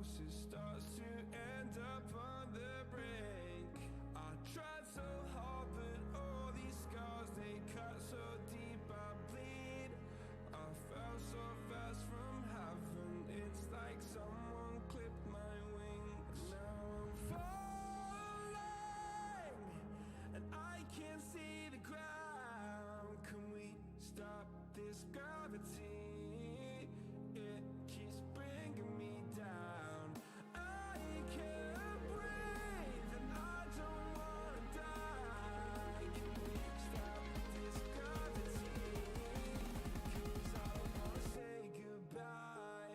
house, it starts to end up on the brink. I tried so hard, but all these scars, they cut so deep, I bleed. I fell so fast from heaven, it's like someone clipped my wings. Now I'm falling, and I can't see the ground. Can we stop this gravity? It keeps bringing me down. I can't breathe and I don't wanna die. Can we stop this gravity? 'Cause I don't wanna say goodbye.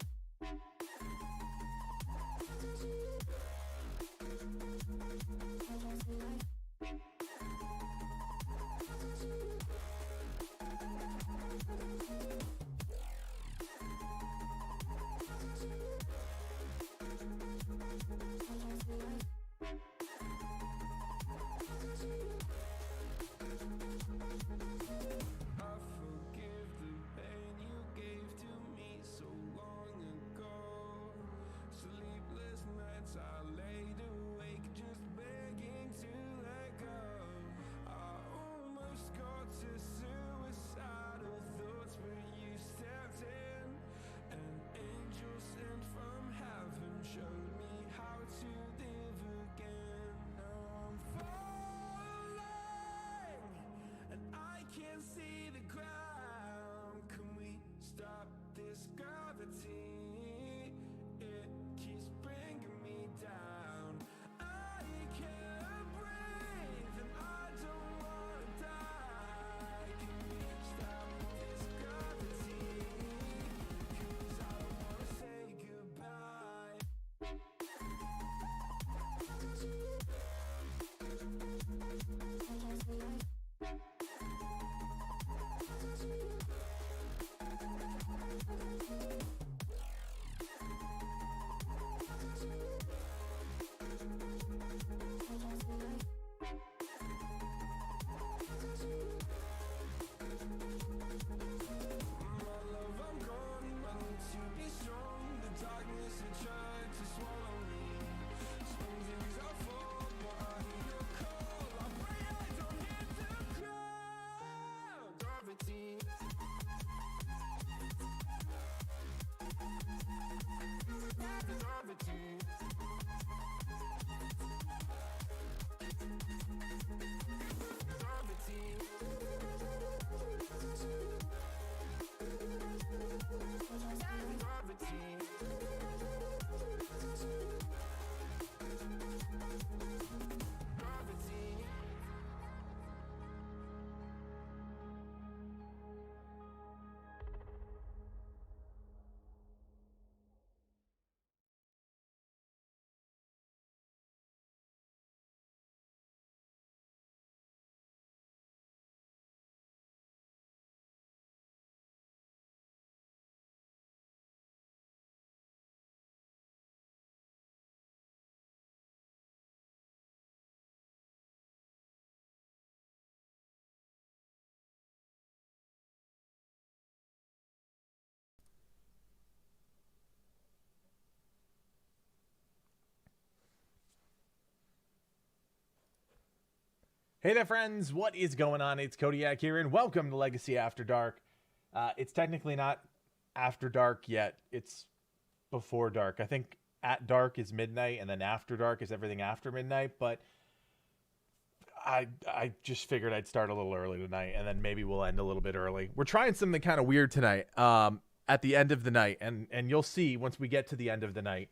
I forgive the pain you gave to me so long ago. Sleepless nights I laid awake just begging to let go. I almost got to suicidal thoughts, but you stepped in. An angel sent from heaven showed me how to live again. Now I'm falling, and I can't see the ground. Can we stop this gravity? It keeps bringing me down. I can't breathe and I don't wanna die. Can we stop this gravity? 'Cause I don't wanna say goodbye. My love, I'm gone. I need to be strong. The darkness it tried to swallow me. Some days I fall, but I hear your call. I pray I don't hit the ground. Gravity. Gravity. Hey there, friends. What is going on? It's Kodiak here, and welcome to Legacy After Dark. It's technically not after dark yet. It's before dark. I think at dark is midnight, and then after dark is everything after midnight, but I just figured I'd start a little early tonight, and then maybe we'll end a little bit early. We're trying something kind of weird tonight at the end of the night, and you'll see once we get to the end of the night.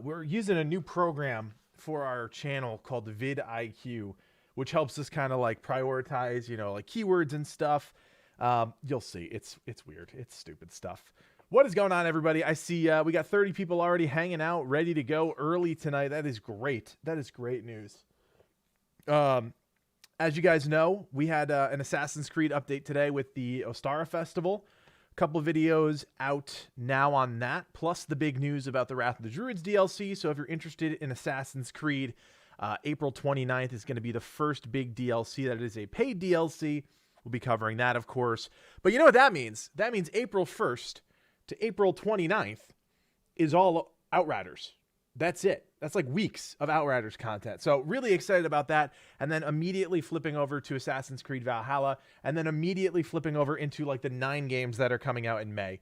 We're using a new program for our channel called vidIQ, which helps us kind of like prioritize, like keywords and stuff. You'll see. It's weird. It's stupid stuff. What is going on, everybody? I see we got 30 people already hanging out, ready to go early tonight. That is great. That is great news. As you guys know, we had an Assassin's Creed update today with the Ostara Festival. A couple of videos out now on that, plus the big news about the Wrath of the Druids DLC. So if you're interested in Assassin's Creed, April 29th is going to be the first big DLC that is a paid DLC. We'll be covering that, of course. But you know what that means? That means April 1st to April 29th is all Outriders. That's it. That's like weeks of Outriders content. So really excited about that. And then immediately flipping over to Assassin's Creed Valhalla, and then immediately flipping over into like the 9 games that are coming out in May.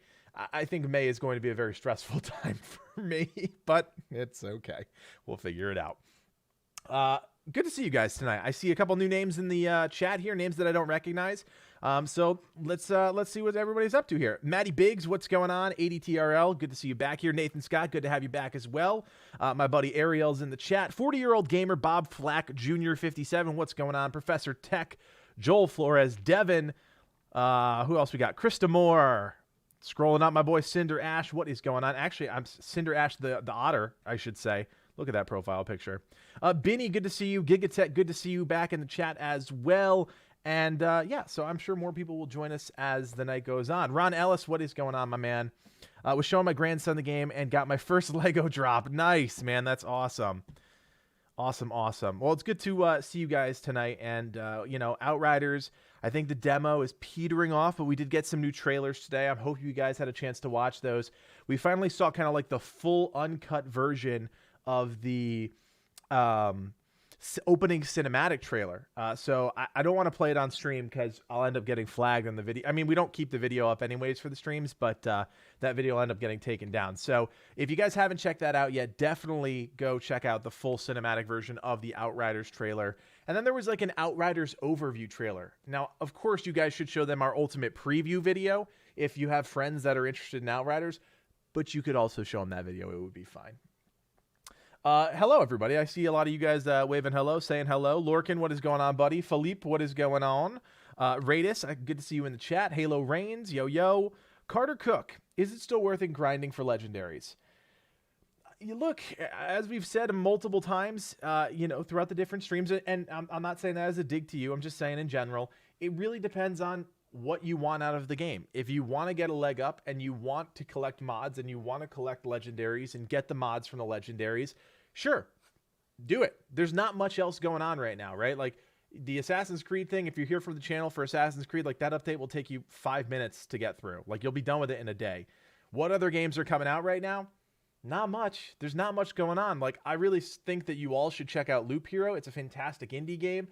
I think May is going to be a very stressful time for me, but it's okay. We'll figure it out. Good to see you guys tonight. I see a couple new names in the chat here, names that I don't recognize. So let's see what everybody's up to here. Maddie Biggs, what's going on? ADTRL, good to see you back here. Nathan Scott, good to have you back as well. My buddy Ariel's in the chat. 40-year-old gamer Bob Flack Jr. 57, what's going on? Professor Tech, Joel Flores, Devin. Who else we got? Krista Moore. Scrolling up, my boy Cinder Ash. What is going on? Actually, I'm Cinder Ash the otter, I should say. Look at that profile picture. Binny, good to see you. Gigatech, good to see you back in the chat as well. And yeah, so I'm sure more people will join us as the night goes on. Ron Ellis, what is going on, my man? Was showing my grandson the game and got my first Lego drop. Nice, man. That's awesome. Awesome. Well, it's good to see you guys tonight. And, you know, Outriders, I think the demo is petering off, but we did get some new trailers today. I hope you guys had a chance to watch those. We finally saw kind of like the full uncut version of the opening cinematic trailer. So I don't want to play it on stream because I'll end up getting flagged on the video. I mean, we don't keep the video up anyways for the streams, but that video will end up getting taken down. So if you guys haven't checked that out yet, definitely go check out the full cinematic version of the Outriders trailer. And then there was like an Outriders overview trailer. Now, of course, you guys should show them our ultimate preview video if you have friends that are interested in Outriders, but you could also show them that video. It would be fine. Hello, everybody. I see a lot of you guys waving hello, saying hello. Lorcan, what is going on, buddy? Philippe, what is going on? Radis, good to see you in the chat. Halo Reigns, yo. Carter Cook, is it still worth it grinding for legendaries? You look, as we've said multiple times, you know, throughout the different streams, and I'm not saying that as a dig to you. I'm just saying in general, it really depends on what you want out of the game. If you want to get a leg up and you want to collect mods and you want to collect legendaries and get the mods from the legendaries, sure, do it. There's not much else going on right now, right? Like the Assassin's Creed thing, if you're here for the channel for Assassin's Creed, like that update will take you 5 minutes to get through. Like you'll be done with it in a day. What other games are coming out right now? Not much. There's not much going on. Like I really think that you all should check out Loop Hero. It's a fantastic indie game.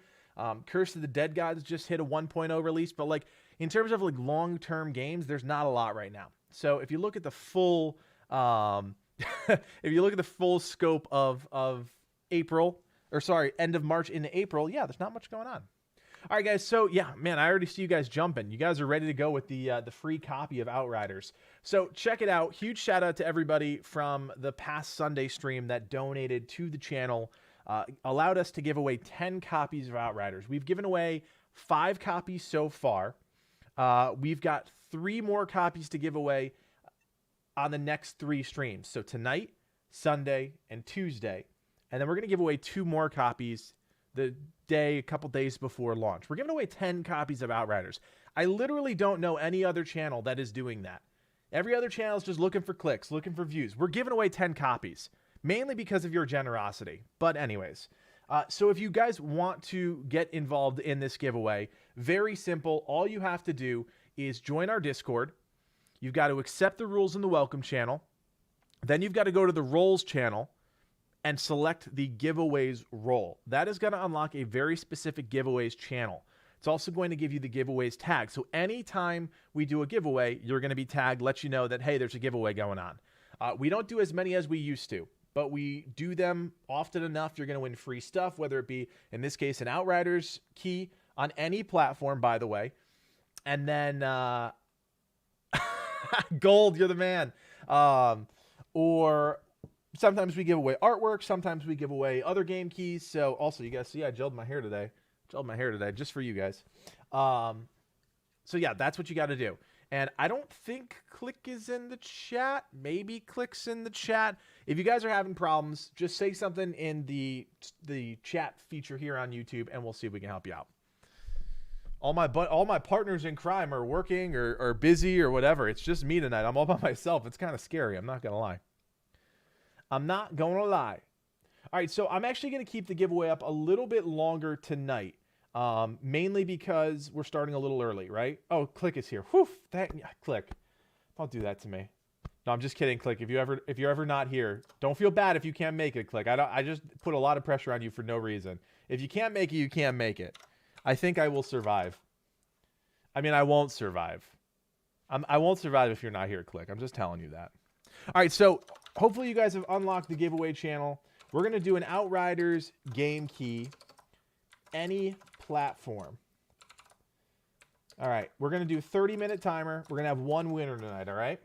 Curse of the Dead Gods just hit a 1.0 release, but like in terms of like long-term games, there's not a lot right now. So if you look at the full, if you look at the full scope of April, or sorry, end of March into April, yeah, there's not much going on. All right, guys. So yeah, man, I already see you guys jumping. You guys are ready to go with the free copy of Outriders. So check it out. Huge shout out to everybody from the past Sunday stream that donated to the channel. Allowed us to give away 10 copies of Outriders. We've given away 5 copies so far. We've got 3 more copies to give away on the next 3 streams. So tonight, Sunday, and Tuesday. And then we're going to give away 2 more copies the day, a couple days before launch. We're giving away 10 copies of Outriders. I literally don't know any other channel that is doing that. Every other channel is just looking for clicks, looking for views. We're giving away 10 copies. Mainly because of your generosity. But anyways, so if you guys want to get involved in this giveaway, very simple. All you have to do is join our Discord. You've got to accept the rules in the welcome channel. Then you've got to go to the roles channel and select the giveaways role. That is going to unlock a very specific giveaways channel. It's also going to give you the giveaways tag. So anytime we do a giveaway, you're going to be tagged, let you know that, hey, there's a giveaway going on. We don't do as many as we used to, but we do them often enough. You're going to win free stuff, whether it be, in this case, an Outriders key on any platform, by the way. And then gold, you're the man. Or sometimes we give away artwork. Sometimes we give away other game keys. So also, you guys see I gelled my hair today. Just for you guys. So yeah, that's what you got to do. And I don't think Click is in the chat. Maybe Click's in the chat. If you guys are having problems, just say something in the chat feature here on YouTube, and we'll see if we can help you out. All my partners in crime are working or busy or whatever. It's just me tonight. I'm all by myself. It's kind of scary. I'm not gonna lie. All right, so I'm actually gonna keep the giveaway up a little bit longer tonight. Mainly because we're starting a little early, right? Oh, Click is here. Whew, Click. Don't do that to me. No, I'm just kidding, Click. If you're ever not here, don't feel bad if you can't make it, Click. I just put a lot of pressure on you for no reason. If you can't make it, you can't make it. I think I will survive. I mean, I won't survive. I won't survive if you're not here, Click. I'm just telling you that. All right, so hopefully you guys have unlocked the giveaway channel. We're going to do an Outriders game key, any platform. All right, we're going to do a 30-minute timer. We're going to have one winner tonight, all right?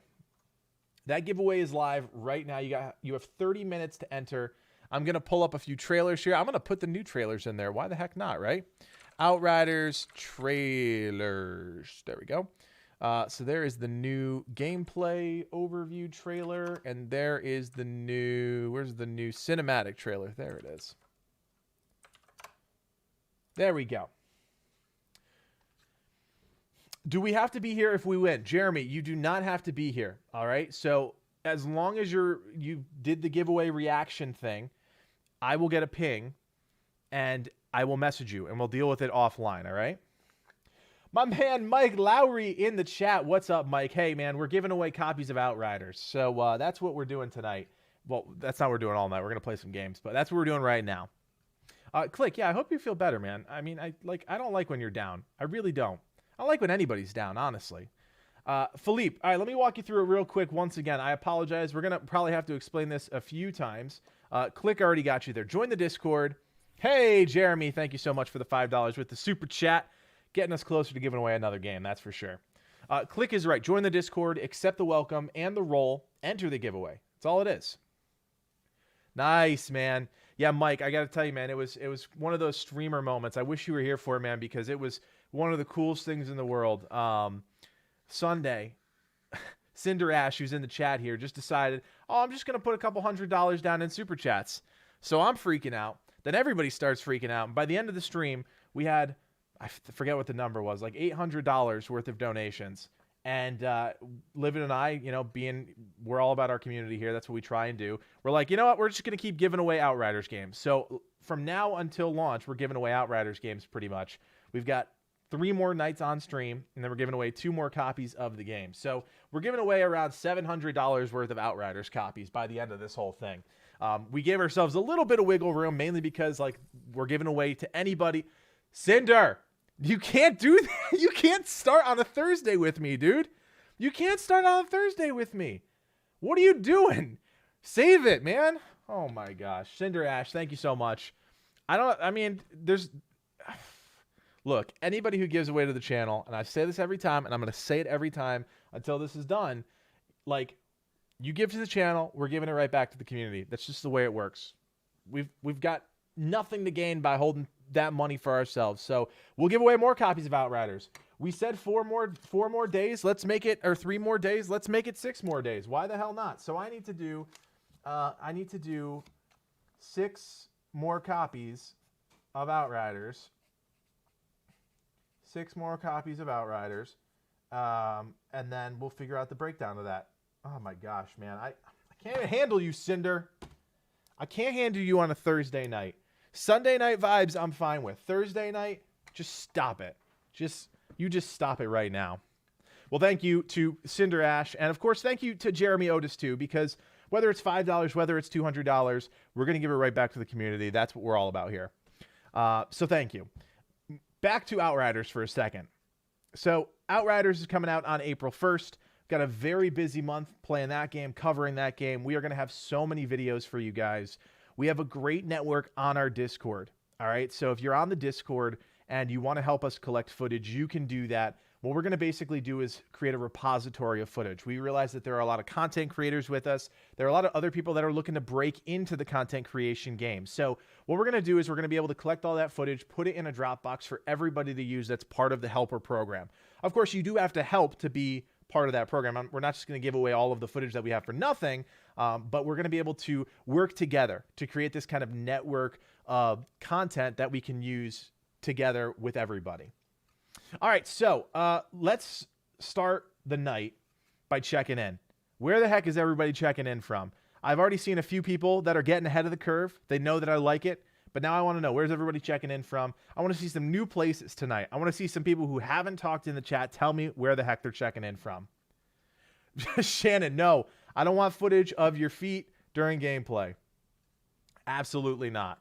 That giveaway is live right now. You have 30 minutes to enter. I'm going to pull up a few trailers here. I'm going to put the new trailers in there. Why the heck not, right? Outriders trailers. There we go. So there is the new gameplay overview trailer, and there is the new, where's the new cinematic trailer? There it is. There we go. Do we have to be here if we win? Jeremy, you do not have to be here, all right? So as long as you did the giveaway reaction thing, I will get a ping, and I will message you, and we'll deal with it offline, all right? My man Mike Lowry in the chat. What's up, Mike? Hey, man, we're giving away copies of Outriders, so that's what we're doing tonight. Well, that's not what we're doing all night. We're going to play some games, but that's what we're doing right now. Click, yeah, I hope you feel better, man. I mean, I don't like when you're down. I really don't. I don't like when anybody's down, honestly. Philippe, all right, let me walk you through it real quick once again. I apologize. We're going to probably have to explain this a few times. Click already got you there. Join the Discord. Hey, Jeremy, thank you so much for the $5 with the super chat. Getting us closer to giving away another game, that's for sure. Click is right. Join the Discord, accept the welcome and the role, enter the giveaway. That's all it is. Nice, man. Yeah, Mike, I got to tell you, man, it was one of those streamer moments. I wish you were here for it, man, because it was one of the coolest things in the world. Sunday, Cinder Ash, who's in the chat here, just decided, oh, I'm just going to put a couple $100 down in super chats. So I'm freaking out. Then everybody starts freaking out. And by the end of the stream, we had, I forget what the number was, like $800 worth of donations. And Livin and I, you know, we're all about our community here. That's what we try and do. We're like, you know what? We're just going to keep giving away Outriders games. So from now until launch, we're giving away Outriders games pretty much. We've got 3 more nights on stream, and then we're giving away 2 more copies of the game. So we're giving away around $700 worth of Outriders copies by the end of this whole thing. We gave ourselves a little bit of wiggle room, mainly because like we're giving away to anybody. Cinder, you can't do that. You can't start on a Thursday with me, dude. You can't start on a Thursday with me. What are you doing? Save it, man. Oh my gosh. Cinder Ash, thank you so much. Look, anybody who gives away to the channel, and I say this every time, and I'm going to say it every time until this is done, like, you give to the channel, we're giving it right back to the community. That's just the way it works. We've got nothing to gain by holding that money for ourselves. So we'll give away more copies of Outriders. We said 4 more days. Let's make it, or 3 more days. Let's make it 6 more days. Why the hell not? So I need to do 6 more copies of Outriders. 6 more copies of Outriders. And then we'll figure out the breakdown of that. Oh my gosh, man. I can't handle you, Cinder. I can't handle you on a Thursday night. Sunday night vibes, I'm fine with. Thursday night, just stop it. You just stop it right now. Well, thank you to Cinder Ash. And of course, thank you to Jeremy Otis too, because whether it's $5, whether it's $200, we're going to give it right back to the community. That's what we're all about here. So thank you. Back to Outriders for a second. So Outriders is coming out on April 1st. Got a very busy month playing that game, covering that game. We are going to have so many videos for you guys. We have a great network on our Discord. All right. So if you're on the Discord and you want to help us collect footage, you can do that. What we're going to basically do is create a repository of footage. We realize that there are a lot of content creators with us. There are a lot of other people that are looking to break into the content creation game. So what we're going to do is we're going to be able to collect all that footage, put it in a Dropbox for everybody to use that's part of the helper program. Of course, you do have to help to be part of that program. We're not just going to give away all of the footage that we have for nothing, but we're going to be able to work together to create this kind of network of content that we can use together with everybody. All right, so let's start the night by checking in. Where the heck is everybody checking in from? I've already seen a few people that are getting ahead of the curve. They know that I like it, but now I want to know, where's everybody checking in from? I want to see some new places tonight. I want to see some people who haven't talked in the chat tell me where the heck they're checking in from. Shannon, no, I don't want footage of your feet during gameplay. Absolutely not.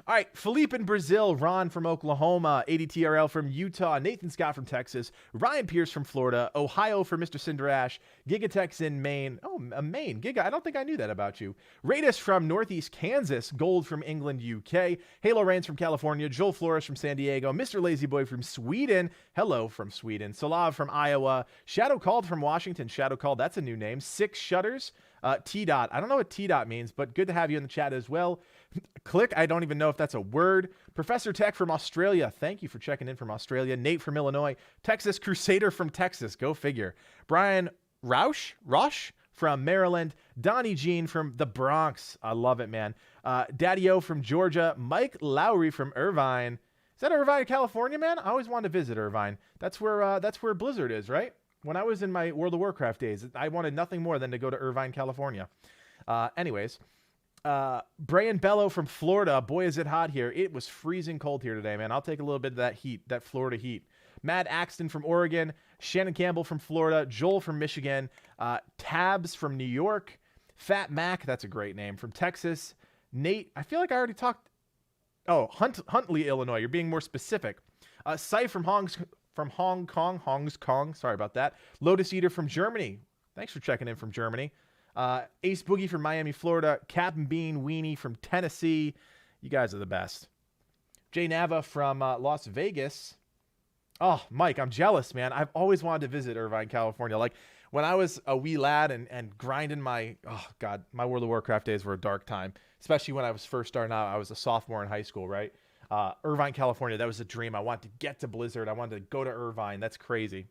All right, Philippe in Brazil, Ron from Oklahoma, ADTRL from Utah, Nathan Scott from Texas, Ryan Pierce from Florida, Ohio for Mr. Cinderash, Gigatex in Maine. Oh, Maine. Giga, I don't think I knew that about you. Radis from Northeast Kansas, Gold from England, UK, Halo Reigns from California, Joel Flores from San Diego, Mr. Lazy Boy from Sweden, hello from Sweden, Salav from Iowa, Shadow Called from Washington, Shadow Called, that's a new name, Six Shutters, T-Dot, I don't know what T-Dot means, but good to have you in the chat as well. Click, I don't even know if that's a word. Professor Tech from Australia, thank you for checking in from Australia. Nate from Illinois. Texas Crusader from Texas, go figure. Brian Rosh from Maryland. Donnie Jean from the Bronx, I love it, man. Daddy-O from Georgia. Mike Lowry from Irvine. Is that Irvine, California, man? I always wanted to visit Irvine. That's where Blizzard is, right? When I was in my World of Warcraft days, I wanted nothing more than to go to Irvine, California. Anyways. Brian Bello from Florida. Boy, is it hot here. It was freezing cold here today, man. I'll take a little bit of that heat, that Florida heat. Matt Axton from Oregon. Shannon Campbell from Florida. Joel from Michigan. Tabs from New York. Fat Mac, that's a great name, from Texas. Nate, I feel like I already talked. Oh, Huntley, Illinois. You're being more specific. Sai from Hong Kong. Sorry about that. Lotus Eater from Germany. Thanks for checking in from Germany. Ace Boogie from Miami, Florida. Captain Bean Weenie from Tennessee. You guys are the best. Jay Nava from Las Vegas. Oh, Mike, I'm jealous, man. I've always wanted to visit Irvine, California. Like, when I was a wee lad and grinding my World of Warcraft days were a dark time, especially when I was first starting out. I was a sophomore in high school, right? Irvine, California, that was a dream. I wanted to get to Blizzard. I wanted to go to Irvine. That's crazy.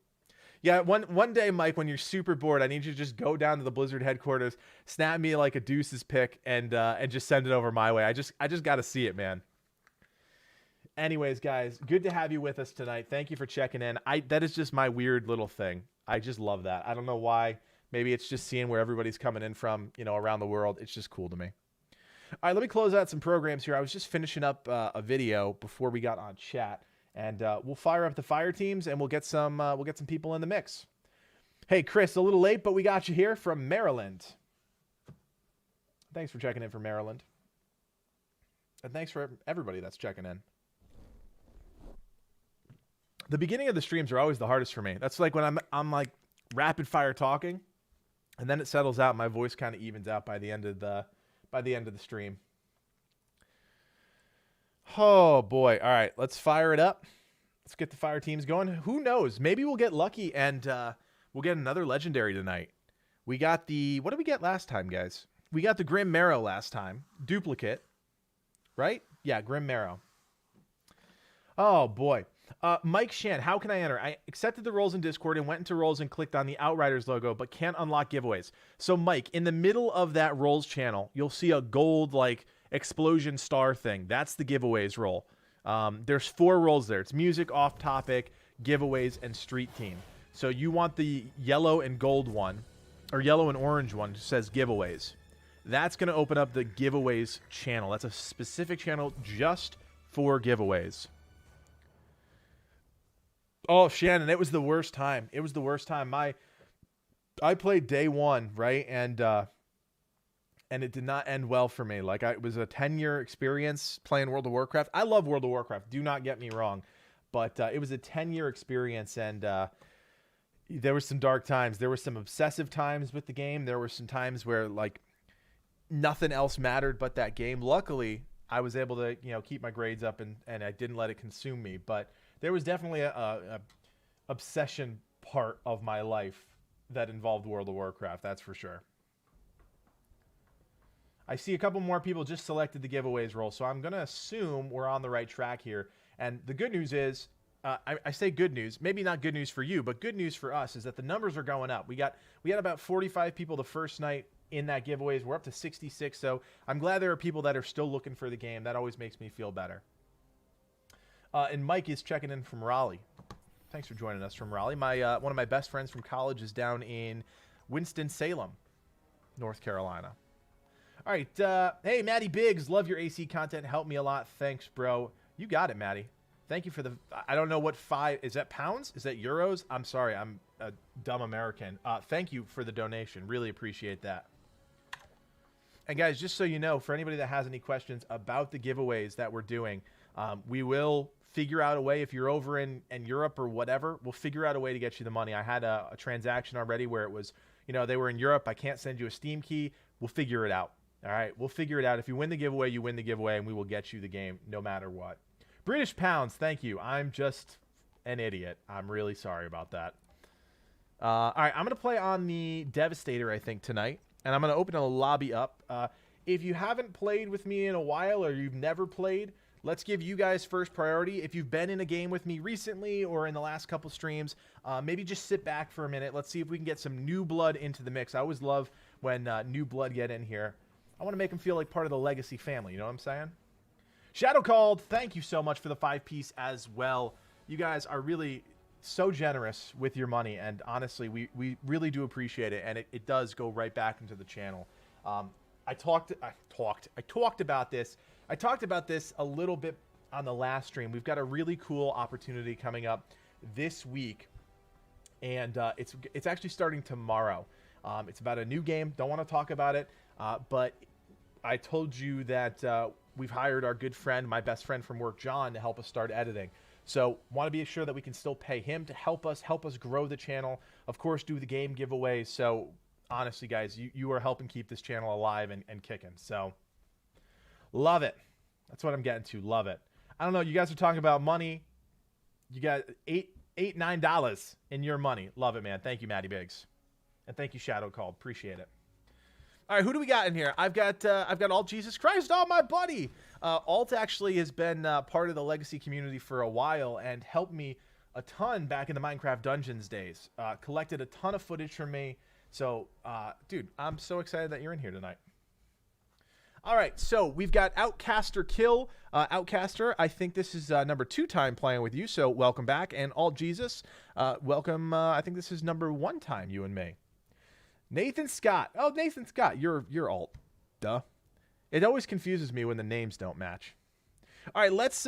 Yeah, one day, Mike, when you're super bored, I need you to just go down to the Blizzard headquarters, snap me like a deuces pick, and just send it over my way. I just got to see it, man. Anyways, guys, good to have you with us tonight. Thank you for checking in. That is just my weird little thing. I just love that. I don't know why. Maybe it's just seeing where everybody's coming in from, around the world. It's just cool to me. All right, let me close out some programs here. I was just finishing up a video before we got on chat. And we'll fire up the fire teams, and we'll get some people in the mix. Hey, Chris, a little late, but we got you here from Maryland. Thanks for checking in from Maryland. And thanks for everybody that's checking in. The beginning of the streams are always the hardest for me. That's like when I'm like rapid fire talking, and then it settles out. My voice kind of evens out by the end of the stream. Oh, boy. All right, let's fire it up. Let's get the fire teams going. Who knows? Maybe we'll get lucky and we'll get another legendary tonight. We got what did we get last time, guys? We got the Grim Marrow last time. Duplicate, right? Yeah, Grim Marrow. Oh, boy. Mike Shan, how can I enter? I accepted the roles in Discord and went into roles and clicked on the Outriders logo, but can't unlock giveaways. So, Mike, in the middle of that roles channel, you'll see a gold, explosion star thing. That's the giveaways role. There's 4 roles there. It's music, off topic, giveaways, and street team. So you want the yellow and gold one, or yellow and orange one, that says giveaways. That's going to open up the giveaways channel. That's a specific channel just for giveaways. Oh, Shannon, it was the worst time. It was the worst time. I played day 1, right? And it did not end well for me. It was a 10-year experience playing World of Warcraft. I love World of Warcraft. Do not get me wrong. But it was a 10-year experience, and there were some dark times. There were some obsessive times with the game. There were some times where, nothing else mattered but that game. Luckily, I was able to, keep my grades up, and I didn't let it consume me. But there was definitely a obsession part of my life that involved World of Warcraft. That's for sure. I see a couple more people just selected the giveaways role, so I'm going to assume we're on the right track here. And the good news is, I say good news, maybe not good news for you, but good news for us is that the numbers are going up. We had about 45 people the first night in that giveaways. We're up to 66, so I'm glad there are people that are still looking for the game. That always makes me feel better. And Mike is checking in from Raleigh. Thanks for joining us from Raleigh. One of my best friends from college is down in Winston-Salem, North Carolina. All right. Hey, Maddie Biggs. Love your AC content. Help me a lot. Thanks, bro. You got it, Maddie. Thank you for the, I don't know what 5, is that pounds? Is that euros? I'm sorry, I'm a dumb American. Thank you for the donation. Really appreciate that. And guys, just so you know, for anybody that has any questions about the giveaways that we're doing, we will figure out a way, if you're over in Europe or whatever, we'll figure out a way to get you the money. I had a transaction already where it was, you know, they were in Europe. I can't send you a Steam key. We'll figure it out. All right, we'll figure it out. If you win the giveaway, you win the giveaway, and we will get you the game no matter what. British pounds, thank you. I'm just an idiot. I'm really sorry about that. All right, I'm going to play on the Devastator, I think, tonight. And I'm going to open a lobby up. If you haven't played with me in a while or you've never played, let's give you guys first priority. If you've been in a game with me recently or in the last couple streams, maybe just sit back for a minute. Let's see if we can get some new blood into the mix. I always love when new blood get in here. I want to make them feel like part of the Legacy family. You know what I'm saying? Shadow Called, thank you so much for the 5-piece as well. You guys are really so generous with your money, and honestly, we really do appreciate it, and it does go right back into the channel. I talked about this. I talked about this a little bit on the last stream. We've got a really cool opportunity coming up this week, and it's actually starting tomorrow. It's about a new game. Don't want to talk about it, but I told you that we've hired our good friend, my best friend from work, John, to help us start editing. So want to be sure that we can still pay him to help us grow the channel. Of course, do the game giveaways. So honestly, guys, you are helping keep this channel alive and kicking. So love it. That's what I'm getting to. Love it. I don't know. You guys are talking about money. You got $9 in your money. Love it, man. Thank you, Matty Biggs. And thank you, Shadow Called. Appreciate it. All right, who do we got in here? I've got Alt Jesus Christ, my buddy. Alt actually has been part of the Legacy community for a while and helped me a ton back in the Minecraft Dungeons days. Collected a ton of footage from me. So, dude, I'm so excited that you're in here tonight. All right, so we've got Outcaster Kill. Outcaster, I think this is number 2 time playing with you, so welcome back. And Alt Jesus, welcome. I think this is number 1 time, you and me. Nathan Scott. Oh, Nathan Scott. You're alt. Duh. It always confuses me when the names don't match. All right, let's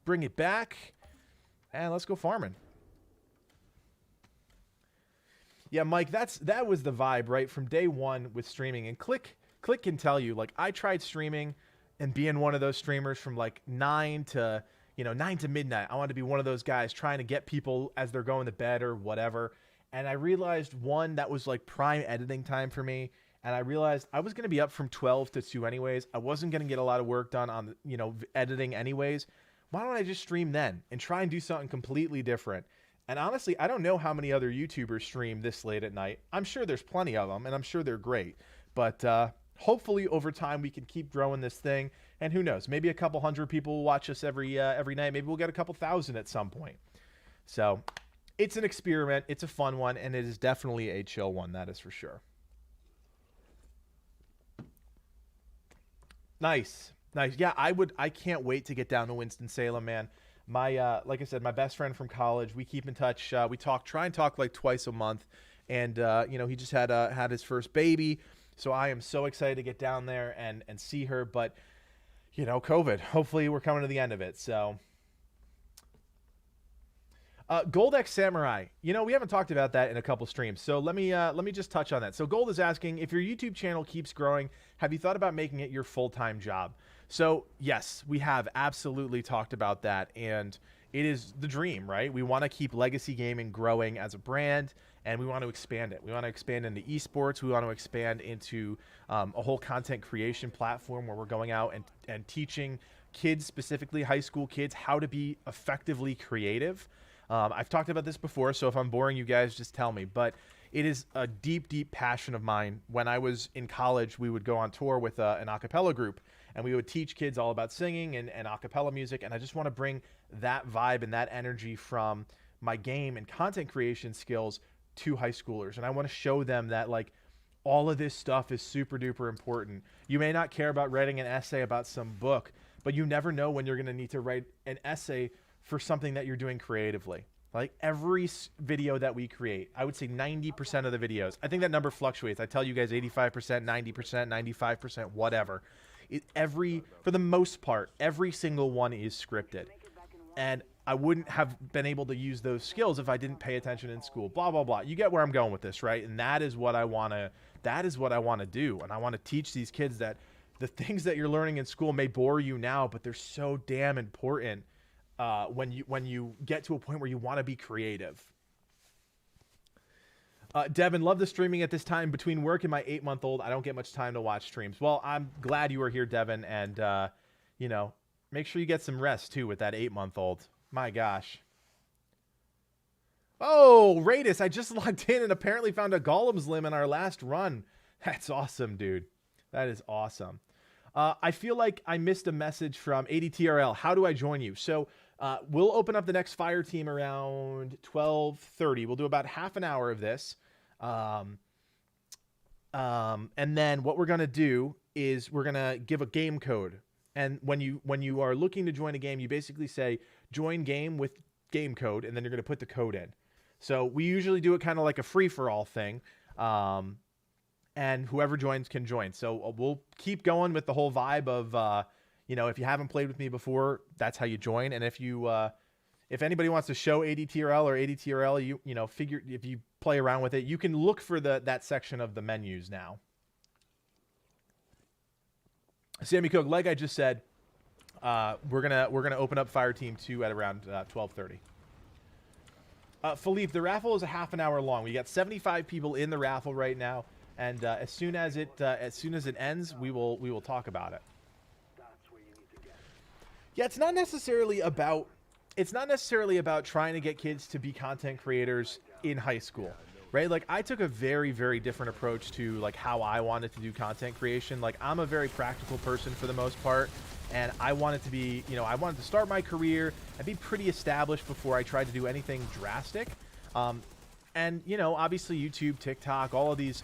bring it back. And let's go farming. Yeah, Mike, that was the vibe, right? From day one with streaming. And Click can tell you, like, I tried streaming and being one of those streamers from like 9 to midnight. I wanted to be one of those guys trying to get people as they're going to bed or whatever. And I realized, one, that was like prime editing time for me. And I realized I was going to be up from 12 to 2 anyways. I wasn't going to get a lot of work done on, editing anyways. Why don't I just stream then and try and do something completely different? And honestly, I don't know how many other YouTubers stream this late at night. I'm sure there's plenty of them, and I'm sure they're great. But hopefully over time we can keep growing this thing. And who knows, maybe a couple hundred people will watch us every night. Maybe we'll get a couple thousand at some point. So it's an experiment. It's a fun one, and it is definitely a chill one. That is for sure. Nice. Yeah, I can't wait to get down to Winston-Salem, man. My like I said, my best friend from college, we keep in touch. We try and talk like twice a month. And he just had his first baby. So I am so excited to get down there and see her, but COVID. Hopefully we're coming to the end of it. So Gold X Samurai, we haven't talked about that in a couple streams, so let me just touch on that. So Gold is asking, if your YouTube channel keeps growing, have you thought about making it your full-time job? So yes, we have absolutely talked about that, and it is the dream, right? We want to keep Legacy Gaming growing as a brand, and we want to expand it. We want to expand into esports. We want to expand into a whole content creation platform where we're going out and teaching kids, specifically high school kids, how to be effectively creative. I've talked about this before, so if I'm boring you guys, just tell me. But it is a deep, deep passion of mine. When I was in college, we would go on tour with an a cappella group, and we would teach kids all about singing and a cappella music. And I just want to bring that vibe and that energy from my game and content creation skills to high schoolers. And I want to show them that, like, all of this stuff is super duper important. You may not care about writing an essay about some book, but you never know when you're going to need to write an essay for something that you're doing creatively. Like every video that we create, I would say 90% of the videos, I think that number fluctuates. I tell you guys 85%, 90%, 95%, whatever. For the most part, every single one is scripted. And I wouldn't have been able to use those skills if I didn't pay attention in school. Blah, blah, blah. You get where I'm going with this, right? And that is what I want to do. And I want to teach these kids that the things that you're learning in school may bore you now, but they're so damn important when you get to a point where you want to be creative. Devin, love the streaming at this time between work and my 8-month-old. I don't get much time to watch streams. Well, I'm glad you are here, Devin, and make sure you get some rest too with that 8-month-old. My gosh. Oh, Raidus, I just logged in and apparently found a Golem's limb in our last run. That's awesome, dude. That is awesome. I feel like I missed a message from ADTRL. How do I join you? So we'll open up the next fire team around 12:30. We'll do about half an hour of this. And then what we're going to do is we're going to give a game code. And when you are looking to join a game, you basically say join game with game code, and then you're going to put the code in. So we usually do it kind of like a free-for-all thing. And whoever joins can join. So we'll keep going with the whole vibe of, if you haven't played with me before, that's how you join. And if anybody wants to show ADTRL or ADTRL, figure if you play around with it, you can look for that section of the menus now. Sammy Cook, like I just said, we're gonna open up Fire Team 2 at around 12:30. Philippe, the raffle is a half an hour long. We got 75 people in the raffle right now, and as soon as it ends, we will talk about it. Yeah, it's not necessarily about trying to get kids to be content creators in high school, right? Like, I took a very, very different approach to like how I wanted to do content creation. Like, I'm a very practical person for the most part, and I wanted to be, I wanted to start my career and be pretty established before I tried to do anything drastic. And obviously YouTube, TikTok, all of these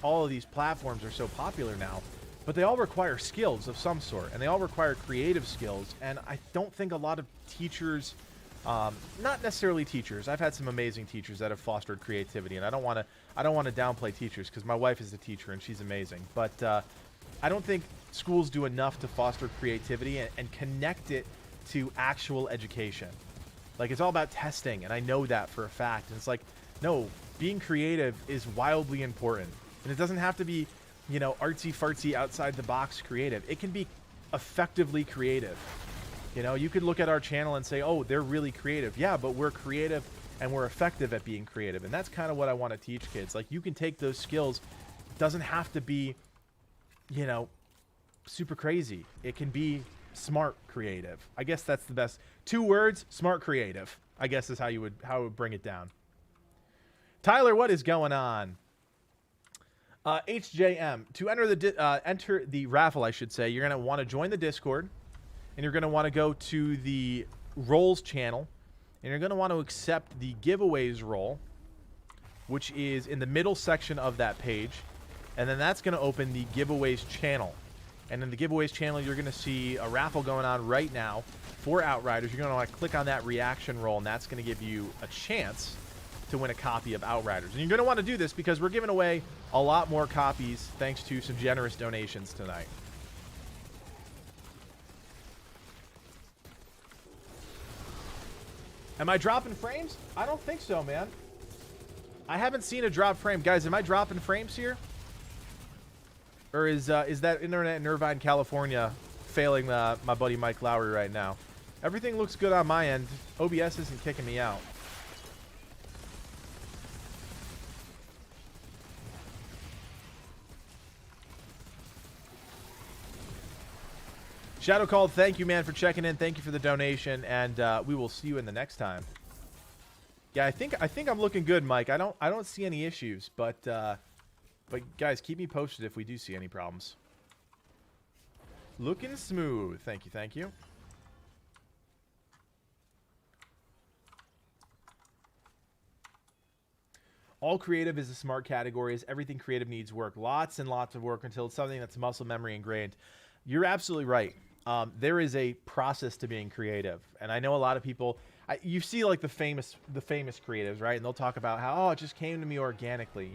platforms are so popular now, but they all require skills of some sort, and they all require creative skills. And I don't think a lot of teachers, not necessarily teachers. I've had some amazing teachers that have fostered creativity, and I don't want to downplay teachers because my wife is a teacher and she's amazing. But I don't think schools do enough to foster creativity and connect it to actual education. Like, it's all about testing, and I know that for a fact. And it's like, no, being creative is wildly important, and it doesn't have to be, artsy fartsy outside the box creative. It can be effectively creative. You could look at our channel and say, oh, they're really creative. Yeah, but we're creative and we're effective at being creative. And that's kind of what I want to teach kids. Like, you can take those skills. It doesn't have to be, super crazy. It can be smart creative. I guess that's the best. 2 words, smart creative, I guess is how I would bring it down. Tyler, what is going on? HJM, to enter the raffle, I should say, you're going to want to join the Discord. And you're going to want to go to the roles channel, and you're going to want to accept the giveaways role, which is in the middle section of that page. And then that's going to open the giveaways channel. And in the giveaways channel, you're going to see a raffle going on right now for Outriders. You're going to want to click on that reaction role, and that's going to give you a chance to win a copy of Outriders. And you're going to want to do this because we're giving away a lot more copies thanks to some generous donations tonight. Am I dropping frames? I don't think so, man. I haven't seen a drop frame. Guys, am I dropping frames here? Or is that internet in Irvine, California failing my buddy Mike Lowry right now? Everything looks good on my end. OBS isn't kicking me out. Shadow Called, thank you, man, for checking in. Thank you for the donation, and we will see you in the next time. Yeah, I think I'm looking good, Mike. I don't see any issues, but guys, keep me posted if we do see any problems. Looking smooth. Thank you, thank you. All creative is a smart category, as everything creative needs work. Lots and lots of work until it's something that's muscle memory ingrained. You're absolutely right. There is a process to being creative, and I know a lot of people. You see, like the famous creatives, right? And they'll talk about how, oh, it just came to me organically.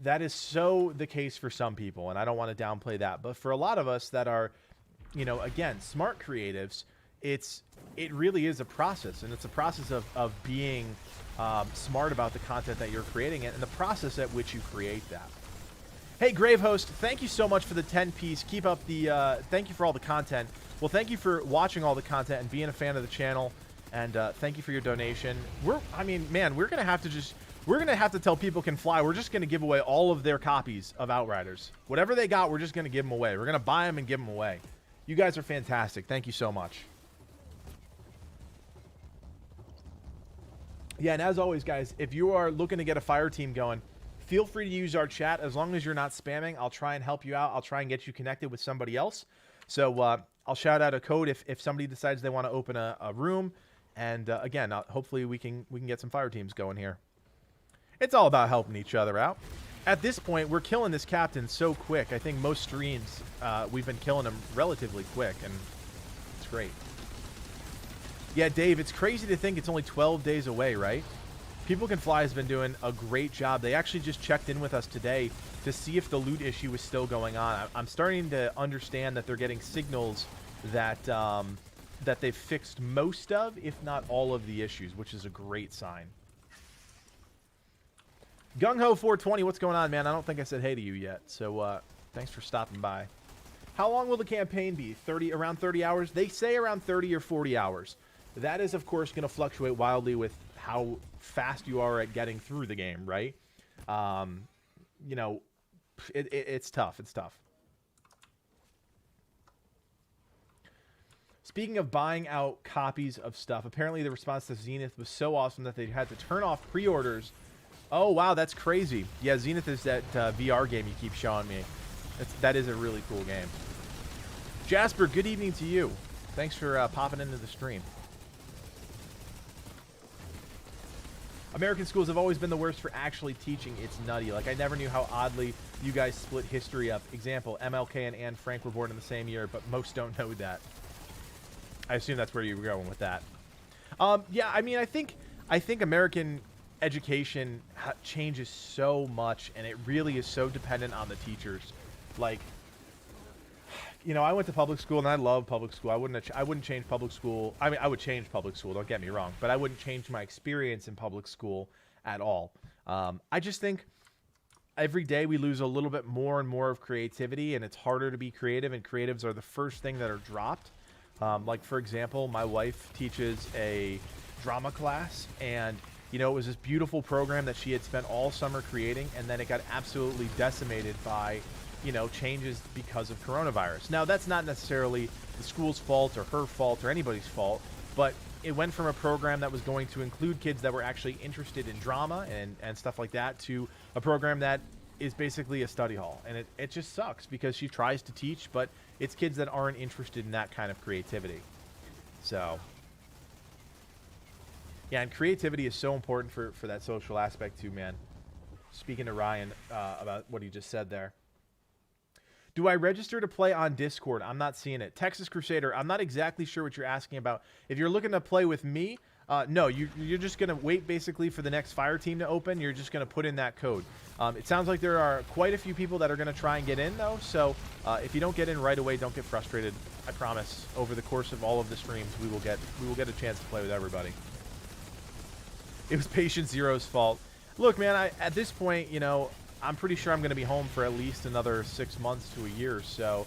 that is so the case for some people, and I don't want to downplay that. But for a lot of us that are, again, smart creatives, it really is a process, and it's a process of being smart about the content that you're creating and the process at which you create that. Hey, Gravehost, thank you so much for the 10-piece. Keep up the, thank you for all the content. Well, thank you for watching all the content and being a fan of the channel, and thank you for your donation. We're going to have to tell People Can Fly, we're just going to give away all of their copies of Outriders. Whatever they got, we're just going to give them away. We're going to buy them and give them away. You guys are fantastic. Thank you so much. Yeah, and as always, guys, if you are looking to get a fire team going, feel free to use our chat. As long as you're not spamming, I'll try and help you out. I'll try and get you connected with somebody else. So I'll shout out a code if somebody decides they want to open a room. And again, hopefully we can get some fire teams going here. It's all about helping each other out. At this point, we're killing this captain so quick. I think most streams, we've been killing him relatively quick, and it's great. Yeah, Dave, it's crazy to think it's only 12 days away, right? People Can Fly has been doing a great job. They actually just checked in with us today to see if the loot issue was still going on. I'm starting to understand that they're getting signals that that they've fixed most of, if not all of the issues, which is a great sign. Gung-Ho420, what's going on, man? I don't think I said hey to you yet, so thanks for stopping by. How long will the campaign be? Around 30 hours? They say around 30 or 40 hours. That is, of course, going to fluctuate wildly with how fast you are at getting through the game, right? It's tough. It's tough. Speaking of buying out copies of stuff, apparently the response to Zenith was so awesome that they had to turn off pre-orders. Oh, wow, that's crazy. Yeah, Zenith is that VR game you keep showing me. That is a really cool game. Jasper, good evening to you. Thanks for popping into the stream. American schools have always been the worst for actually teaching. It's nutty. Like, I never knew how oddly you guys split history up. Example, MLK and Anne Frank were born in the same year, but most don't know that. I assume that's where you were going with that. Yeah, I mean, I think American education changes so much, and it really is so dependent on the teachers. Like, I went to public school, and I love public school. I wouldn't change public school. I mean, I would change public school, don't get me wrong, but I wouldn't change my experience in public school at all. I just think every day we lose a little bit more and more of creativity, and it's harder to be creative, and creatives are the first thing that are dropped. Like, for example, my wife teaches a drama class, and it was this beautiful program that she had spent all summer creating, and then it got absolutely decimated by changes because of coronavirus. Now, that's not necessarily the school's fault or her fault or anybody's fault, but it went from a program that was going to include kids that were actually interested in drama and stuff like that to a program that is basically a study hall. And it just sucks because she tries to teach, but it's kids that aren't interested in that kind of creativity. So, yeah, and creativity is so important for that social aspect too, man. Speaking to Ryan about what he just said there. Do I register to play on Discord? I'm not seeing it. Texas Crusader, I'm not exactly sure what you're asking about. If you're looking to play with me, no, you're just going to wait basically for the next fire team to open. You're just going to put in that code. It sounds like there are quite a few people that are going to try and get in, though. So if you don't get in right away, don't get frustrated. I promise, over the course of all of the streams, we will get a chance to play with everybody. It was Patient Zero's fault. Look, man, at this point, I'm pretty sure I'm going to be home for at least another 6 months to a year, so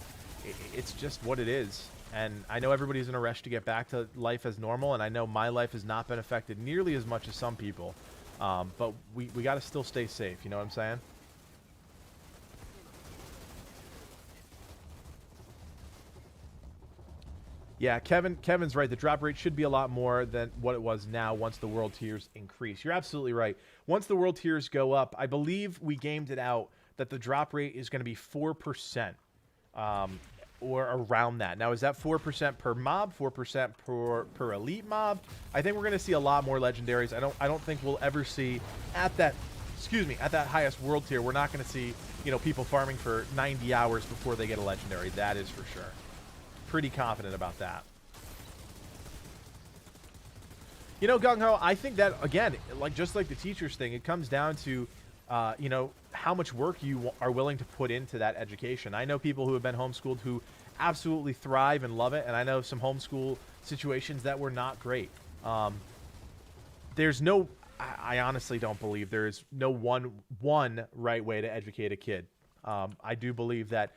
it's just what it is. And I know everybody's in a rush to get back to life as normal, and I know my life has not been affected nearly as much as some people. But we got to still stay safe, you know what I'm saying? Yeah, Kevin's right. The drop rate should be a lot more than what it was now once the world tiers increase. You're absolutely right. Once the world tiers go up, I believe we gamed it out that the drop rate is going to be 4%, or around that. Now, is that 4% per mob, 4% per elite mob? I think we're going to see a lot more legendaries. I don't think we'll ever see at that highest world tier. We're not going to see people farming for 90 hours before they get a legendary. That is for sure. Pretty confident about that. Gung Ho, I think that, again, just like the teachers thing, it comes down to, how much work you are willing to put into that education. I know people who have been homeschooled who absolutely thrive and love it, and I know some homeschool situations that were not great. There's no, I honestly don't believe there is no one right way to educate a kid. I do believe that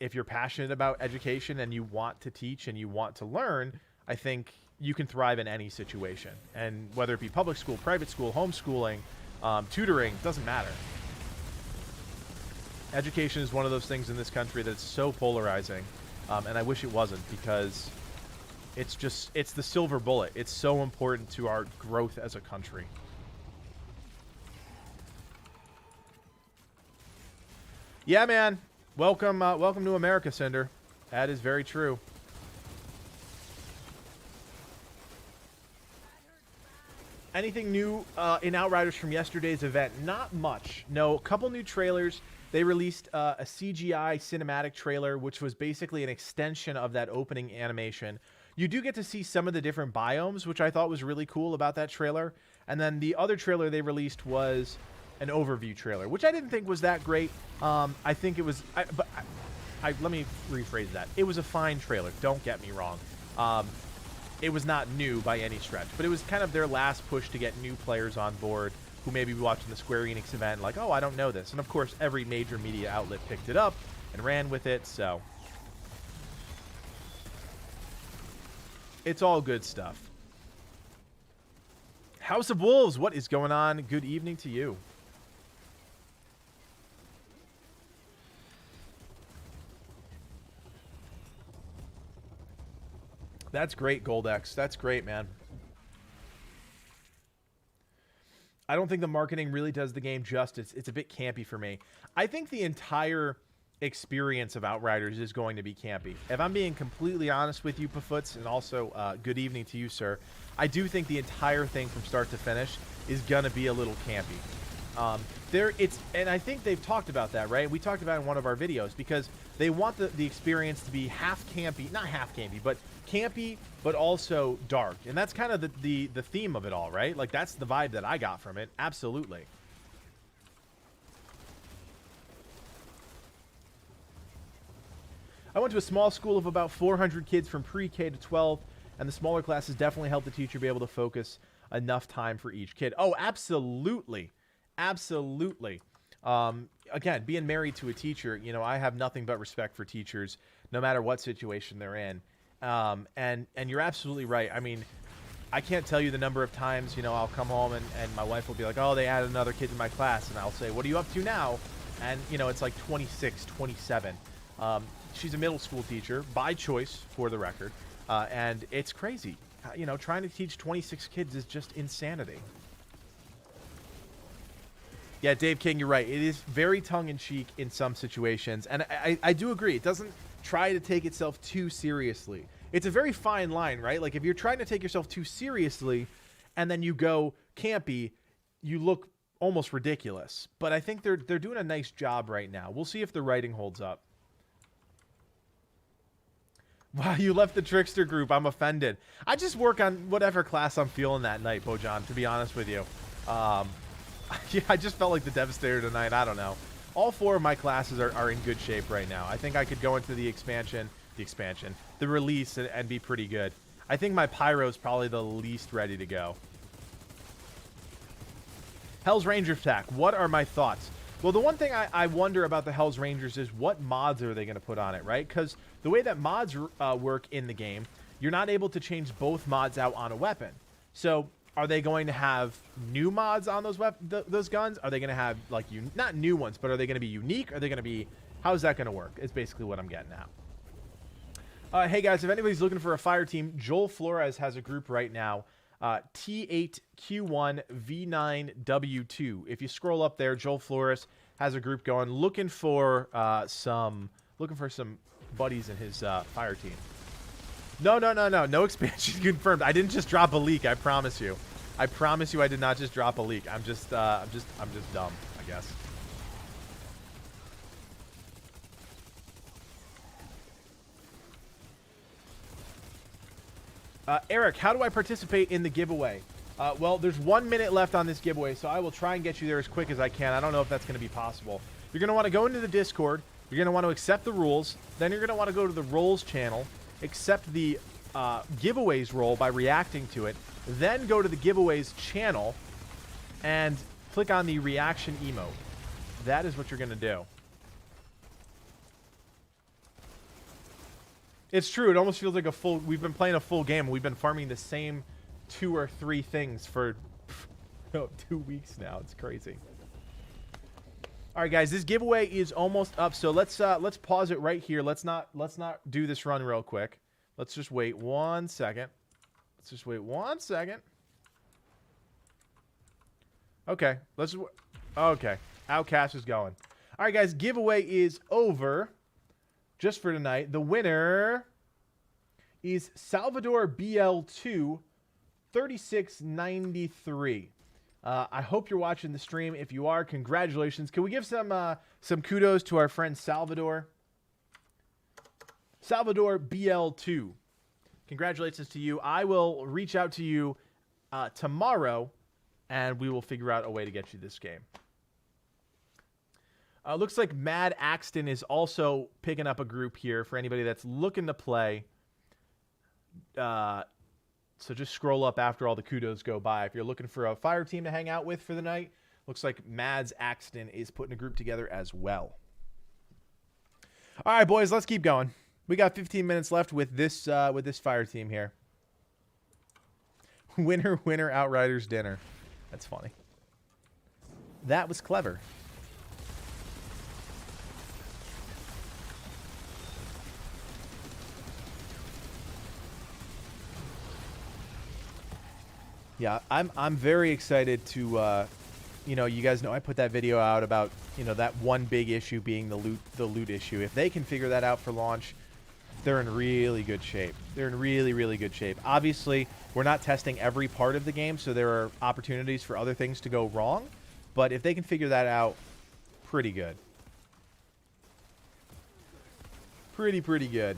if you're passionate about education and you want to teach and you want to learn, I think you can thrive in any situation. And whether it be public school, private school, homeschooling, tutoring, doesn't matter. Education is one of those things in this country that's so polarizing, and I wish it wasn't, because it's the silver bullet. It's so important to our growth as a country. Yeah, man. Welcome to America, Cinder. That is very true. Anything new in Outriders from yesterday's event? Not much. No, a couple new trailers. They released a CGI cinematic trailer, which was basically an extension of that opening animation. You do get to see some of the different biomes, which I thought was really cool about that trailer. And then the other trailer they released was an overview trailer, which I didn't think was that great. I think it was... let me rephrase that. It was a fine trailer. Don't get me wrong. It was not new by any stretch, but it was kind of their last push to get new players on board who maybe be watching the Square Enix event like, oh, I don't know this. And of course, every major media outlet picked it up and ran with it, so it's all good stuff. House of Wolves, what is going on? Good evening to you. That's great, Goldex. That's great, man. I don't think the marketing really does the game justice. It's a bit campy for me. I think the entire experience of Outriders is going to be campy. If I'm being completely honest with you, Pafoots, and also good evening to you, sir, I do think the entire thing from start to finish is going to be a little campy. And I think they've talked about that, right? We talked about it in one of our videos, because they want the experience to be half campy, not half campy, but campy, but also dark. And that's kind of the theme of it all, right? Like, that's the vibe that I got from it. Absolutely. I went to a small school of about 400 kids from pre-K to 12, and the smaller classes definitely help the teacher be able to focus enough time for each kid. Oh, absolutely. Absolutely. Again, being married to a teacher, you know, I have nothing but respect for teachers, no matter what situation they're in. And you're absolutely right. I mean, I can't tell you the number of times, you know, I'll come home and my wife will be like, oh, they added another kid to my class. And I'll say, what are you up to now? And, you know, it's like 26, 27. She's a middle school teacher by choice, for the record. And it's crazy. You know, trying to teach 26 kids is just insanity. Yeah, Dave King, you're right. It is very tongue-in-cheek in some situations. And I do agree. It doesn't try to take itself too seriously. It's a very fine line, right? Like, if you're trying to take yourself too seriously and then you go campy, you look almost ridiculous. But I think they're doing a nice job right now. We'll see if the writing holds up. Wow, you left the Trickster group. I'm offended. I just work on whatever class I'm feeling that night, Bojan, to be honest with you. Yeah, I just felt like the Devastator tonight. I don't know. All 4 of my classes are in good shape right now. I think I could go into the release and be pretty good. I think my Pyro is probably the least ready to go. Hell's Ranger attack. What are my thoughts? Well, the one thing I wonder about the Hell's Rangers is what mods are they going to put on it, right? Because the way that mods work in the game, you're not able to change both mods out on a weapon. So are they going to have new mods on those guns? Are they going to have, like, not new ones, but are they going to be unique? Are they going to be... How's that going to work? It's basically what I'm getting at. Hey, guys, if anybody's looking for a fire team, Joel Flores has a group right now. T8Q1V9W2. If you scroll up there, Joel Flores has a group going, looking for some buddies in his fire team. No expansion confirmed. I didn't just drop a leak. I promise you. I promise you, I did not just drop a leak. I'm just dumb, I guess. Eric, how do I participate in the giveaway? Well, there's 1 minute left on this giveaway, so I will try and get you there as quick as I can. I don't know if that's going to be possible. You're going to want to go into the Discord. You're going to want to accept the rules. Then you're going to want to go to the roles channel, accept the giveaways role by reacting to it. Then go to the giveaways channel and click on the reaction emote. That is what you're going to do. It's true. It almost feels like a full... We've been playing a full game. We've been farming the same 2 or 3 things for 2 weeks now. It's crazy. All right, guys. This giveaway is almost up. So let's pause it right here. Let's not do this run real quick. Let's just wait 1 second. Let's just wait 1 second. Okay. Okay. Outcast is going. All right, guys. Giveaway is over. Just for tonight, the winner is Salvador BL2 3693. I hope you're watching the stream. If you are, congratulations. Can we give some kudos to our friend Salvador? Salvador BL2. Congratulations to you. I will reach out to you tomorrow, and we will figure out a way to get you this game. Looks like Mad Axton is also picking up a group here for anybody that's looking to play. So just scroll up after all the kudos go by. If you're looking for a fire team to hang out with for the night, looks like Mads Axton is putting a group together as well. All right, boys, let's keep going. We got 15 minutes left with this fire team here. Winner, winner, Outriders dinner. That's funny. That was clever. Yeah, I'm very excited to, you know, you guys know I put that video out about, you know, that one big issue being the loot issue. If they can figure that out for launch, they're in really good shape. They're in really, really good shape. Obviously, we're not testing every part of the game, so there are opportunities for other things to go wrong. But if they can figure that out, pretty good. Pretty good.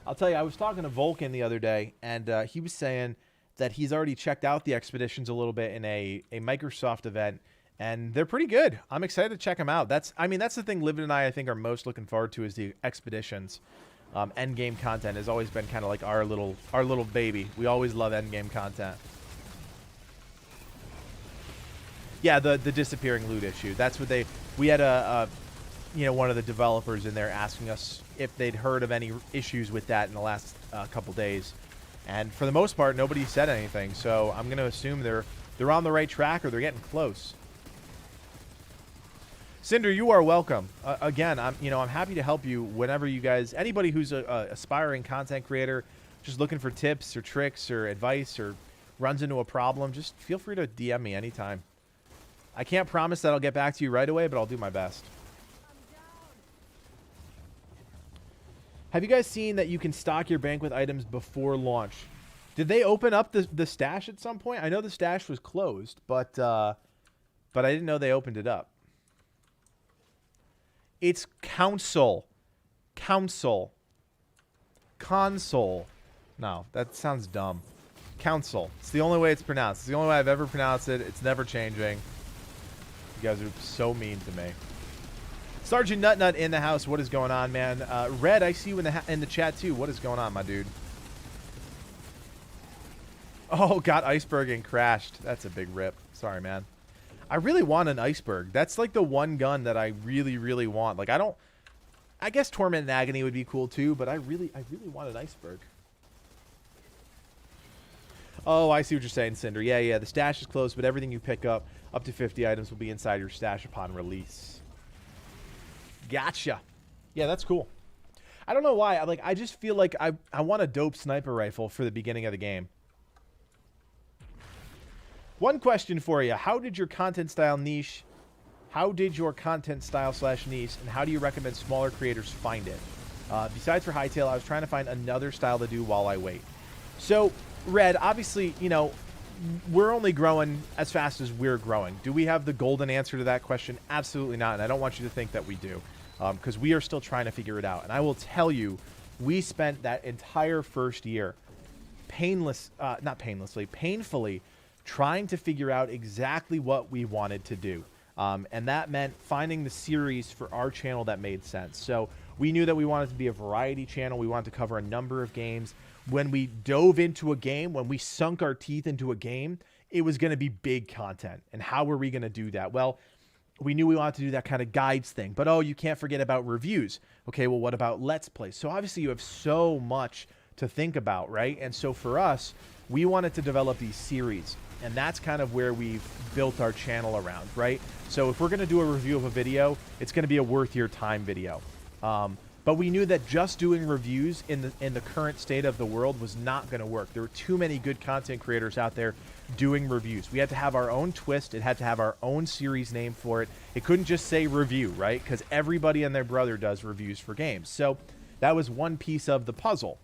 I'll tell you, I was talking to Vulcan the other day, and he was saying that he's already checked out the expeditions a little bit in a Microsoft event, and they're pretty good. I'm excited to check them out. That's the thing Livid and I think, are most looking forward to is the expeditions. Endgame content has always been kind of like our little baby. We always love endgame content. Yeah, the disappearing loot issue. That's what we had one of the developers in there asking us if they'd heard of any issues with that in the last couple days, and for the most part, nobody said anything. So I'm going to assume they're on the right track, or they're getting close. Cinder, you are welcome. Again, I'm happy to help you whenever you guys, anybody who's a aspiring content creator, just looking for tips or tricks or advice or runs into a problem, just feel free to DM me anytime. I can't promise that I'll get back to you right away, but I'll do my best. Have you guys seen that you can stock your bank with items before launch? Did they open up the stash at some point? I know the stash was closed, but I didn't know they opened it up. It's council. Council. Console. No, that sounds dumb. Council. It's the only way it's pronounced. It's the only way I've ever pronounced it. It's never changing. You guys are so mean to me. Sergeant Nutnut in the house. What is going on, man? Red, I see you in the chat too. What is going on, my dude? Oh, got iceberg and crashed. That's a big rip. Sorry, man. I really want an iceberg. That's like the one gun that I really, really want. Like, I guess Torment and Agony would be cool too, but I really want an iceberg. Oh, I see what you're saying, Cinder. Yeah. The stash is closed, but everything you pick up to 50 items will be inside your stash upon release. Gotcha. Yeah, that's cool. I don't know why. I just feel like I want a dope sniper rifle for the beginning of the game. One question for you. How did your content style /niche, and how do you recommend smaller creators find it? Besides for Hightail, I was trying to find another style to do while I wait. So, Red, obviously, you know, we're only growing as fast as we're growing. Do we have the golden answer to that question? Absolutely not, and I don't want you to think that we do, because we are still trying to figure it out. And I will tell you, we spent that entire first year painfully trying to figure out exactly what we wanted to do. And that meant finding the series for our channel that made sense. So we knew that we wanted to be a variety channel. We wanted to cover a number of games. When we dove into a game, when we sunk our teeth into a game, it was going to be big content. And how were we going to do that? Well, we knew we wanted to do that kind of guides thing. But, oh, you can't forget about reviews. Okay, well, what about Let's Play? So obviously you have so much to think about, right? And so for us, we wanted to develop these series. And that's kind of where we've built our channel around, right? So if we're going to do a review of a video, it's going to be a worth your time video. But we knew that just doing reviews in the current state of the world was not going to work. There were too many good content creators out there doing reviews. We had to have our own twist. It had to have our own series name for it. It couldn't just say review, right? Because everybody and their brother does reviews for games. So that was one piece of the puzzle.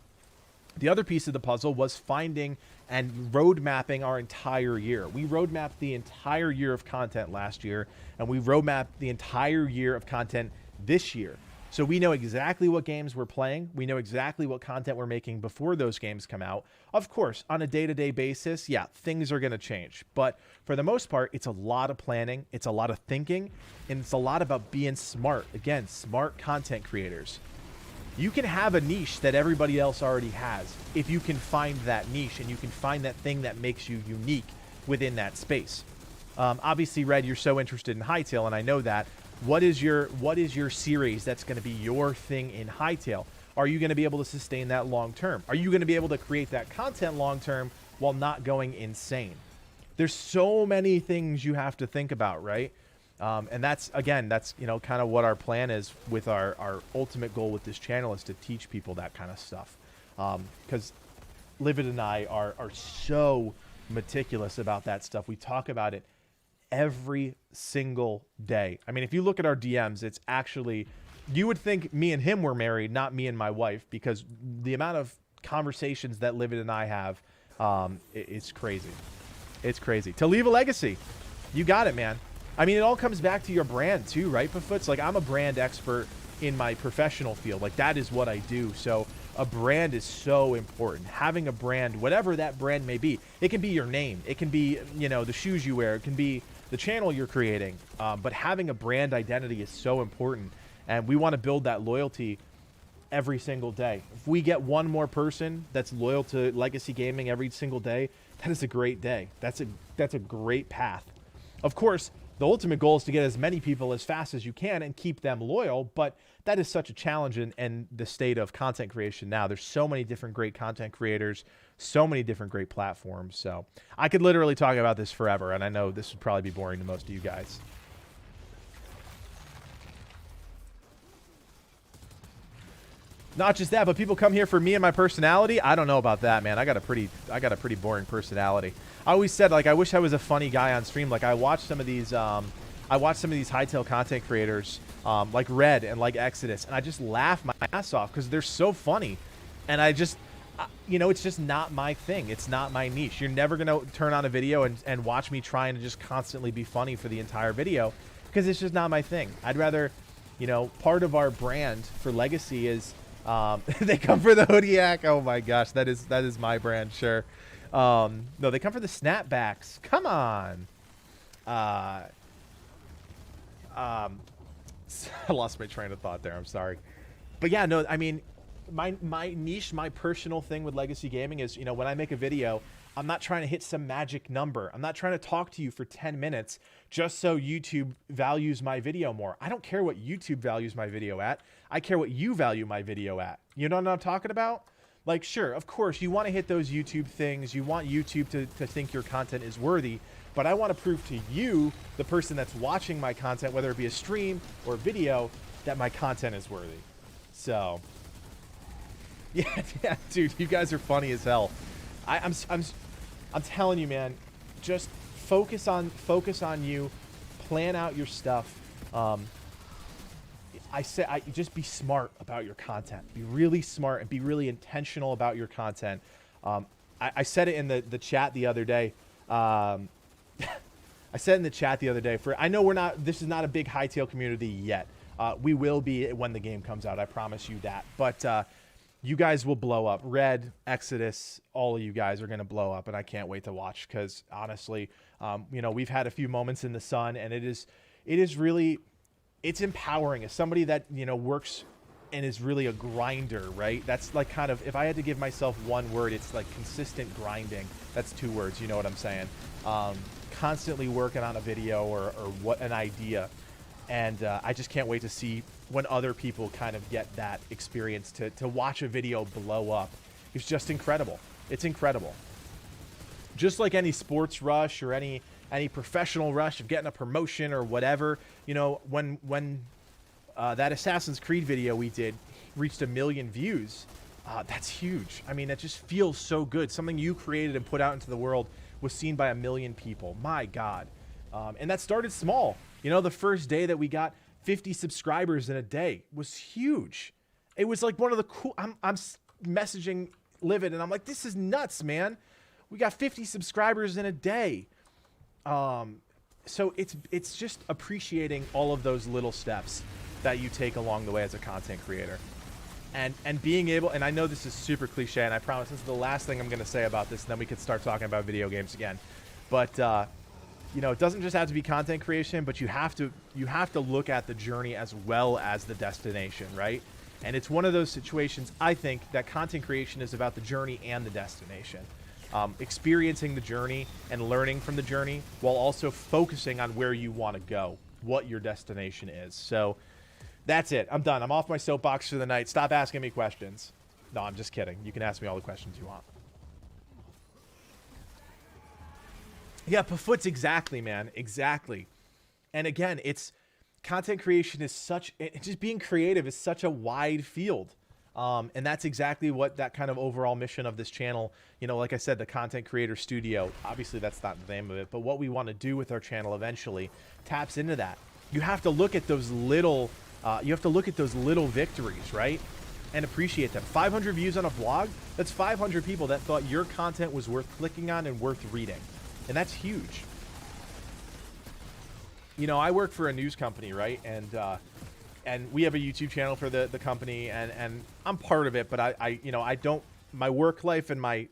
The other piece of the puzzle was finding and road mapping our entire year. We road mapped the entire year of content last year, and we road mapped the entire year of content this year. So we know exactly what games we're playing. We know exactly what content we're making before those games come out. Of course, on a day-to-day basis, yeah, things are going to change. But for the most part, it's a lot of planning. It's a lot of thinking. And it's a lot about being smart. Again, smart content creators. You can have a niche that everybody else already has if you can find that niche and you can find that thing that makes you unique within that space. Obviously, Red, you're so interested in Hytale, and I know that. What is your series that's going to be your thing in Hytale? Are you going to be able to sustain that long term? Are you going to be able to create that content long term while not going insane? There's so many things you have to think about, right? And that's kind of what our plan is with our ultimate goal with this channel is to teach people that kind of stuff. Because Livid and I are so meticulous about that stuff. We talk about it every single day. I mean, if you look at our DMs, it's actually, you would think me and him were married, not me and my wife, because the amount of conversations that Livid and I have, it's crazy. It's crazy. To leave a legacy. You got it, man. I mean, it all comes back to your brand too, right, Bafoots? Like, I'm a brand expert in my professional field. Like, that is what I do. So a brand is so important. Having a brand, whatever that brand may be, it can be your name. It can be, the shoes you wear. It can be the channel you're creating. But having a brand identity is so important. And we want to build that loyalty every single day. If we get one more person that's loyal to Legacy Gaming every single day, that is a great day. That's a great path. Of course, the ultimate goal is to get as many people as fast as you can and keep them loyal, but that is such a challenge in the state of content creation now. There's so many different great content creators, so many different great platforms. So I could literally talk about this forever, and I know this would probably be boring to most of you guys. Not just that, but people come here for me and my personality. I don't know about that, man. I got a pretty boring personality. I always said, like, I wish I was a funny guy on stream. Like, I watched some of these Hytale content creators, like Red and like Exodus, and I just laugh my ass off because they're so funny. And I just, it's just not my thing. It's not my niche. You're never gonna turn on a video and watch me trying to just constantly be funny for the entire video because it's just not my thing. I'd rather, part of our brand for Legacy is, they come for the hoodiac. Oh my gosh, that is my brand, sure. No, they come for the snapbacks. Come on. I lost my train of thought there. I'm sorry. But yeah, no, I mean, my niche, my personal thing with Legacy Gaming is, when I make a video, I'm not trying to hit some magic number. I'm not trying to talk to you for 10 minutes just so YouTube values my video more. I don't care what YouTube values my video at. I care what you value my video at. You know what I'm talking about? Like, sure, of course, you want to hit those YouTube things. You want YouTube to think your content is worthy. But I want to prove to you, the person that's watching my content, whether it be a stream or video, that my content is worthy. So, yeah, dude, you guys are funny as hell. I'm telling you, man, just focus on you, plan out your stuff. I just be smart about your content. Be really smart and be really intentional about your content. I said it in the chat the other day. I said in the chat the other day, I know this is not a big Hytale community yet. We will be when the game comes out. I promise you that. But you guys will blow up. Red, Exodus, all of you guys are going to blow up, and I can't wait to watch because honestly, you know, we've had a few moments in the sun, and it is really, it's empowering as somebody that, you know, works and is really a grinder, right? That's like kind of, if I had to give myself one word, it's like consistent grinding. That's 2 words, you know what I'm saying? Constantly working on a video or what an idea. And I just can't wait to see when other people kind of get that experience to watch a video blow up. It's just incredible. It's incredible. Just like any sports rush or any professional rush of getting a promotion or whatever, you know, when that Assassin's Creed video we did reached 1 million views, that's huge. I mean, it just feels so good. Something you created and put out into the world was seen by 1 million people. My God. And that started small. You know, the first day that we got 50 subscribers in a day was huge. It was like one of the cool, I'm messaging Livid and I'm like, this is nuts, man. We got 50 subscribers in a day. So it's just appreciating all of those little steps that you take along the way as a content creator. And being able, and I know this is super cliche, and I promise this is the last thing I'm going to say about this, and then we could start talking about video games again. But, you know, it doesn't just have to be content creation, but you have to look at the journey as well as the destination, right? And it's one of those situations, I think, that content creation is about the journey and the destination. Experiencing the journey and learning from the journey while also focusing on where you want to go, what your destination is. So that's it. I'm done. I'm off my soapbox for the night. Stop asking me questions. No, I'm just kidding. You can ask me all the questions you want. Yeah, Pafoots, exactly, man. Exactly. And again, it's content creation is just being creative is such a wide field. And that's exactly what that kind of overall mission of this channel, you know, like I said, the Content Creator Studio, obviously that's not the name of it, but what we want to do with our channel eventually taps into that. You have to look at those little, victories, right? And appreciate them. 500 views on a vlog, that's 500 people that thought your content was worth clicking on and worth reading. And that's huge. You know, I work for a news company, right? And we have a YouTube channel for the company, and I'm part of it, but I don't, my work life and my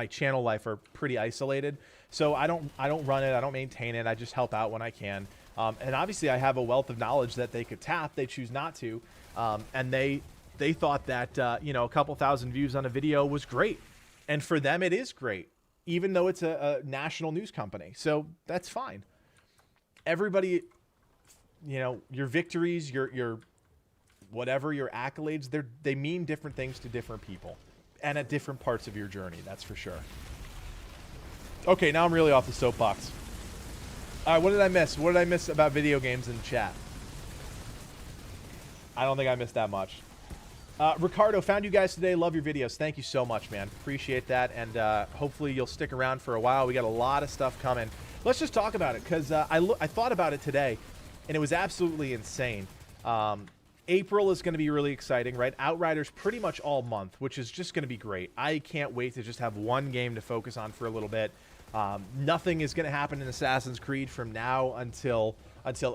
channel life are pretty isolated. So I don't run it. I don't maintain it. I just help out when I can. And obviously I have a wealth of knowledge that they could tap. They choose not to. And they thought that, you know, a couple thousand views on a video was great. And for them, it is great, even though it's a national news company. So that's fine. Everybody, you know, your victories, your whatever, your accolades, they mean different things to different people and at different parts of your journey. That's for sure. Okay, now I'm really off the soapbox. All right, what did I miss? What did I miss about video games in the chat? I don't think I missed that much. Ricardo, found you guys today. Love your videos. Thank you so much, man. Appreciate that. And hopefully you'll stick around for a while. We got a lot of stuff coming. Let's just talk about it because I thought about it today, and it was absolutely insane. April is going to be really exciting, right? Outriders pretty much all month, which is just going to be great. I can't wait to just have one game to focus on for a little bit. Nothing is going to happen in Assassin's Creed from now until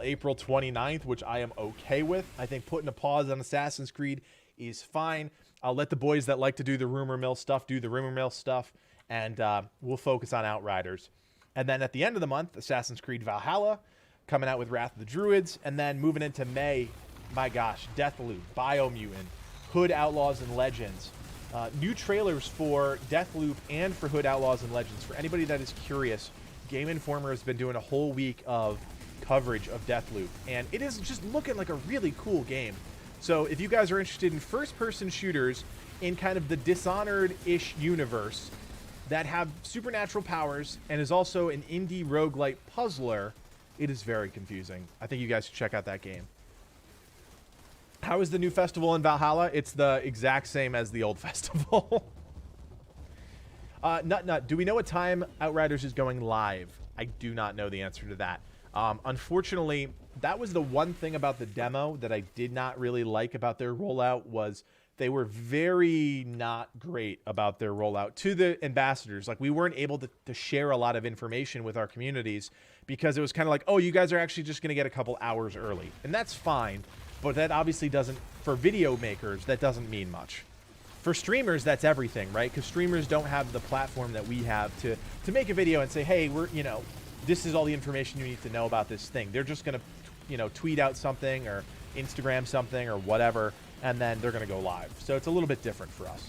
April 29th, which I am okay with. I think putting a pause on Assassin's Creed is fine. I'll let the boys that like to do the rumor mill stuff do the rumor mill stuff, and we'll focus on Outriders. And then at the end of the month, Assassin's Creed Valhalla, coming out with Wrath of the Druids, and then moving into May, my gosh, Deathloop, Biomutant, Hood Outlaws and Legends. New trailers for Deathloop and for Hood Outlaws and Legends. For anybody that is curious, Game Informer has been doing a whole week of coverage of Deathloop, and it is just looking like a really cool game. So if you guys are interested in first-person shooters in kind of the Dishonored-ish universe that have supernatural powers and is also an indie roguelite puzzler, it is very confusing. I think you guys should check out that game. How is the new festival in Valhalla? It's the exact same as the old festival. Nut, do we know what time Outriders is going live? I do not know the answer to that. Unfortunately, that was the one thing about the demo that I did not really like about their rollout was they were very not great about their rollout to the ambassadors. Like, we weren't able to share a lot of information with our communities because it was kind of like, oh, you guys are actually just going to get a couple hours early. And that's fine, but that obviously doesn't, for video makers, that doesn't mean much. For streamers, that's everything, right? Because streamers don't have the platform that we have to make a video and say, hey, this is all the information you need to know about this thing. They're just going to, tweet out something or Instagram something or whatever, and then they're going to go live. So it's a little bit different for us.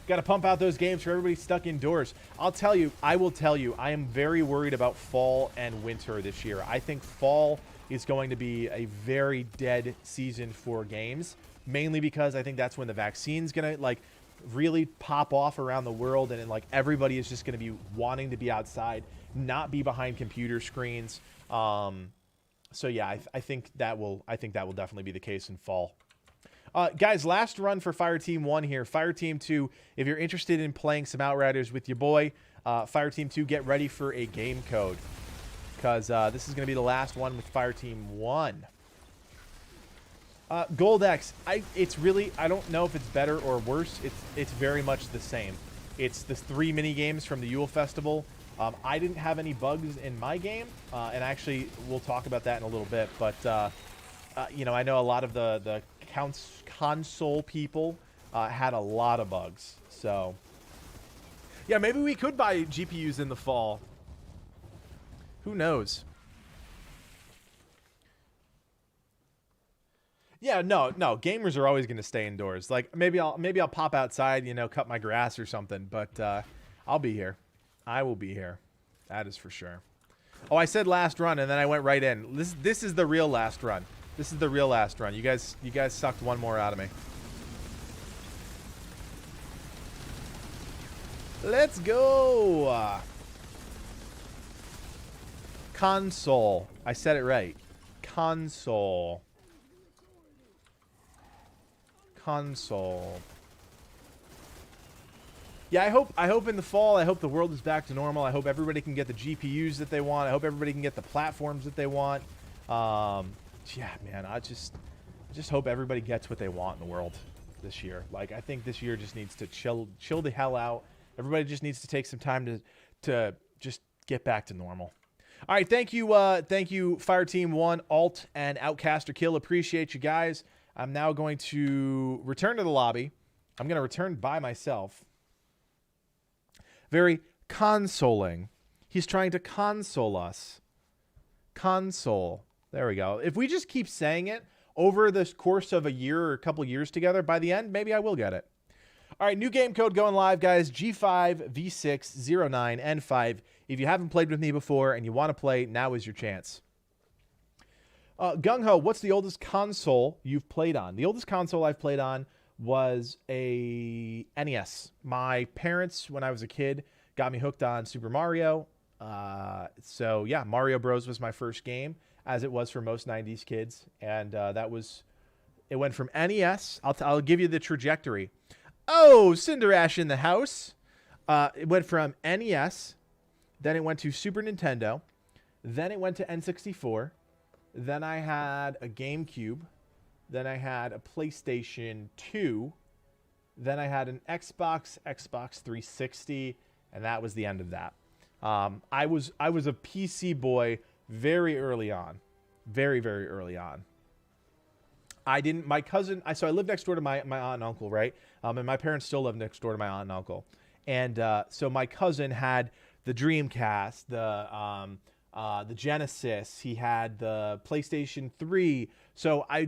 Got to pump out those games for everybody stuck indoors. I will tell you, I am very worried about fall and winter this year. I think fall is going to be a very dead season for games, mainly because I think that's when the vaccine's going to really pop off around the world, and then everybody is just going to be wanting to be outside, not be behind computer screens. So yeah, I think that will definitely be the case in fall. Guys, last run for Fire Team 1 here. Fire Team 2, if you're interested in playing some Outriders with your boy, Fire Team 2, get ready for a game code, because this is going to be the last one with Fire Team 1. Goldex, I don't know if it's better or worse. It's very much the same. It's the 3 mini games from the Yule Festival. I didn't have any bugs in my game, and actually we'll talk about that in a little bit. But I know a lot of the console people had a lot of bugs. So yeah, maybe we could buy GPUs in the fall. Who knows? Yeah, no. Gamers are always going to stay indoors. Maybe I'll pop outside, cut my grass or something. But I'll be here. I will be here. That is for sure. Oh, I said last run, and then I went right in. This is the real last run. This is the real last run. You guys sucked one more out of me. Let's go. Console. I said it right. Console. Yeah, I hope in the fall, I hope the world is back to normal. I hope everybody can get the GPUs that they want. I hope everybody can get the platforms that they want. Yeah, man, I just hope everybody gets what they want in the world this year. I think this year just needs to chill the hell out. Everybody just needs to take some time to just get back to normal. All right, thank you, Fire Team 1, Alt, and Outcaster Kill. Appreciate you guys. I'm now going to return to the lobby. I'm going to return by myself. Very consoling. He's trying to console us. Console. There we go. If we just keep saying it over the course of a year or a couple years together, by the end, maybe I will get it. All right, new game code going live, guys. G5V609N5. If you haven't played with me before and you want to play, now is your chance. Gung Ho, what's the oldest console you've played on? The oldest console I've played on was a NES. My parents, when I was a kid, got me hooked on Super Mario. So yeah, Mario Bros was my first game, as it was for most 90s kids. And it went from NES. I'll give you the trajectory. Oh, Cinder Ash in the house. It went from NES, then it went to Super Nintendo, then it went to N64, then I had a GameCube, then I had a PlayStation 2, then I had an Xbox 360, and that was the end of that. I was a PC boy very early on. Very, very early on. My cousin, so I lived next door to my aunt and uncle, right? And my parents still live next door to my aunt and uncle. And so my cousin had the Dreamcast, the Genesis. He had the PlayStation 3. So I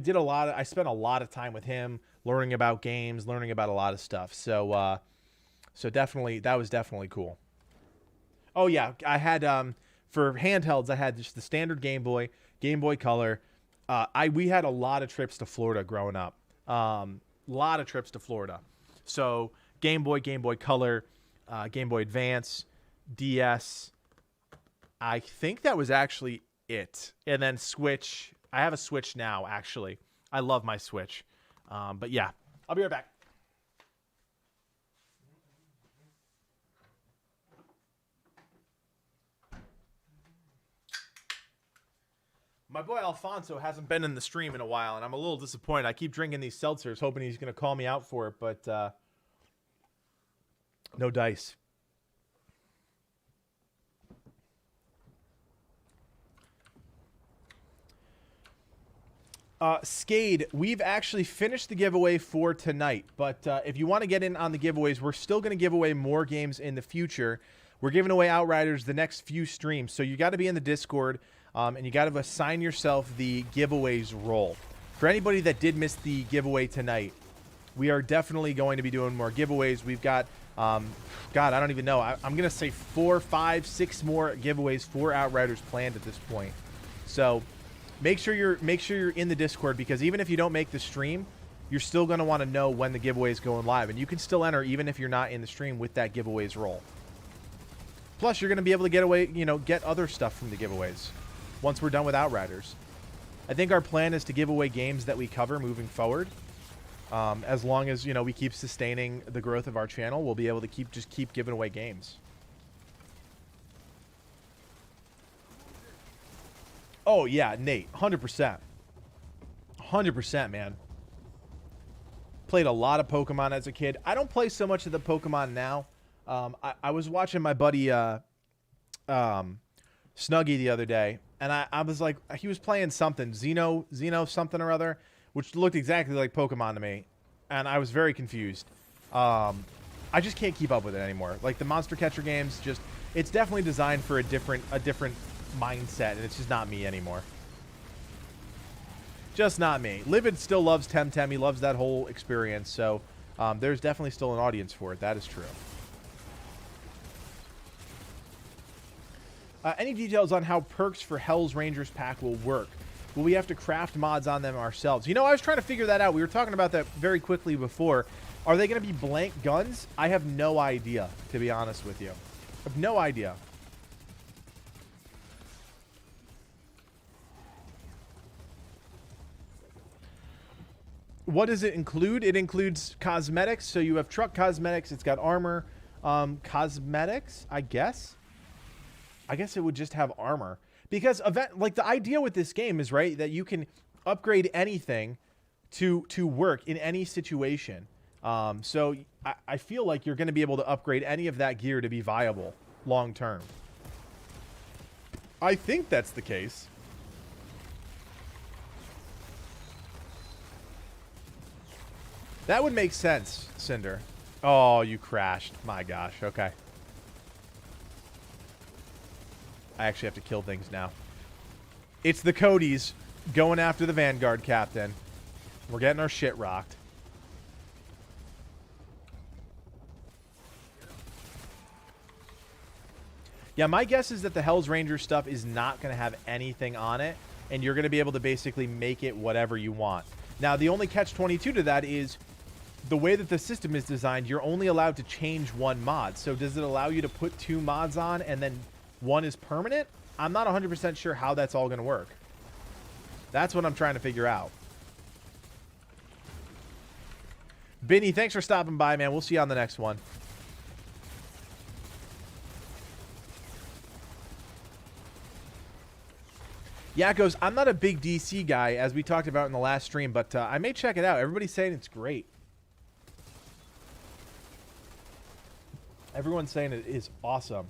spent a lot of time with him learning about games, learning about a lot of stuff. So definitely, that was definitely cool. Oh yeah, I had for handhelds, I had just the standard Game Boy Color. We had a lot of trips to Florida growing up. Lot of trips to Florida. So Game Boy Color, Game Boy Advance, DS. I think that was actually it. And then Switch. I have a Switch now, actually. I love my Switch. But yeah, I'll be right back. My boy Alfonso hasn't been in the stream in a while, and I'm a little disappointed. I keep drinking these seltzers, hoping he's going to call me out for it, but no dice. Skade, we've actually finished the giveaway for tonight, but if you want to get in on the giveaways, we're still going to give away more games in the future. We're giving away Outriders the next few streams, so you got to be in the Discord, and you got to assign yourself the giveaways role. For anybody that did miss the giveaway tonight, we are definitely going to be doing more giveaways. We've got, God, I don't even know. I'm going to say 4, 5, 6 more giveaways for Outriders planned at this point. So make sure you're in the Discord, because even if you don't make the stream, you're still going to want to know when the giveaway is going live, and you can still enter even if you're not in the stream with that giveaways role. Plus, you're going to be able to get other stuff from the giveaways once we're done with Outriders. I think our plan is to give away games that we cover moving forward. As long as, we keep sustaining the growth of our channel, we'll be able to keep giving away games. Oh, yeah, Nate, 100%. 100%, man. Played a lot of Pokemon as a kid. I don't play so much of the Pokemon now. I was watching my buddy Snuggy the other day, and I was like, he was playing something, Xeno something or other, which looked exactly like Pokemon to me, and I was very confused. I just can't keep up with it anymore. Like, the Monster Catcher games, it's definitely designed for a different mindset, and it's just not me anymore. Just not me. Livid still loves Temtem. He loves that whole experience, so there's definitely still an audience for it. That is true. Any details on how perks for Hell's Rangers pack will work? Will we have to craft mods on them ourselves? I was trying to figure that out. We were talking about that very quickly before. Are they going to be blank guns? I have no idea, to be honest with you. I have no idea. What does it include? It includes cosmetics. So you have truck cosmetics. It's got armor. Cosmetics, I guess. I guess it would just have armor. Because the idea with this game is, right, that you can upgrade anything to work in any situation. So I feel like you're going to be able to upgrade any of that gear to be viable long term. I think that's the case. That would make sense, Cinder. Oh, you crashed. My gosh. Okay. I actually have to kill things now. It's the Codys going after the Vanguard captain. We're getting our shit rocked. Yeah, my guess is that the Hell's Ranger stuff is not going to have anything on it, and you're going to be able to basically make it whatever you want. Now, the only catch-22 to that is the way that the system is designed, you're only allowed to change one mod. So does it allow you to put 2 mods on and then one is permanent? I'm not 100% sure how that's all going to work. That's what I'm trying to figure out. Benny, thanks for stopping by, man. We'll see you on the next one. Yakos, I'm not a big DC guy, as we talked about in the last stream, but I may check it out. Everybody's saying it's great. Everyone's saying it is awesome.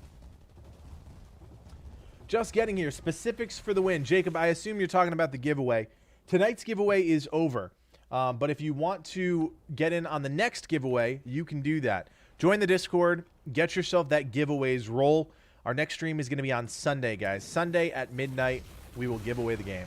Just getting here. Specifics for the win. Jacob, I assume you're talking about the giveaway. Tonight's giveaway is over. But if you want to get in on the next giveaway, you can do that. Join the Discord. Get yourself that giveaways roll. Our next stream is going to be on Sunday, guys. Sunday at midnight, we will give away the game.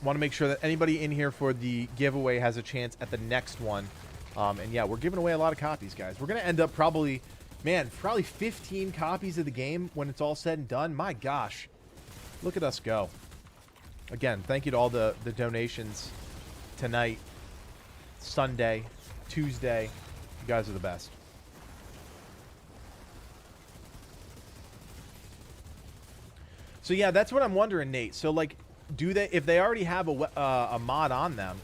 Want to make sure that anybody in here for the giveaway has a chance at the next one. And yeah, we're giving away a lot of copies, guys. We're going to end up probably 15 copies of the game when it's all said and done. My gosh. Look at us go. Again, thank you to all the donations tonight, Sunday, Tuesday. You guys are the best. So yeah, that's what I'm wondering, Nate. So like, if they already have a mod on them,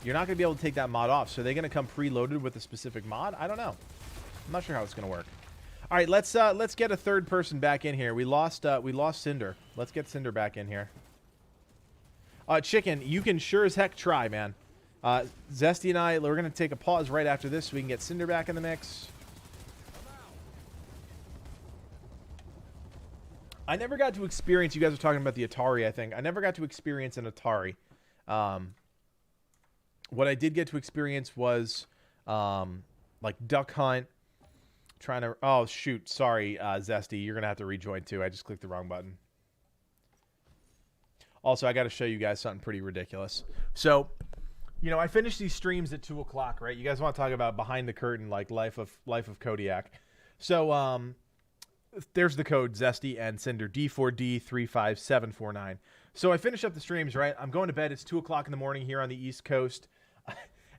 you're not going to be able to take that mod off. So are they going to come preloaded with a specific mod? I don't know. I'm not sure how it's going to work. All right, let's get a third person back in here. We lost Cinder. Let's get Cinder back in here. Chicken, you can sure as heck try, man. Zesty and I, we're going to take a pause right after this so we can get Cinder back in the mix. I never got to experience, you guys were talking about the Atari, I think. I never got to experience an Atari. What I did get to experience was like Duck Hunt, trying to, oh shoot, sorry, Zesty, you're going to have to rejoin too. I just clicked the wrong button. Also, I got to show you guys something pretty ridiculous. So, you know, I finished these streams at 2 o'clock, right? You guys want to talk about behind the curtain, like life of Kodiak. So, there's the code Zesty and Cinder D4D35749. So I finish up the streams, right? I'm going to bed. It's 2 o'clock in the morning here on the East Coast.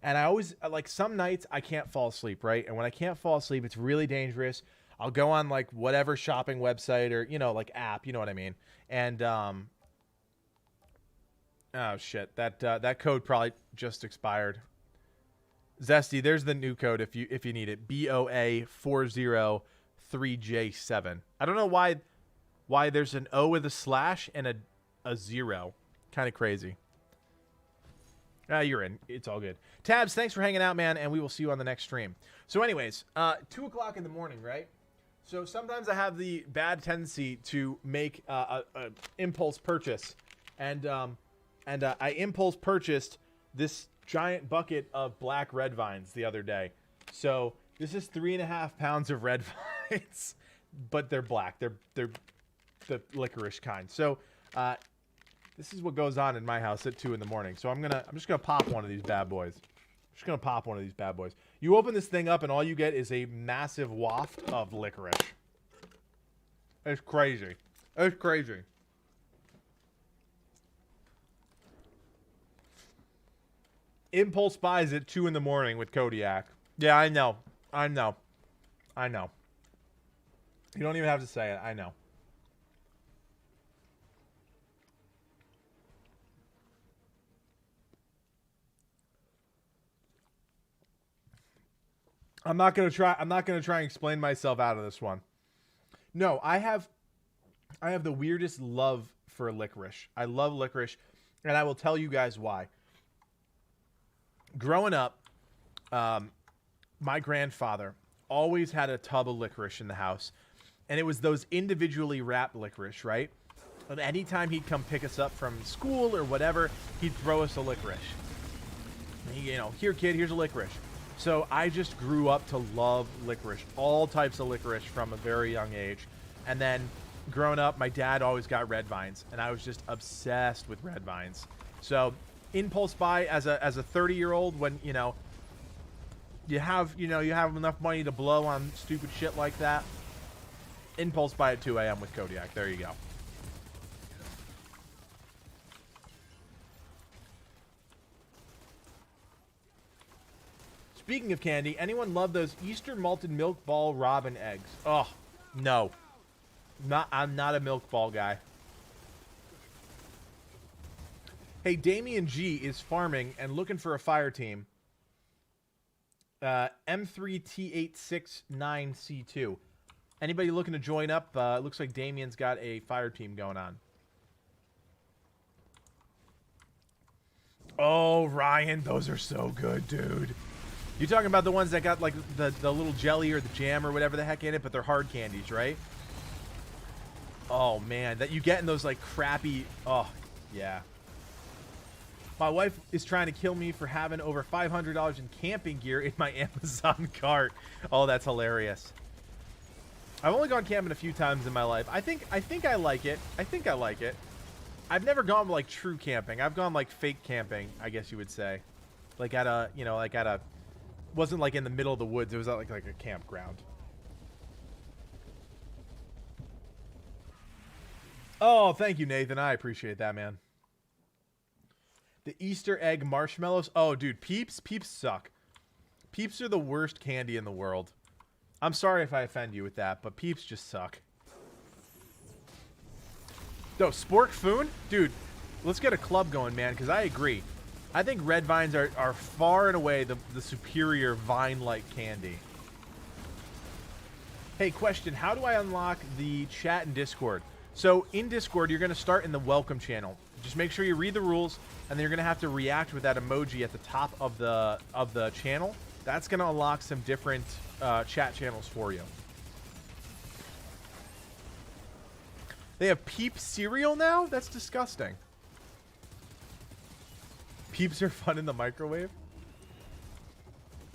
And I always, like, some nights I can't fall asleep, right? And when I can't fall asleep, it's really dangerous. I'll go on, like, whatever shopping website or, you know, like, app, you know what I mean? And, oh, shit. That code probably just expired. Zesty, there's the new code if you need it. BOA403J7. I don't know why there's an O with a slash and a 0. Kind of crazy. You're in. It's all good. Tabs, thanks for hanging out, man, and we will see you on the next stream. So anyways, 2 o'clock in the morning, right? So sometimes I have the bad tendency to make a impulse purchase. And I impulse purchased this giant bucket of black red vines the other day. So this is 3.5 pounds of red vines, but they're black. They're the licorice kind. So this is what goes on in my house at 2 in the morning. So I'm just gonna pop one of these bad boys. Just gonna pop one of these bad boys. You open this thing up and all you get is a massive waft of licorice. It's crazy. It's crazy. Impulse buys at 2 in the morning with Kodiak. Yeah, I know. I know. I know. You don't even have to say it. I know. I'm not gonna try and explain myself out of this one. No, I have the weirdest love for licorice. I love licorice, and I will tell you guys why. Growing up, my grandfather always had a tub of licorice in the house, and it was those individually wrapped licorice, right? And anytime he'd come pick us up from school or whatever, he'd throw us a licorice. You know, here, kid, here's a licorice. So I just grew up to love licorice, all types of licorice from a very young age. And then growing up, my dad always got red vines, and I was just obsessed with red vines. So impulse buy as a 30-year-old, when you have enough money to blow on stupid shit like that. Impulse buy at 2 a.m. with Kodiak. There you go. Speaking of candy, anyone love those Easter malted milk ball robin eggs? Oh, no. I'm not a milk ball guy. Hey, Damien G is farming and looking for a fire team. M3T869C2. Anybody looking to join up? It looks like Damien's got a fire team going on. Oh, Ryan, those are so good, dude. You talking about the ones that got like the little jelly or the jam or whatever the heck in it, but they're hard candies, right? Oh man, that you get in those like crappy. Oh yeah. My wife is trying to kill me for having over $500 in camping gear in my Amazon cart. Oh, that's hilarious. I've only gone camping a few times in my life. I think I like it. I think I like it. I've never gone like true camping. I've gone like fake camping, I guess you would say. Like at a, wasn't like in the middle of the woods. It was at like a campground. Oh, thank you, Nathan. I appreciate that, man. The Easter egg marshmallows. Oh, dude, Peeps suck. Peeps are the worst candy in the world. I'm sorry if I offend you with that, but Peeps just suck. Yo, Spork Foon? Dude, let's get a club going, man, because I agree. I think red vines are far and away the superior vine-like candy. Hey, question. How do I unlock the chat in Discord? So, in Discord, you're going to start in the welcome channel. Just make sure you read the rules, and then you're going to have to react with that emoji at the top of the channel. That's going to unlock some different chat channels for you. They have Peep cereal now? That's disgusting. Peeps are fun in the microwave?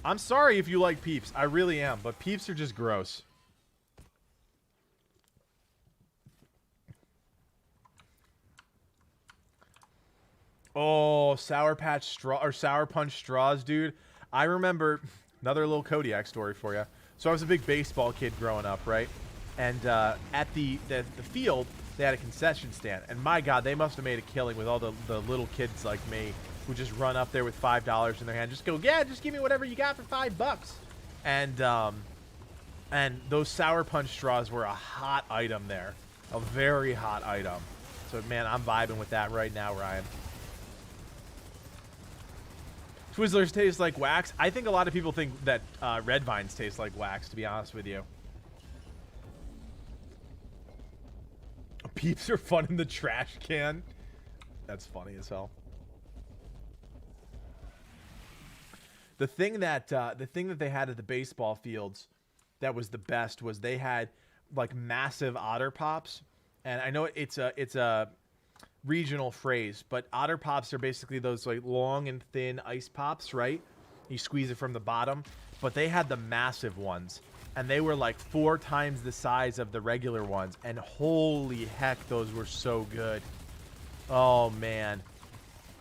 I'm sorry if you like Peeps. I really am. But Peeps are just gross. Oh, Sour Patch straw or Sour Punch straws, dude. I remember another little Kodiak story for you. So I was a big baseball kid growing up, right? And at the field, they had a concession stand. And my God, they must have made a killing with all the little kids like me who just run up there with $5 in their hand. Just go, yeah, just give me whatever you got for $5. And those Sour Punch straws were a hot item there. A very hot item. So, man, I'm vibing with that right now, Ryan. Twizzlers taste like wax. I think a lot of people think that Red Vines taste like wax, to be honest with you. Peeps are fun in the trash can. That's funny as hell. The thing that they had at the baseball fields that was the best was they had like massive Otter Pops, and I know it's a regional phrase, but Otter Pops are basically those like long and thin ice pops, right? You squeeze it from the bottom, but they had the massive ones, and they were like 4 times the size of the regular ones, and holy heck, those were so good. Oh man,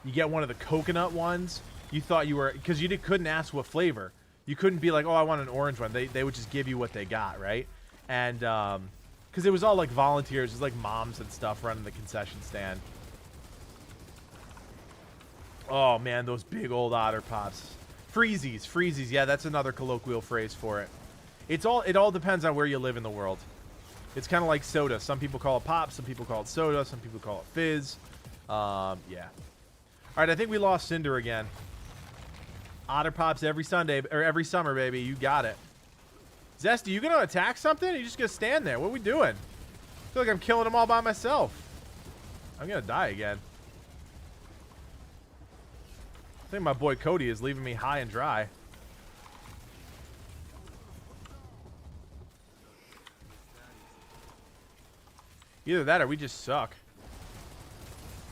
you get one of the coconut ones. You thought you were, because you couldn't ask what flavor. You couldn't be like, oh, I want an orange one. They would just give you what they got, right? And because it was all like volunteers, it was like moms and stuff running the concession stand. Oh man, those big old Otter Pops. Freezies. Yeah, that's another colloquial phrase for it. It all depends on where you live in the world. It's kind of like soda. Some people call it pop, some people call it soda, some people call it fizz. Yeah. All right, I think we lost Cinder again. Otter Pops every Sunday or every summer, baby. You got it. Zesty, you gonna attack something? Or you just gonna stand there? What are we doing? I feel like I'm killing them all by myself. I'm gonna die again. I think my boy Cody is leaving me high and dry. Either that or we just suck.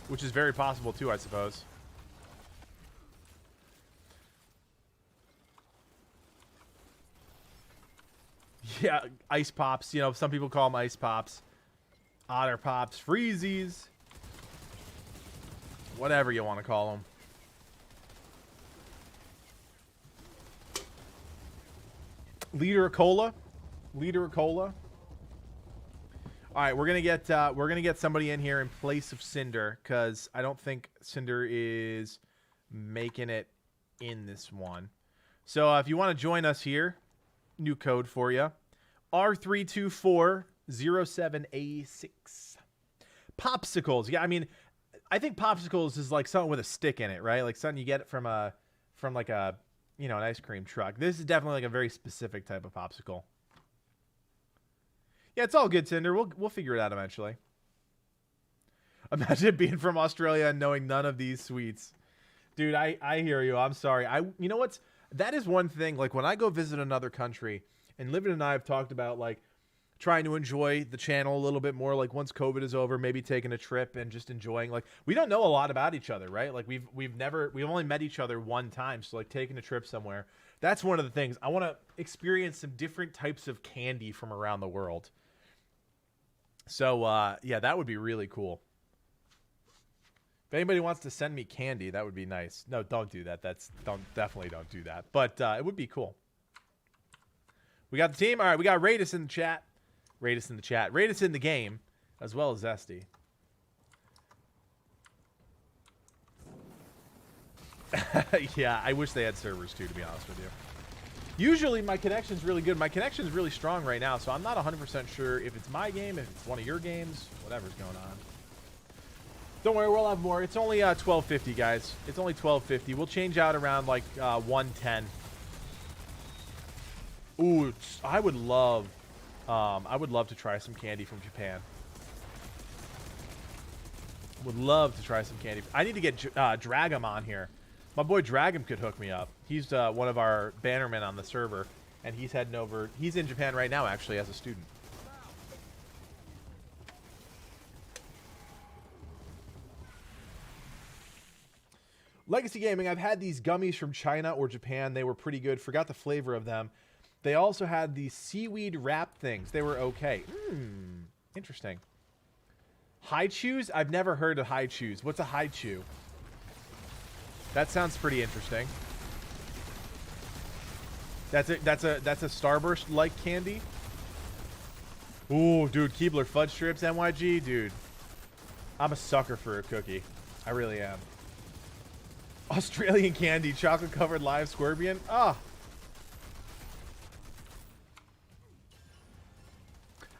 Which is very possible too, I suppose. Yeah, ice pops. You know, some people call them ice pops. Otter Pops, Freezies. Whatever you want to call them. Liter of cola. All right, we're gonna get somebody in here in place of Cinder, because I don't think Cinder is making it in this one. So if you want to join us here, new code for you, R32407A6. Popsicles. Yeah, I mean, I think popsicles is like something with a stick in it, right? Like something you get from like a, you know, an ice cream truck. This is definitely like a very specific type of popsicle. Yeah, it's all good, Cinder. We'll figure it out eventually. Imagine being from Australia and knowing none of these sweets. Dude, I hear you. I'm sorry. You know what's, that is one thing, like when I go visit another country, and Livin and I have talked about like trying to enjoy the channel a little bit more, like once COVID is over, maybe taking a trip and just enjoying, like we don't know a lot about each other, right? Like we've only met each other one time, so like taking a trip somewhere, that's one of the things. I want to experience some different types of candy from around the world. So yeah, that would be really cool. If anybody wants to send me candy, that would be nice. No, don't do that. Definitely don't do that. But it would be cool. We got the team. All right, we got Raidus in the chat. Raidus in the game, as well as Zesty. Yeah, I wish they had servers too, to be honest with you. Usually my connection's really good. My connection's really strong right now, so I'm not 100% sure if it's my game, if it's one of your games, whatever's going on. Don't worry, we'll have more. It's only 12:50, guys. It's only 12:50. We'll change out around like 1:10. Ooh, I would love to try some candy from Japan. Would love to try some candy. I need to get Dragum on here. My boy Dragum could hook me up. He's one of our bannermen on the server, and he's heading over. He's in Japan right now, actually, as a student. Legacy Gaming, I've had these gummies from China or Japan. They were pretty good. Forgot the flavor of them. They also had these seaweed wrap things. They were okay. Interesting. High chews? I've never heard of high chews. What's a high chew? That sounds pretty interesting. That's a Starburst-like candy. Ooh, dude, Keebler fudge strips, NYG, dude. I'm a sucker for a cookie. I really am. Australian candy, chocolate-covered live scorpion. Ah.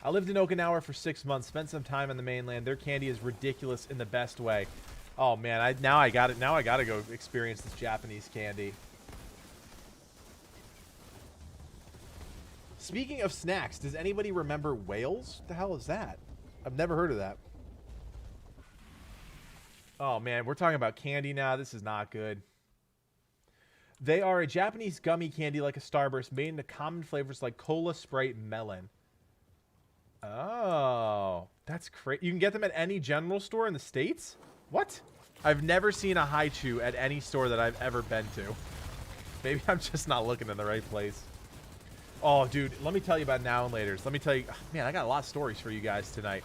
I lived in Okinawa for 6 months. Spent some time on the mainland. Their candy is ridiculous in the best way. Oh man, now I got it. Now I gotta go experience this Japanese candy. Speaking of snacks, does anybody remember Wales? What the hell is that? I've never heard of that. Oh man, we're talking about candy now. This is not good. They are a Japanese gummy candy like a Starburst made into common flavors like cola, Sprite, and melon. Oh, that's crazy. You can get them at any general store in the States? What? I've never seen a Haichu at any store that I've ever been to. Maybe I'm just not looking in the right place. Oh, dude, let me tell you about Now and Laters. Let me tell you, man, I got a lot of stories for you guys tonight.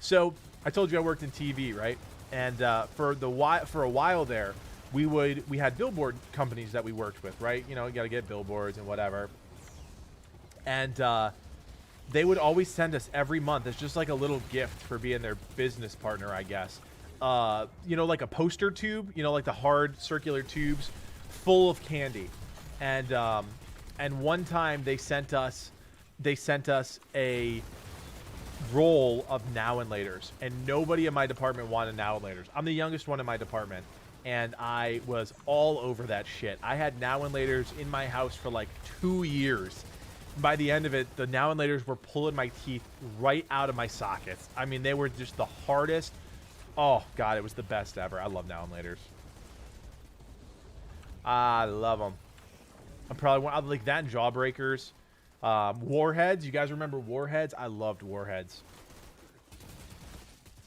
So, I told you I worked in TV, right? And for a while there, we had billboard companies that we worked with, right? You know, you got to get billboards and whatever. And they would always send us every month as just like a little gift for being their business partner, I guess. You know, like a poster tube, you know, like the hard circular tubes full of candy. And one time they sent us a roll of Now and Laters, and nobody in my department wanted Now and Laters. I'm the youngest one in my department, and I was all over that shit. I had Now and Laters in my house for like 2 years. By the end of it, the Now and Laters were pulling my teeth right out of my sockets. I mean, they were just the hardest. Oh god, it was the best ever. I love Now and Laters. I love them. I'm probably like that and Jawbreakers. Warheads. You guys remember Warheads? I loved Warheads.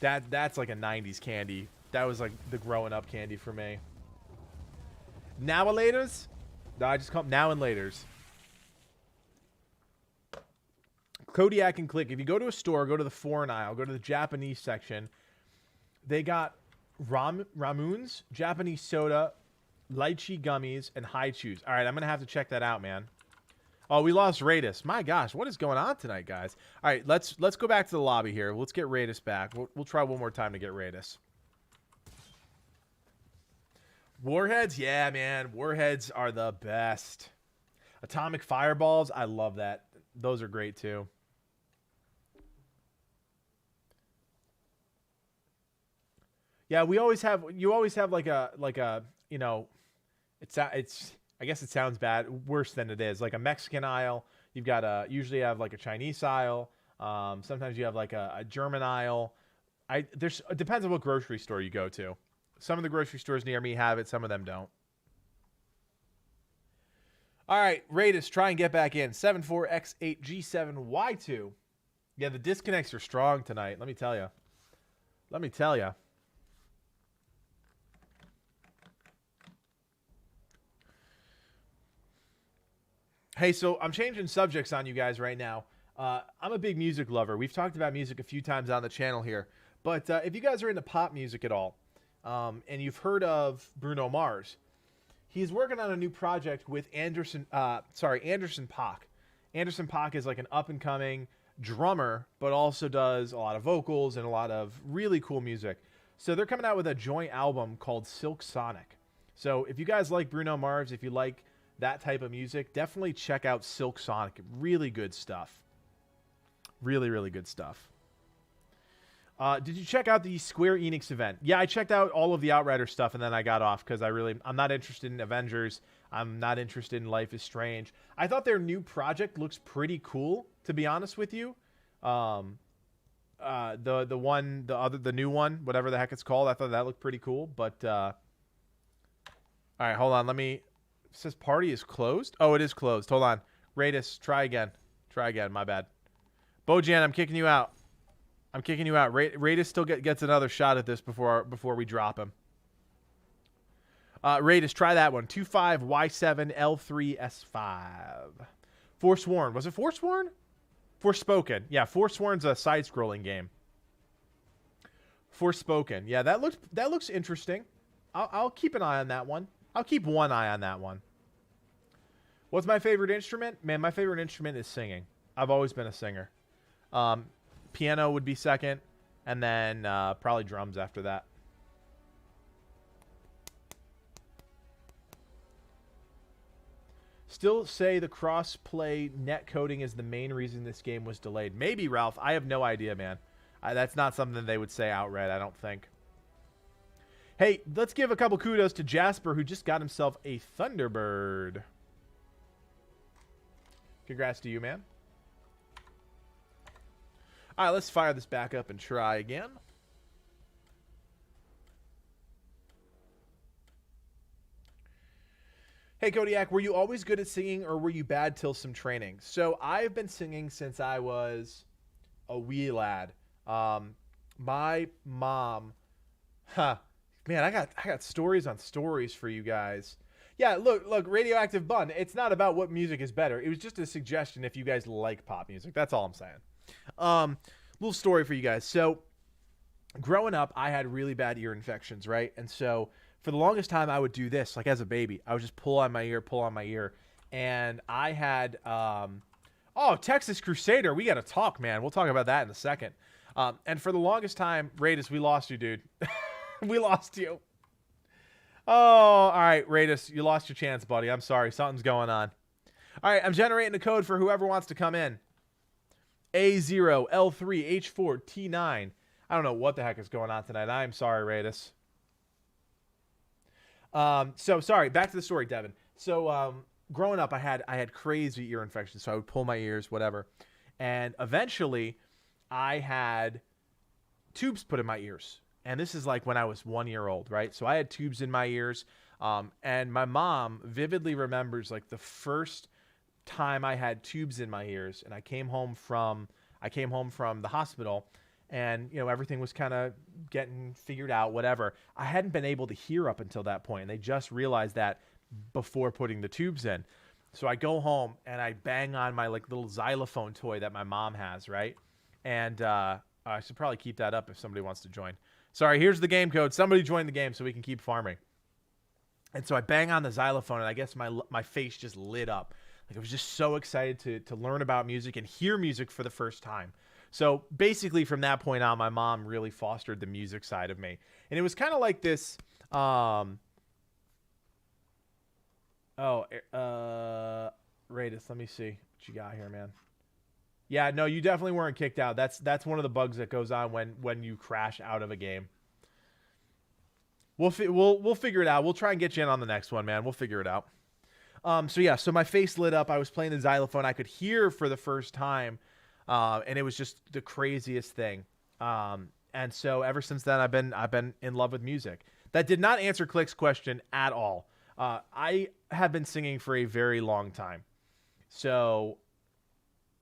That's like a 90s candy. That was like the growing up candy for me. Now and Laters? No, I just call them Now and Laters. Kodiak and Click. If you go to a store, go to the foreign aisle, go to the Japanese section. They got Ramoons, Japanese soda, lychee gummies, and Haichus. All right, I'm gonna have to check that out, man. Oh, we lost Radis. My gosh, what is going on tonight, guys? All right, let's go back to the lobby here. Let's get Radis back. We'll try one more time to get Radis. Warheads, yeah, man. Warheads are the best. Atomic Fireballs, I love that. Those are great too. Yeah, you always have like a you know, it's I guess it sounds bad, worse than it is. Like a Mexican aisle, you've got usually have like a Chinese aisle. Sometimes you have like a German aisle. It depends on what grocery store you go to. Some of the grocery stores near me have it, some of them don't. All right, Radis, try and get back in. 74X8G7Y2. Yeah, the disconnects are strong tonight, let me tell you. Let me tell you. Hey, so I'm changing subjects on you guys right now. I'm a big music lover. We've talked about music a few times on the channel here. But if you guys are into pop music at all, and you've heard of Bruno Mars, he's working on a new project with Anderson .Paak. Anderson .Paak is like an up-and-coming drummer, but also does a lot of vocals and a lot of really cool music. So they're coming out with a joint album called Silk Sonic. So if you guys like Bruno Mars, if you like that type of music, definitely check out Silk Sonic. Really good stuff. Really, really good stuff. Did you check out the Square Enix event? Yeah, I checked out all of the Outriders stuff, and then I got off because I'm not interested in Avengers. I'm not interested in Life is Strange. I thought their new project looks pretty cool, to be honest with you. The new one, whatever the heck it's called, I thought that looked pretty cool. But all right, hold on. It says party is closed. Oh, it is closed. Hold on. Radis, try again. Try again. My bad. Bojan, I'm kicking you out. I'm kicking you out. Radis still gets another shot at this before we drop him. Raiders, try that one. 25Y7L3S5. Forsworn. Was it Forsworn? Forspoken. Yeah, Forsworn's a side-scrolling game. Forspoken. Yeah, that looks interesting. I'll keep an eye on that one. I'll keep one eye on that one. What's my favorite instrument? Man, my favorite instrument is singing. I've always been a singer. Piano would be second, and then probably drums after that. Still say the cross-play net coding is the main reason this game was delayed. Maybe, Ralph. I have no idea, man. That's not something they would say outright, I don't think. Hey, let's give a couple kudos to Jasper, who just got himself a Thunderbird. Congrats to you, man. All right, let's fire this back up and try again. Hey, Kodiak, were you always good at singing, or were you bad till some training? So I've been singing since I was a wee lad. My mom, man, I got stories on stories for you guys. Yeah, look, Radioactive Bun. It's not about what music is better. It was just a suggestion if you guys like pop music. That's all I'm saying. Little story for you guys. So, growing up, I had really bad ear infections, right? And so, for the longest time, I would do this, like as a baby. I would just pull on my ear. And I had, Texas Crusader. We got to talk, man. We'll talk about that in a second. And for the longest time, Radis, we lost you, dude. We lost you. Oh, all right, Radis, you lost your chance, buddy. I'm sorry. Something's going on. All right, I'm generating a code for whoever wants to come in. A0L3H4T9. I don't know what the heck is going on tonight. I'm sorry, Radis. So sorry, back to the story, Devin. So growing up, I had crazy ear infections, so I would pull my ears, whatever. And eventually, I had tubes put in my ears. And this is like when I was 1 year old, right? So I had tubes in my ears. And my mom vividly remembers like the first time I had tubes in my ears, and I came home from the hospital, and everything was kind of getting figured out, whatever. I hadn't been able to hear up until that point, and they just realized that before putting the tubes in. So I go home and I bang on my like little xylophone toy that my mom has, right? And I should probably keep that up if somebody wants to join. Sorry, here's the game code. Somebody join the game so we can keep farming. And so I bang on the xylophone, and I guess my face just lit up. Like I was just so excited to learn about music and hear music for the first time. So basically from that point on, my mom really fostered the music side of me. And it was kind of like this, Radis, let me see what you got here, man. Yeah, no, you definitely weren't kicked out. That's one of the bugs that goes on when you crash out of a game. We'll figure it out. We'll try and get you in on the next one, man. We'll figure it out. So my face lit up. I was playing the xylophone. I could hear for the first time, and it was just the craziest thing. And so ever since then, I've been in love with music. That did not answer Click's question at all. I have been singing for a very long time, so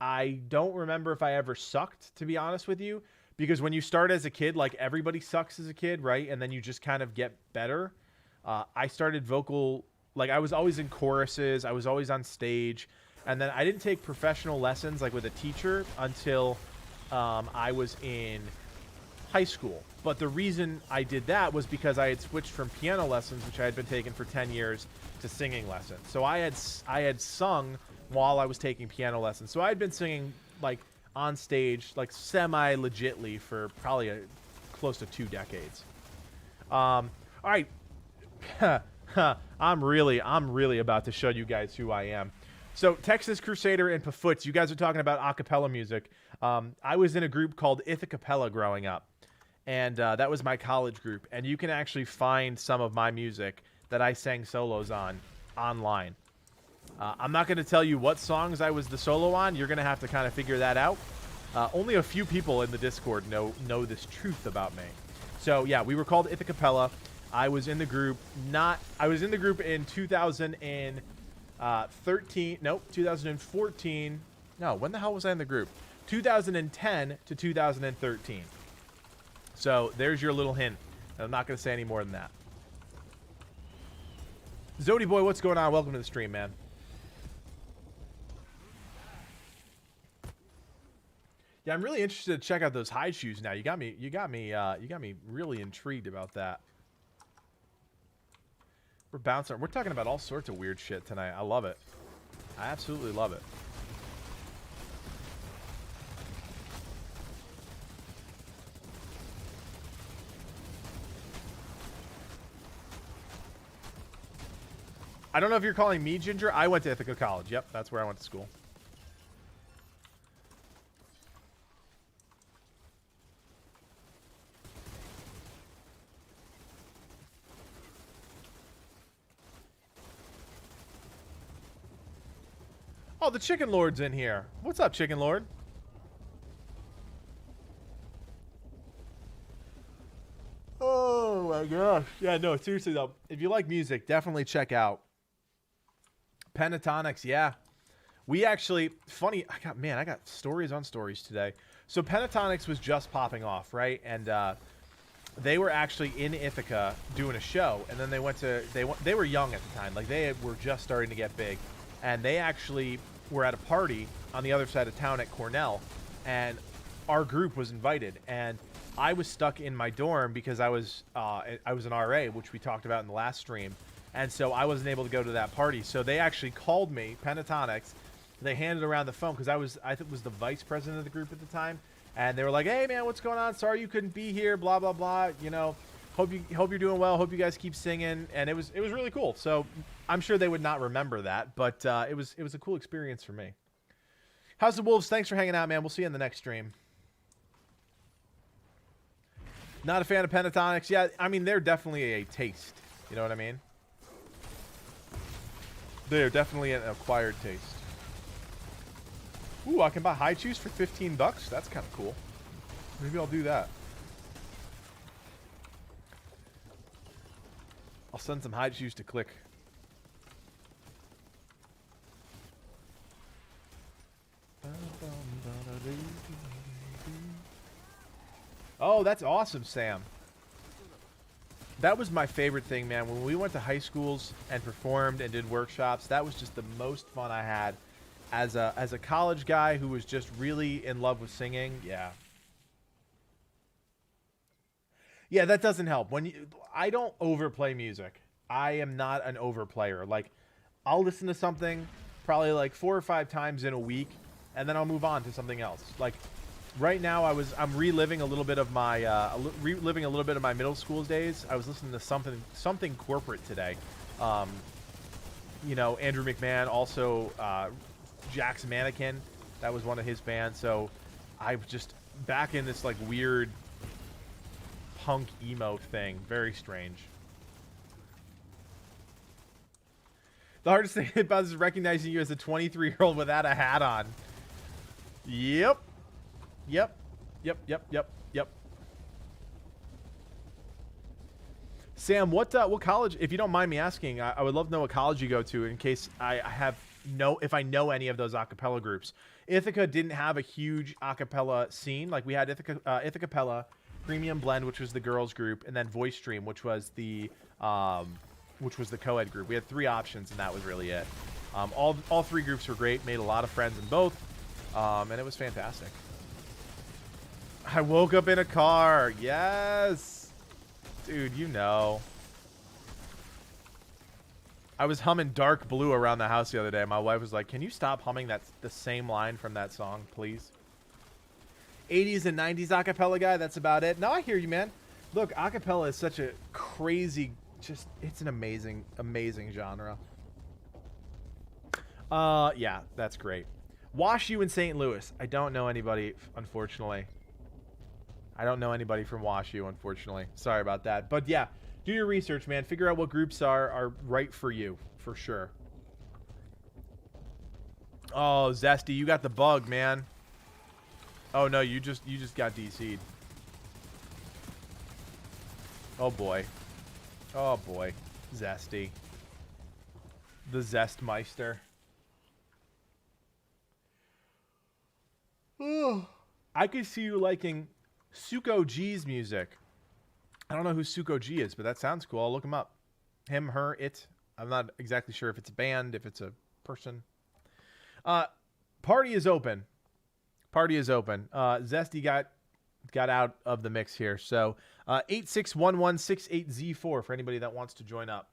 I don't remember if I ever sucked, to be honest with you, because when you start as a kid, like everybody sucks as a kid, right? And then you just kind of get better. I started vocal, like I was always in choruses. I was always on stage. And then I didn't take professional lessons like with a teacher until I was in high school. But the reason I did that was because I had switched from piano lessons, which I had been taking for 10 years, to singing lessons. So I had sung while I was taking piano lessons. So I had been singing like on stage, like semi-legitly for probably close to 2 decades. All right. I'm really about to show you guys who I am. So Texas Crusader and Pafoots, you guys are talking about a cappella music. I was in a group called Ithacappella growing up, and that was my college group. And you can actually find some of my music that I sang solos on online. I'm not going to tell you what songs I was the solo on. You're going to have to kind of figure that out. Only a few people in the Discord know this truth about me. So yeah, we were called Ithacappella. I was in the group in 2013. Nope, 2014. No, when the hell was I in the group? 2010 to 2013. So there's your little hint. I'm not going to say any more than that. Zodi boy, what's going on? Welcome to the stream, man. Yeah, I'm really interested to check out those hide shoes now. You got me really intrigued about that. We're bouncing. We're talking about all sorts of weird shit tonight. I love it. I absolutely love it. I don't know if you're calling me Ginger. I went to Ithaca College. Yep, that's where I went to school. Oh, the Chicken Lord's in here. What's up, Chicken Lord? Oh my gosh. Yeah, no, seriously though, if you like music, definitely check out Pentatonics. Yeah. We actually, funny, I got stories on stories today. So Pentatonics was just popping off, right? And they were actually in Ithaca doing a show, and then they were young at the time. Like, they were just starting to get big. And they actually were at a party on the other side of town at Cornell, and our group was invited, and I was stuck in my dorm because I was an RA, which we talked about in the last stream, and so I wasn't able to go to that party. So they actually called me, Pentatonics. They handed around the phone because I was the vice president of the group at the time, and they were like, "Hey man, what's going on? Sorry you couldn't be here. Blah blah blah. You know, hope you're doing well. Hope you guys keep singing." And it was really cool. So I'm sure they would not remember that, but it was a cool experience for me. How's the Wolves? Thanks for hanging out, man. We'll see you in the next stream. Not a fan of Pentatonics. Yeah, I mean, they're definitely a taste. You know what I mean? They're definitely an acquired taste. Ooh, I can buy high chews for $15. That's kind of cool. Maybe I'll do that. I'll send some high chews to Click. Oh, that's awesome, Sam. That was my favorite thing, man. When we went to high schools and performed and did workshops, that was just the most fun I had as a college guy who was just really in love with singing. Yeah. Yeah, that doesn't help. I don't overplay music. I am not an overplayer. Like, I'll listen to something probably like 4 or 5 times in a week, and then I'll move on to something else. Like, right now I'm reliving a little bit of my middle school days. I was listening to something corporate today. You know, Andrew McMahon, also Jack's Mannequin. That was one of his bands. So I was just back in this like weird punk emo thing. Very strange. The hardest thing about this is recognizing you as a 23-year-old without a hat on. Yep. Sam, what college, if you don't mind me asking, I would love to know what college you go to in case if I know any of those a cappella groups. Ithaca didn't have a huge a cappella scene. Like, we had Ithaca Premium Blend, which was the girls group, and then Voice Stream, which was the co-ed group. We had 3 options, and that was really it. All 3 groups were great. Made a lot of friends in both, and it was fantastic. I woke up in a car. Yes. Dude, you know. I was humming Dark Blue around the house the other day. My wife was like, "Can you stop humming the same line from that song, please?" 80s and 90s acapella guy, that's about it. No, I hear you, man. Look, acapella is such a crazy, it's an amazing, amazing genre. Yeah, that's great. Wash U in St. Louis. I don't know anybody, unfortunately. I don't know anybody from Wash U, unfortunately. Sorry about that. But yeah, do your research, man. Figure out what groups are right for you, for sure. Oh, Zesty, you got the bug, man. Oh no, you just got DC'd. Oh boy. Oh boy. Zesty. The Zestmeister. I could see you liking Suko G's music. I don't know who Suko G is, but that sounds cool. I'll look him up. Him, her, it. I'm not exactly sure if it's a band, if it's a person. Party is open. Party is open. Zesty got out of the mix here. So 861168Z4 for anybody that wants to join up.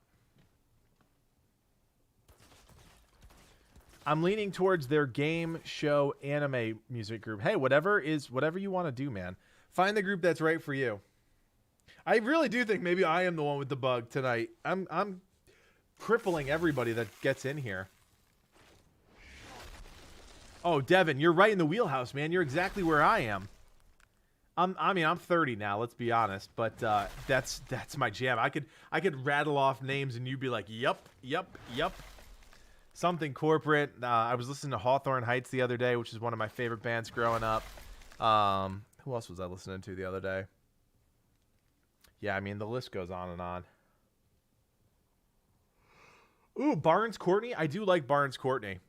I'm leaning towards their game show anime music group. Hey, whatever you want to do, man. Find the group that's right for you. I really do think maybe I am the one with the bug tonight. I'm crippling everybody that gets in here. Oh, Devin, you're right in the wheelhouse, man. You're exactly where I am. I'm 30 now, let's be honest, but that's my jam. I could rattle off names and you'd be like, yup. Something corporate. I was listening to Hawthorne Heights the other day, which is one of my favorite bands growing up. Who else was I listening to the other day? Yeah, I mean, the list goes on and on. Ooh, Barnes Courtney. I do like Barnes Courtney.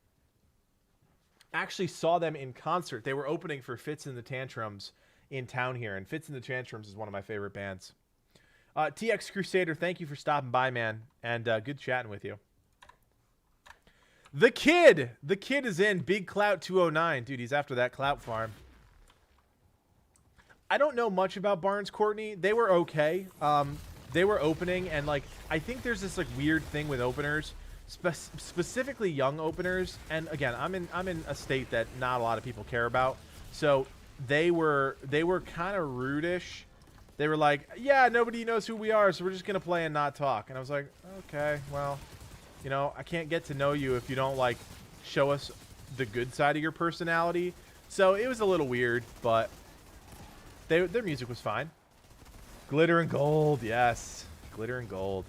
Actually saw them in concert. They were opening for Fits and the Tantrums in town here, and Fits and the Tantrums is one of my favorite bands. TX Crusader, thank you for stopping by, man, and good chatting with you. The Kid is in. Big Clout 209. Dude, he's after that clout farm. I don't know much about Barnes Courtney. They were okay. They were opening, and like I think there's this like weird thing with openers, specifically young openers. And again, I'm in a state that not a lot of people care about. So they were kind of rudish. They were like, yeah, nobody knows who we are, so we're just gonna play and not talk. And I was like, okay, well, you know, I can't get to know you if you don't like show us the good side of your personality. So it was a little weird, but their music was fine. Glitter and Gold, yes. Glitter and Gold.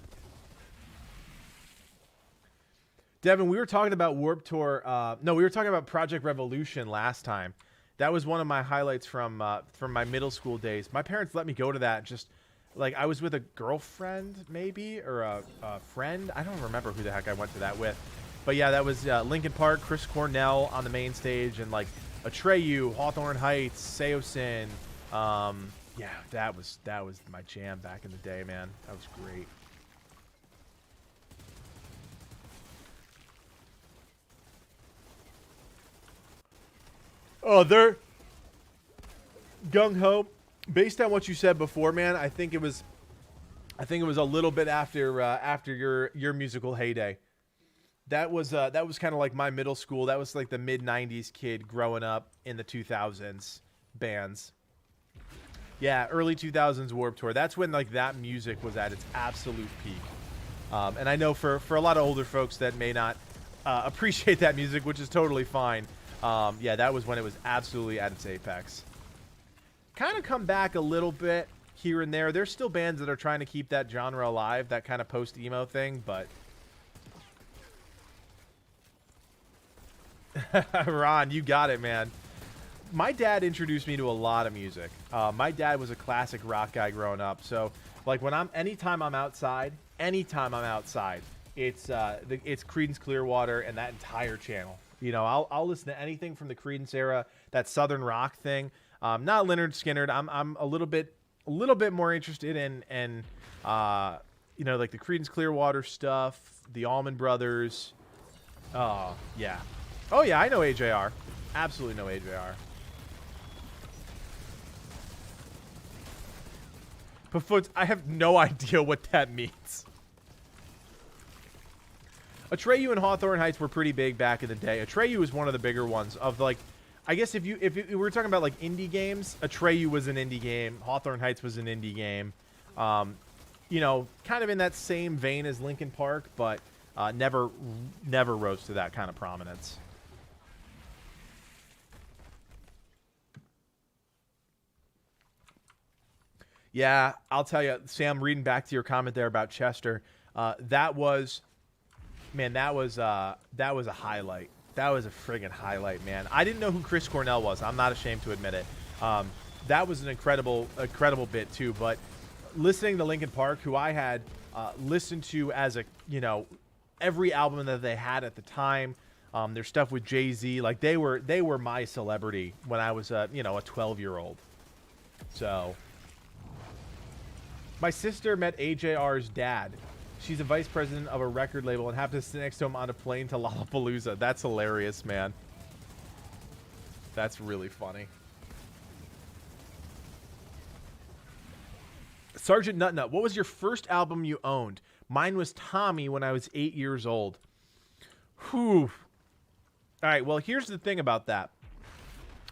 Devin, we were talking about Warped Tour. No, we were talking about Project Revolution last time. That was one of my highlights from my middle school days. My parents let me go to that. Just like I was with a girlfriend, maybe, or a friend. I don't remember who the heck I went to that with. But yeah, that was Linkin Park, Chris Cornell on the main stage, and like Atreyu, Hawthorne Heights, Seosin. Yeah, that was my jam back in the day, man. That was great. Oh, they're gung ho. Based on what you said before, man, I think it was a little bit after your musical heyday. That was kind of like my middle school. That was like the mid '90s kid growing up in the 2000s bands. Yeah, early 2000s Warped Tour. That's when like that music was at its absolute peak. And I know for a lot of older folks that may not appreciate that music, which is totally fine. Yeah, that was when it was absolutely at its apex. Kind of come back a little bit here and there. There's still bands that are trying to keep that genre alive, that kind of post-emo thing, but... Ron, you got it, man. My dad introduced me to a lot of music. My dad was a classic rock guy growing up. So, like, anytime I'm outside, it's Creedence Clearwater and that entire channel. You know, I'll listen to anything from the Creedence era, that Southern rock thing. Not Leonard Skinner. I'm a little bit more interested in you know, like the Creedence Clearwater stuff, the Allman Brothers. Oh yeah, I know AJR. Absolutely know AJR. Pafoots, I have no idea what that means. Atreyu and Hawthorne Heights were pretty big back in the day. Atreyu was one of the bigger ones of like, I guess if we were talking about like indie games, Atreyu was an indie game. Hawthorne Heights was an indie game. You know, kind of in that same vein as Linkin Park, but never rose to that kind of prominence. Yeah, I'll tell you, Sam, reading back to your comment there about Chester, that was a highlight. That was a friggin' highlight, man. I didn't know who Chris Cornell was. I'm not ashamed to admit it. That was an incredible bit too. But listening to Linkin Park, who I had listened to as a, you know, every album that they had at the time, their stuff with Jay-Z, like they were my celebrity when I was a 12-year-old. So my sister met AJR's dad. She's a vice president of a record label and have to sit next to him on a plane to Lollapalooza. That's hilarious, man. That's really funny. Sergeant Nutnut, what was your first album you owned? Mine was Tommy when I was 8 years old. Whew. All right, well, here's the thing about that.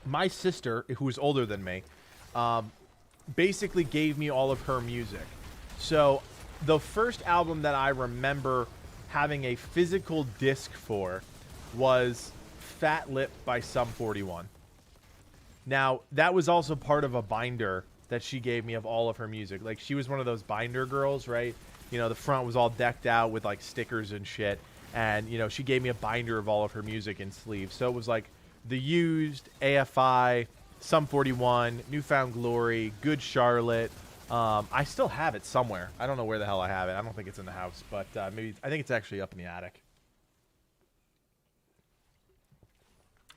My sister, who is older than me, basically gave me all of her music. So the first album that I remember having a physical disc for was Fat Lip by Sum 41. Now, that was also part of a binder that she gave me of all of her music. Like, she was one of those binder girls, right? You know, the front was all decked out with, like, stickers and shit. And, you know, she gave me a binder of all of her music in sleeves. So it was, like, The Used, AFI, Sum 41, Newfound Glory, Good Charlotte. I still have it somewhere. I don't know where the hell I have it. I don't think it's in the house. But maybe I think it's actually up in the attic.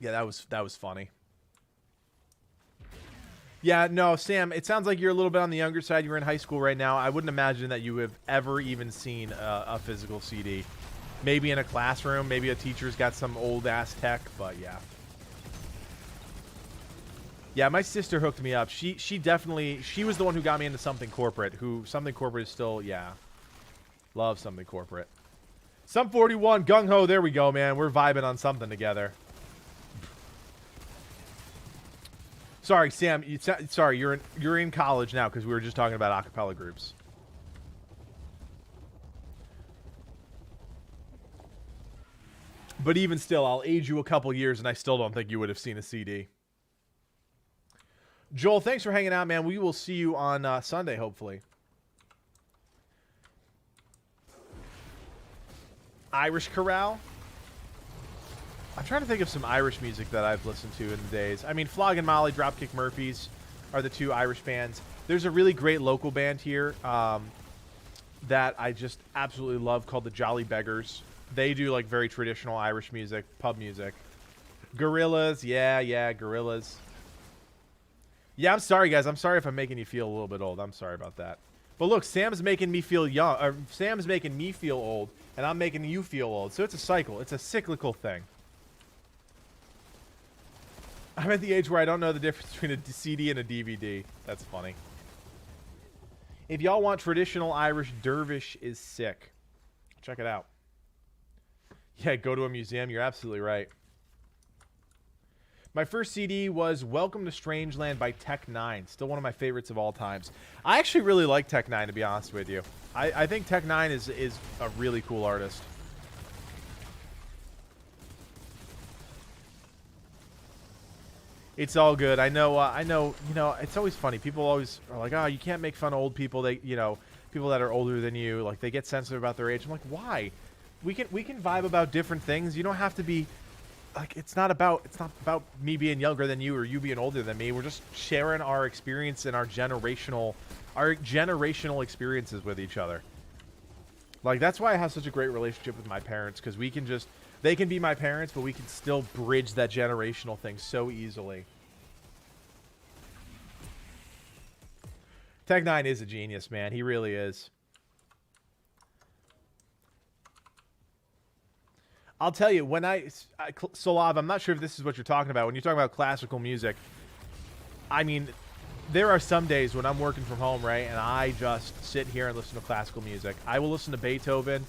Yeah, that was funny. Yeah, no, Sam, it sounds like you're a little bit on the younger side. You're in high school right now. I wouldn't imagine that you have ever even seen a physical CD. Maybe in a classroom. Maybe a teacher's got some old-ass tech, but yeah. Yeah, my sister hooked me up. She was the one who got me into Something Corporate, Something Corporate is still, yeah. Love Something Corporate. Sum 41, Gung Ho, there we go, man. We're vibing on something together. Sorry, Sam. Sorry, you're in college now because we were just talking about acapella groups. But even still, I'll age you a couple years, and I still don't think you would have seen a CD. Joel, thanks for hanging out, man. We will see you on Sunday, hopefully. Irish Corral. I'm trying to think of some Irish music that I've listened to in the days. I mean, Flog and Molly, Dropkick Murphys are the two Irish bands. There's a really great local band here that I just absolutely love called the Jolly Beggars. They do, like, very traditional Irish music, pub music. Gorillaz, yeah, Gorillaz. Yeah, I'm sorry, guys. I'm sorry if I'm making you feel a little bit old. I'm sorry about that. But look, Sam's making me feel young. Or Sam's making me feel old, and I'm making you feel old. So it's a cycle. It's a cyclical thing. I'm at the age where I don't know the difference between a CD and a DVD. That's funny. If y'all want traditional Irish, Dervish is sick. Check it out. Yeah, go to a museum. You're absolutely right. My first CD was Welcome to Strangeland by Tech Nine. Still one of my favorites of all times. I actually really like Tech Nine, to be honest with you. I think Tech Nine is a really cool artist. It's all good. I know, you know, it's always funny. People always are like, oh, you can't make fun of old people. They, you know, people that are older than you, like, they get sensitive about their age. I'm like, why? We can vibe about different things. You don't have to be, like, it's not about me being younger than you or you being older than me. We're just sharing our experience and our generational experiences with each other. Like, that's why I have such a great relationship with my parents, because we can just, they can be my parents, but we can still bridge that generational thing so easily. Tech Nine is a genius, man. He really is. I'll tell you, when Solav, I'm not sure if this is what you're talking about. When you're talking about classical music, I mean, there are some days when I'm working from home, right, and I just sit here and listen to classical music. I will listen to Beethoven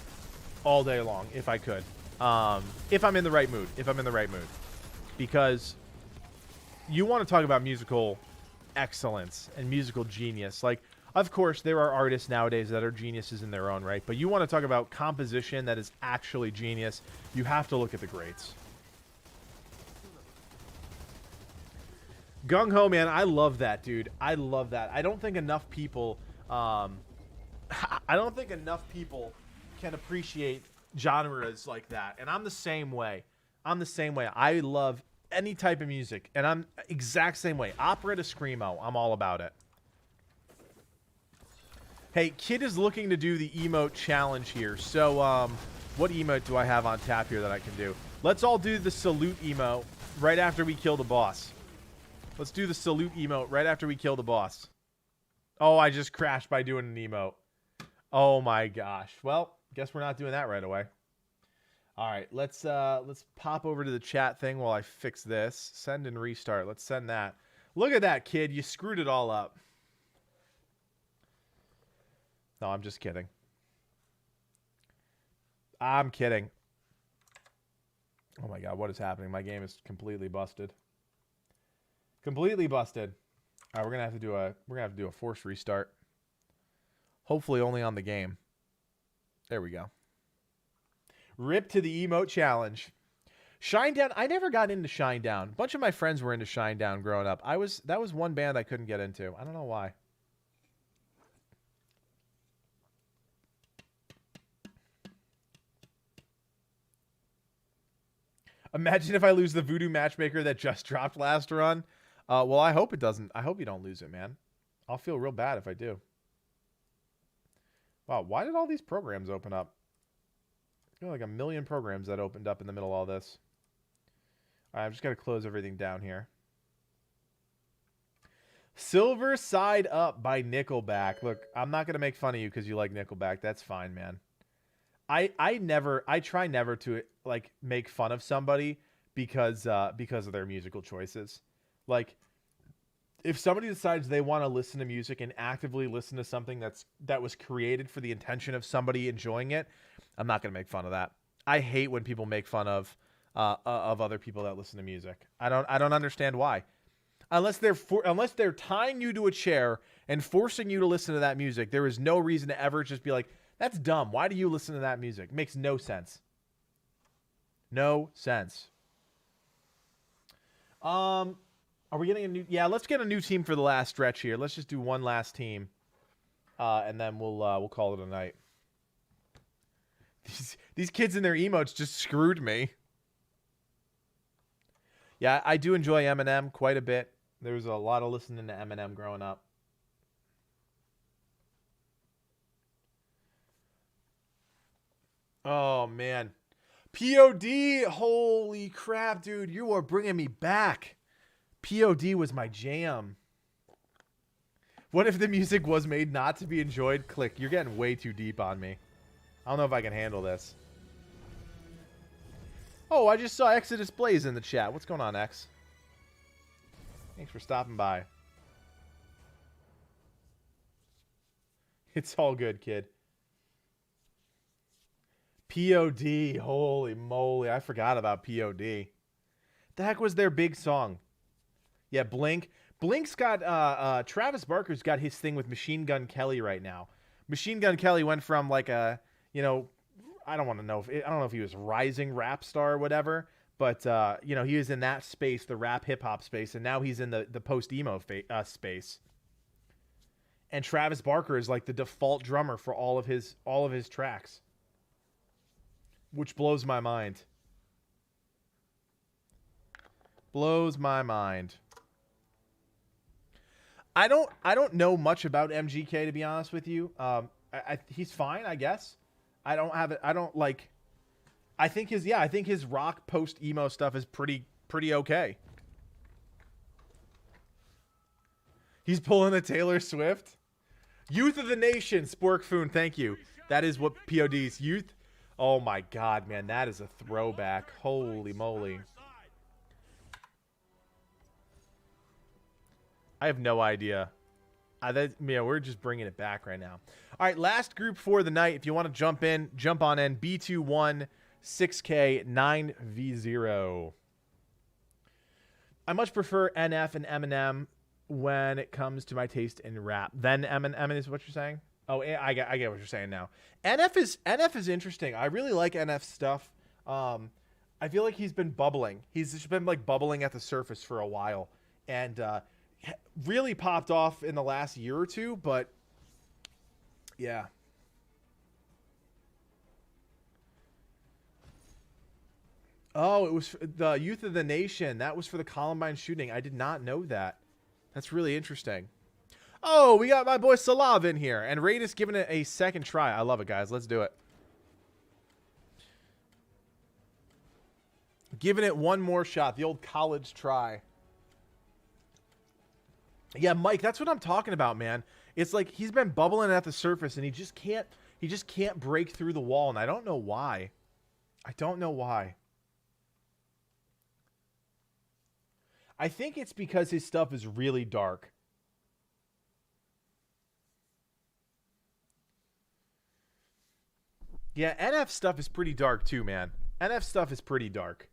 all day long, if I could. If I'm in the right mood. Because you want to talk about musical excellence and musical genius. Like, of course, there are artists nowadays that are geniuses in their own right, but you want to talk about composition that is actually genius, you have to look at the greats. Gung Ho, man, I love that, dude. I love that. I don't think enough people, can appreciate genres like that, and I'm the same way. I love any type of music, and I'm exact same way. Opera to screamo, I'm all about it. Hey, Kid is looking to do the emote challenge here. So, what emote do I have on tap here that I can do? Let's all do the salute emote right after we kill the boss. Let's do the salute emote right after we kill the boss. Oh, I just crashed by doing an emote. Oh my gosh. Well, guess we're not doing that right away. All right, let's pop over to the chat thing while I fix this. Send and restart. Let's send that. Look at that, kid. You screwed it all up. No, I'm just kidding. I'm kidding. Oh my god, what is happening? My game is completely busted. Completely busted. All right, we're gonna have to do a forced restart. Hopefully, only on the game. There we go. Rip to the emote challenge. Shinedown. I never got into Shinedown. A bunch of my friends were into Shinedown growing up. That was one band I couldn't get into. I don't know why. Imagine if I lose the Voodoo Matchmaker that just dropped last run. Well, I hope it doesn't. I hope you don't lose it, man. I'll feel real bad if I do. Wow, why did all these programs open up? There are like a million programs that opened up in the middle of all this. All right, I'm just going to close everything down here. Silver Side Up by Nickelback. Look, I'm not going to make fun of you because you like Nickelback. That's fine, man. I try never to like make fun of somebody because of their musical choices. Like, if somebody decides they want to listen to music and actively listen to something that was created for the intention of somebody enjoying it, I'm not going to make fun of that. I hate when people make fun of other people that listen to music. I don't understand why. Unless they're tying you to a chair and forcing you to listen to that music, there is no reason to ever just be like, that's dumb. Why do you listen to that music? Makes no sense. No sense. Are we getting a new? Yeah, let's get a new team for the last stretch here. Let's just do one last team, and then we'll call it a night. These kids and their emotes just screwed me. Yeah, I do enjoy Eminem quite a bit. There was a lot of listening to Eminem growing up. Oh, man. POD! Holy crap, dude. You are bringing me back. POD was my jam. What if the music was made not to be enjoyed? Click. You're getting way too deep on me. I don't know if I can handle this. Oh, I just saw Exodus Blaze in the chat. What's going on, X? Thanks for stopping by. It's all good, kid. POD. Holy moly. I forgot about POD. The heck was their big song? Yeah, Blink. Blink's got, Travis Barker's got his thing with Machine Gun Kelly right now. Machine Gun Kelly went from like a, I don't know if he was rising rap star or whatever, but, he was in that space, the rap hip hop space, and now he's in the post-emo space. And Travis Barker is like the default drummer for all of his tracks, which blows my mind. Blows my mind. I don't know much about MGK, to be honest with you. He's fine, I guess. I think his rock post emo stuff is pretty okay. He's pulling a Taylor Swift. Youth of the Nation, Sporkfoon, thank you. That is what POD's youth. Oh my god, man, that is a throwback. Holy moly. I have no idea. We're just bringing it back right now. All right, last group for the night. If you want to jump on in. B21 6K 9V0. I much prefer NF and Eminem when it comes to my taste in rap. Then Eminem is what you're saying? Oh, I get what you're saying now. NF is interesting. I really like NF stuff. I feel like he's been bubbling. He's just been like bubbling at the surface for a while. And really popped off in the last year or two, but yeah. Oh, it was the Youth of the Nation. That was for the Columbine shooting. I did not know that. That's really interesting. Oh, we got my boy Salav in here, and Raidus giving it a second try. I love it, guys. Let's do it. Giving it one more shot. The old college try. Yeah, Mike, that's what I'm talking about, man. It's like he's been bubbling at the surface and he just can't break through the wall, and I don't know why. I don't know why. I think it's because his stuff is really dark. Yeah, NF stuff is pretty dark too, man. NF stuff is pretty dark.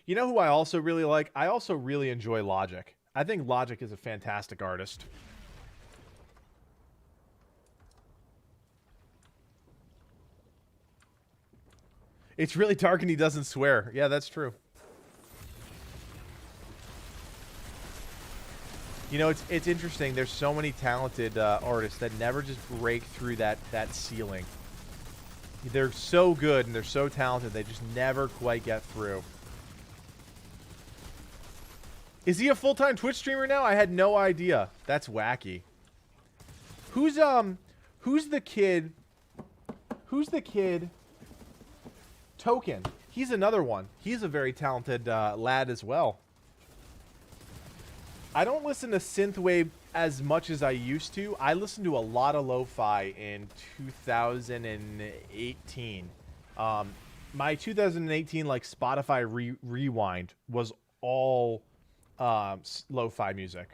You know who I also really like? I also really enjoy Logic. I think Logic is a fantastic artist. It's really dark and he doesn't swear. Yeah, that's true. You know, it's interesting. There's so many talented artists that never just break through that ceiling. They're so good and they're so talented, they just never quite get through. Is he a full-time Twitch streamer now? I had no idea. That's wacky. Who's the kid? Who's the kid? Token. He's another one. He's a very talented lad as well. I don't listen to synthwave as much as I used to. I listened to a lot of lo-fi in 2018. My 2018 like Spotify rewind was all lo-fi music.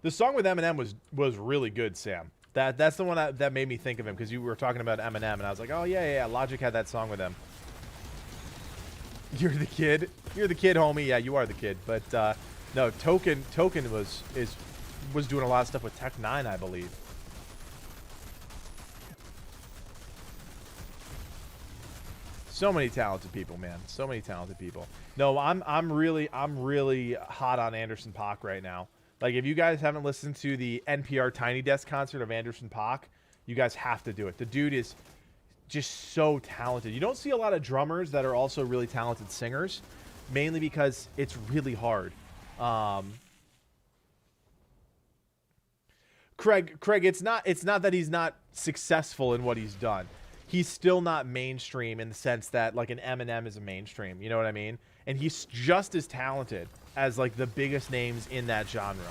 The song with Eminem was really good, Sam. That's the one that made me think of him, because you were talking about Eminem, and I was like, oh yeah, Logic had that song with him. You're the kid. You're the kid, homie. Yeah, you are the kid. But no, Token was doing a lot of stuff with Tech 9, I believe. So many talented people, man. So many talented people. No, I'm really hot on Anderson .Paak right now. Like, if you guys haven't listened to the NPR Tiny Desk concert of Anderson .Paak, you guys have to do it. The dude is just so talented. You don't see a lot of drummers that are also really talented singers, mainly because it's really hard. Craig, it's not that he's not successful in what he's done. He's still not mainstream in the sense that like an Eminem is a mainstream. You know what I mean? And he's just as talented as like the biggest names in that genre.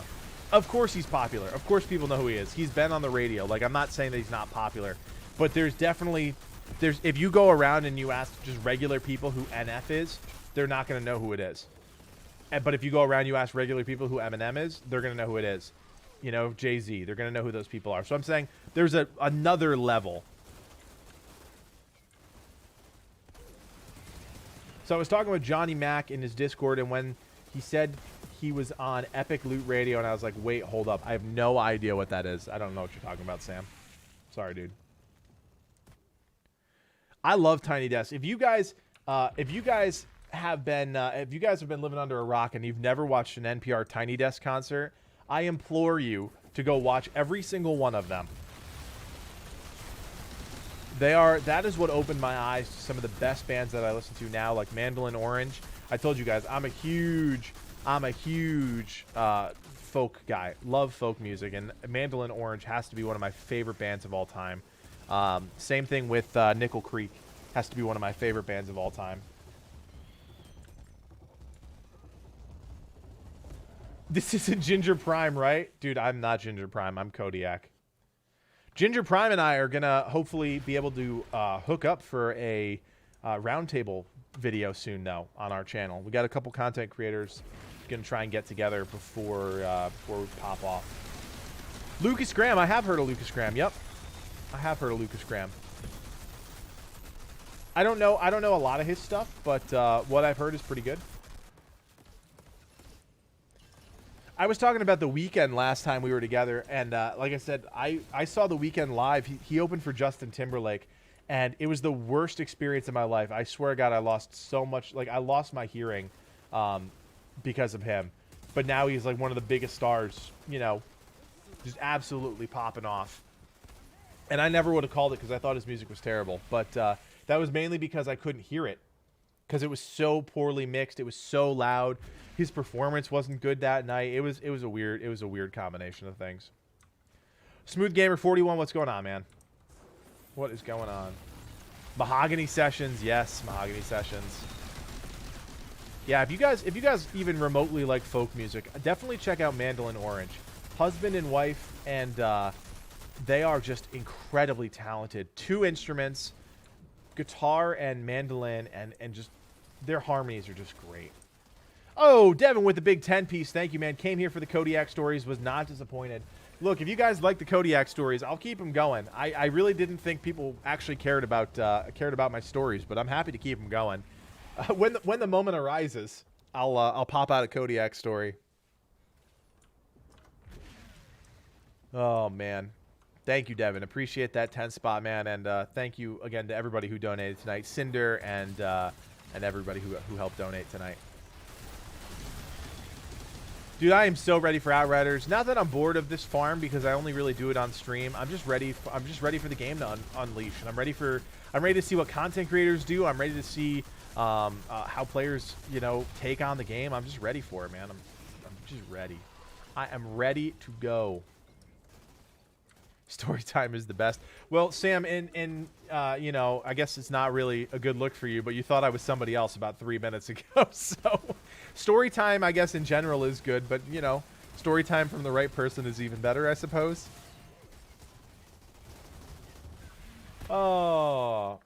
Of course he's popular. Of course people know who he is. He's been on the radio. Like, I'm not saying that he's not popular, but there's if you go around and you ask just regular people who NF is, they're not going to know who it is. But if you go around and you ask regular people who Eminem is, they're going to know who it is. You know, Jay-Z, they're going to know who those people are. So I'm saying there's another level. So I was talking with Johnny Mac in his Discord, and when he said he was on Epic Loot Radio, and I was like, wait, hold up. I have no idea what that is. I don't know what you're talking about, Sam. Sorry, dude. I love Tiny Desk. If you guys have been living under a rock and you've never watched an NPR Tiny Desk concert, I implore you to go watch every single one of them. That is what opened my eyes to some of the best bands that I listen to now, like Mandolin Orange. I told you guys, I'm a huge folk guy. Love folk music, and Mandolin Orange has to be one of my favorite bands of all time. Same thing with Nickel Creek. Has to be one of my favorite bands of all time. This isn't Ginger Prime, right? Dude, I'm not Ginger Prime. I'm Kodiak. Ginger Prime and I are going to hopefully be able to hook up for a roundtable video soon, though, on our channel. We got a couple content creators going to try and get together before we pop off. Lucas Graham. I have heard of Lucas Graham. Yep. I have heard of Lucas Graham. I don't know a lot of his stuff, but what I've heard is pretty good. I was talking about The Weeknd last time we were together, and like I said, I saw The Weeknd live. He opened for Justin Timberlake, and it was the worst experience of my life. I swear to God, I lost so much. Like, I lost my hearing because of him. But now he's like one of the biggest stars, you know, just absolutely popping off. And I never would have called it because I thought his music was terrible. But that was mainly because I couldn't hear it, because it was so poorly mixed. It was so loud. His performance wasn't good that night. It was a weird combination of things. Smooth Gamer 41, what's going on, man? What is going on? Mahogany Sessions, yes, Mahogany Sessions. Yeah, if you guys even remotely like folk music, definitely check out Mandolin Orange. Husband and wife, and they are just incredibly talented. 2 instruments, guitar and mandolin, and just their harmonies are just great. Oh, Devin with the big 10-piece. Thank you, man. Came here for the Kodiak stories. Was not disappointed. Look, if you guys like the Kodiak stories, I'll keep them going. I really didn't think people actually cared about my stories, but I'm happy to keep them going. When the moment arises, I'll pop out a Kodiak story. Oh man, thank you, Devin. Appreciate that 10 spot, man, and thank you again to everybody who donated tonight. Cinder and everybody who helped donate tonight. Dude, I am so ready for Outriders. Not that I'm bored of this farm because I only really do it on stream. I'm just ready for the game to unleash, and I'm ready to see what content creators do. I'm ready to see how players, take on the game. I'm just ready for it, man. I'm just ready. I am ready to go. Story time is the best. Well, Sam, I guess it's not really a good look for you, but you thought I was somebody else about 3 minutes ago. So, story time, I guess in general is good, but story time from the right person is even better, I suppose. Oh.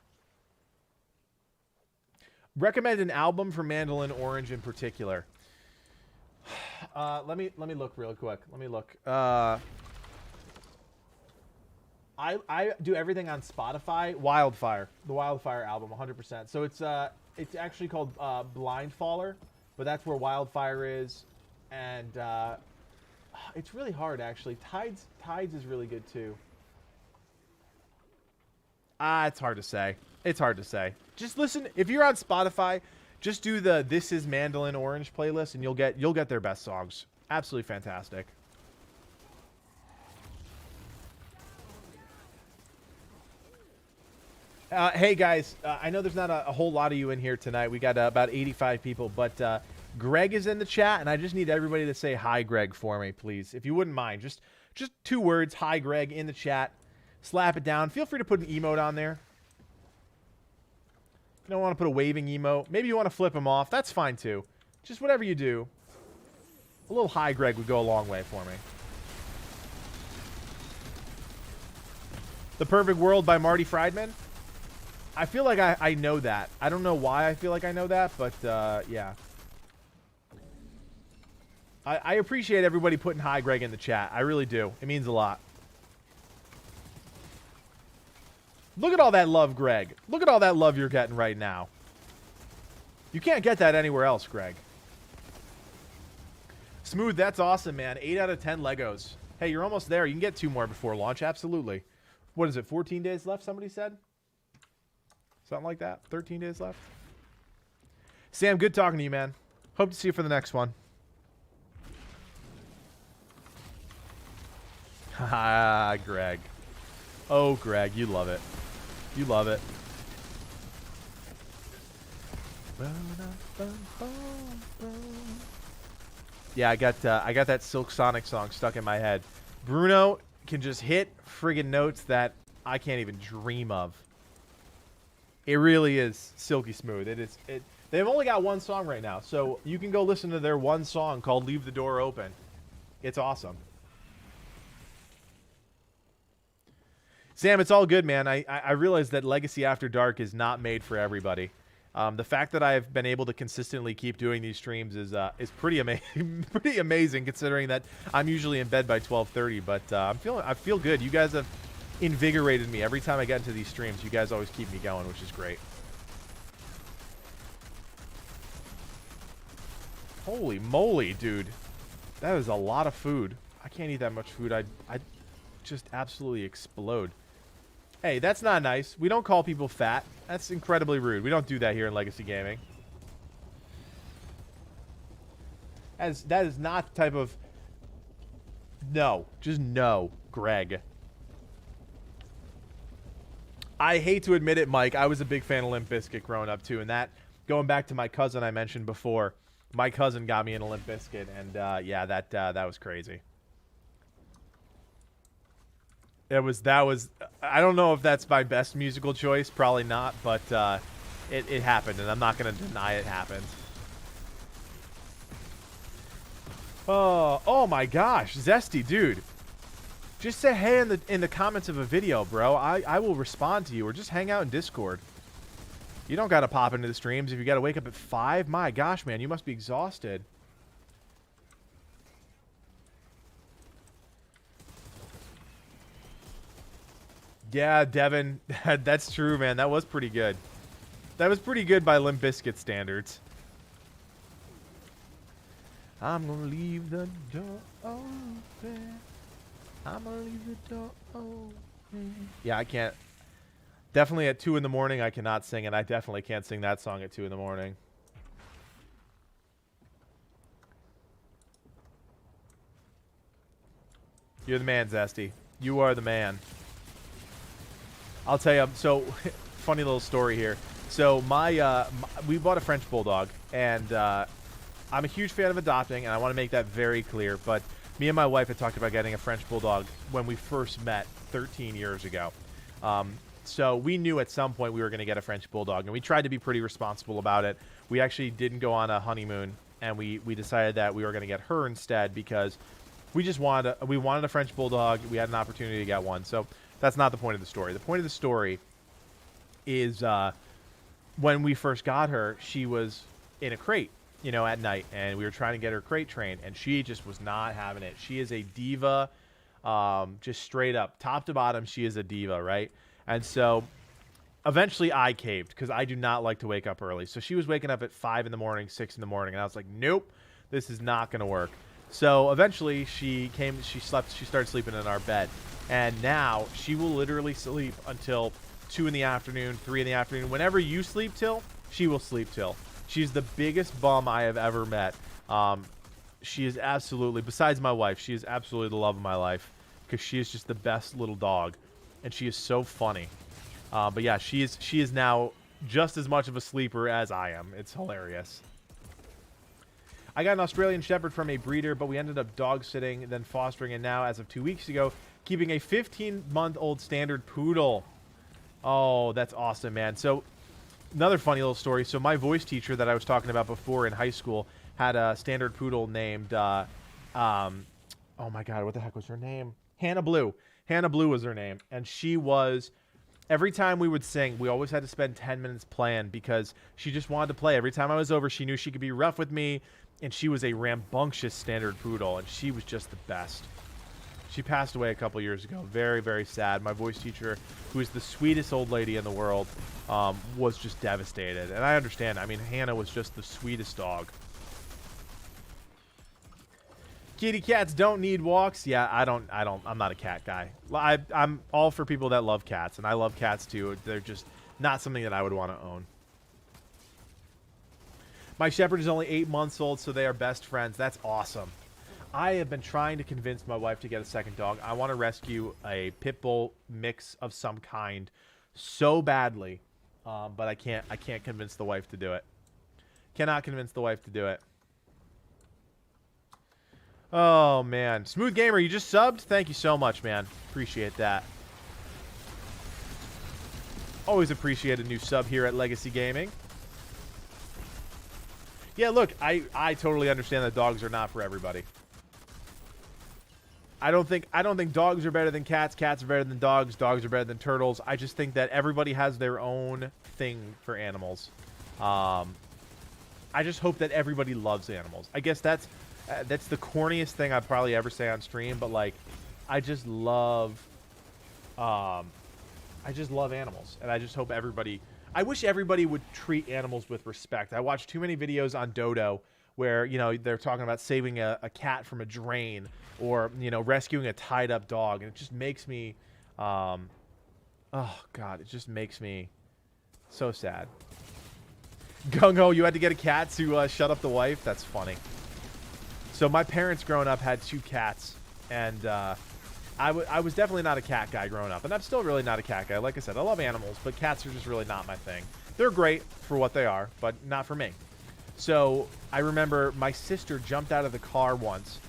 Recommend an album for Mandolin Orange in particular. Let me look real quick. Let me look. I do everything on Spotify. Wildfire, the Wildfire album, 100%. So it's actually called Blindfaller, but that's where Wildfire is, and it's really hard actually. Tides is really good too. It's hard to say. It's hard to say. Just listen. If you're on Spotify, just do the "This Is Mandolin Orange" playlist, and you'll get their best songs. Absolutely fantastic. Hey guys, I know there's not a whole lot of you in here tonight. We got about 85 people, but Greg is in the chat, and I just need everybody to say hi, Greg, for me, please, if you wouldn't mind. Just 2 words, hi, Greg, in the chat. Slap it down. Feel free to put an emote on there. If you don't want to put a waving emote, maybe you want to flip them off. That's fine too. Just whatever you do. A little hi, Greg, would go a long way for me. The Perfect World by Marty Friedman. I feel like I know that. I don't know why I feel like I know that, but yeah. I appreciate everybody putting hi, Greg, in the chat. I really do. It means a lot. Look at all that love, Greg. Look at all that love you're getting right now. You can't get that anywhere else, Greg. Smooth, that's awesome, man. 8 out of 10 Legos. Hey, you're almost there. You can get 2 more before launch. Absolutely. What is it, 14 days left, somebody said? Something like that. 13 days left. Sam, good talking to you, man. Hope to see you for the next one. Ah, Greg. Oh, Greg, you love it. You love it. Yeah, I got that Silk Sonic song stuck in my head. Bruno can just hit friggin' notes that I can't even dream of. It really is silky smooth. They've only got 1 song right now, so you can go listen to their 1 song called "Leave the Door Open." It's awesome. Sam, it's all good, man. I realize that Legacy After Dark is not made for everybody. The fact that I've been able to consistently keep doing these streams is pretty amazing. Pretty amazing considering that I'm usually in bed by 12:30. But I feel good. You guys have invigorated me every time I get into these streams. You guys always keep me going, which is great. Holy moly, dude. That is a lot of food. I can't eat that much food. I'd just absolutely explode. Hey, that's not nice. We don't call people fat. That's incredibly rude. We don't do that here in Legacy Gaming. That is not the type of... No. Just no, Greg. I hate to admit it, Mike. I was a big fan of Limp Bizkit growing up, too. And that, going back to my cousin I mentioned before, my cousin got me into Limp Bizkit. And, yeah, that was crazy. That was I don't know if that's my best musical choice, probably not, but it happened, and I'm not going to deny it happened. Oh my gosh, Zesty, dude. Just say hey in the comments of a video, bro. I will respond to you, or just hang out in Discord. You don't gotta pop into the streams if you gotta wake up at 5. My gosh, man, you must be exhausted. Yeah, Devin, that's true, man. That was pretty good. That was pretty good by Limp Bizkit standards. I'm gonna leave the door open. I'm gonna leave the door open. Yeah, I can't. Definitely at 2 in the morning, I cannot sing, and I definitely can't sing that song at 2 in the morning. You're the man, Zesty. You are the man. I'll tell you. So, funny little story here. So, we bought a French Bulldog, and I'm a huge fan of adopting, and I want to make that very clear. But me and my wife had talked about getting a French Bulldog when we first met 13 years ago. So we knew at some point we were going to get a French Bulldog, and we tried to be pretty responsible about it. We actually didn't go on a honeymoon, and we decided that we were going to get her instead because we just wanted a French Bulldog. We had an opportunity to get one. So that's not the point of the story. The point of the story is when we first got her, she was in a crate, you know, at night, and we were trying to get her crate trained, and she just was not having it. She is a diva, just straight up, top to bottom, she is a diva, right? And so eventually I caved because I do not like to wake up early. So she was waking up at 5 in the morning, 6 in the morning, and I was like, nope, this is not going to work. So eventually she started sleeping in our bed, and now she will literally sleep until 2 in the afternoon, 3 in the afternoon. Whenever you sleep till, she will sleep till. She's the biggest bum I have ever met. She is absolutely, besides my wife, she is absolutely the love of my life because she is just the best little dog, and she is so funny. But yeah, she is now just as much of a sleeper as I am. It's hilarious. I got an Australian Shepherd from a breeder, but we ended up dog sitting, then fostering, and now, as of 2 weeks ago, keeping a 15-month-old standard poodle. Oh, that's awesome, man. So, another funny little story. So, my voice teacher that I was talking about before in high school had a standard poodle named, oh my God, what the heck was her name? Hannah Blue. Hannah Blue was her name. And she was, every time we would sing, we always had to spend 10 minutes playing because she just wanted to play. Every time I was over, she knew she could be rough with me. And she was a rambunctious standard poodle, and she was just the best. She passed away a couple years ago. Very, very sad. My voice teacher, who is the sweetest old lady in the world, was just devastated. And I understand. I mean, Hannah was just the sweetest dog. Kitty cats don't need walks. Yeah, I'm not a cat guy. I'm all for people that love cats, and I love cats too. They're just not something that I would want to own. My Shepherd is only 8 months old, so they are best friends. That's awesome. I have been trying to convince my wife to get a second dog. I want to rescue a pit bull mix of some kind so badly, but I can't convince the wife to do it. Cannot convince the wife to do it. Oh, man. Smooth Gamer, you just subbed? Thank you so much, man. Appreciate that. Always appreciate a new sub here at Legacy Gaming. Yeah, look, I totally understand that dogs are not for everybody. I don't think dogs are better than cats. Cats are better than dogs. Dogs are better than turtles. I just think that everybody has their own thing for animals. I just hope that everybody loves animals. I guess that's the corniest thing I'd probably ever say on stream, but like, I just love animals, and I just hope everybody. I wish everybody would treat animals with respect. I watch too many videos on Dodo where, you know, they're talking about saving a cat from a drain or, you know, rescuing a tied-up dog. And it just makes me, oh, God, it just makes me so sad. Gung-Ho, you had to get a cat to shut up the wife? That's funny. So my parents growing up had 2 cats, and I was definitely not a cat guy growing up, and I'm still really not a cat guy. Like I said, I love animals, but cats are just really not my thing. They're great for what they are, but not for me. So I remember my sister jumped out of the car once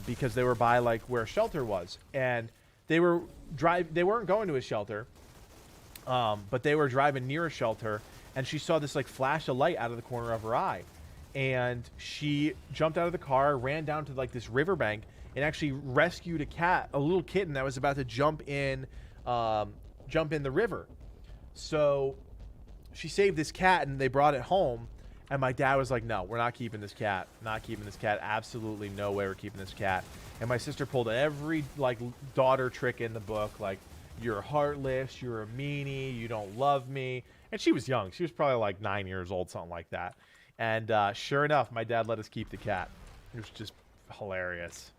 because they were by like where a shelter was, and they weren't going to a shelter, but they were driving near a shelter, and she saw this like flash of light out of the corner of her eye, and she jumped out of the car, ran down to like this riverbank, and actually rescued a little kitten that was about to jump in the river. So she saved this cat, and they brought it home. And my dad was like, "No, we're not keeping this cat. Not keeping this cat. Absolutely no way we're keeping this cat." And my sister pulled every like daughter trick in the book, like, "You're heartless. You're a meanie. You don't love me." And she was young. She was probably like 9 years old, something like that. And sure enough, my dad let us keep the cat. It was just hilarious.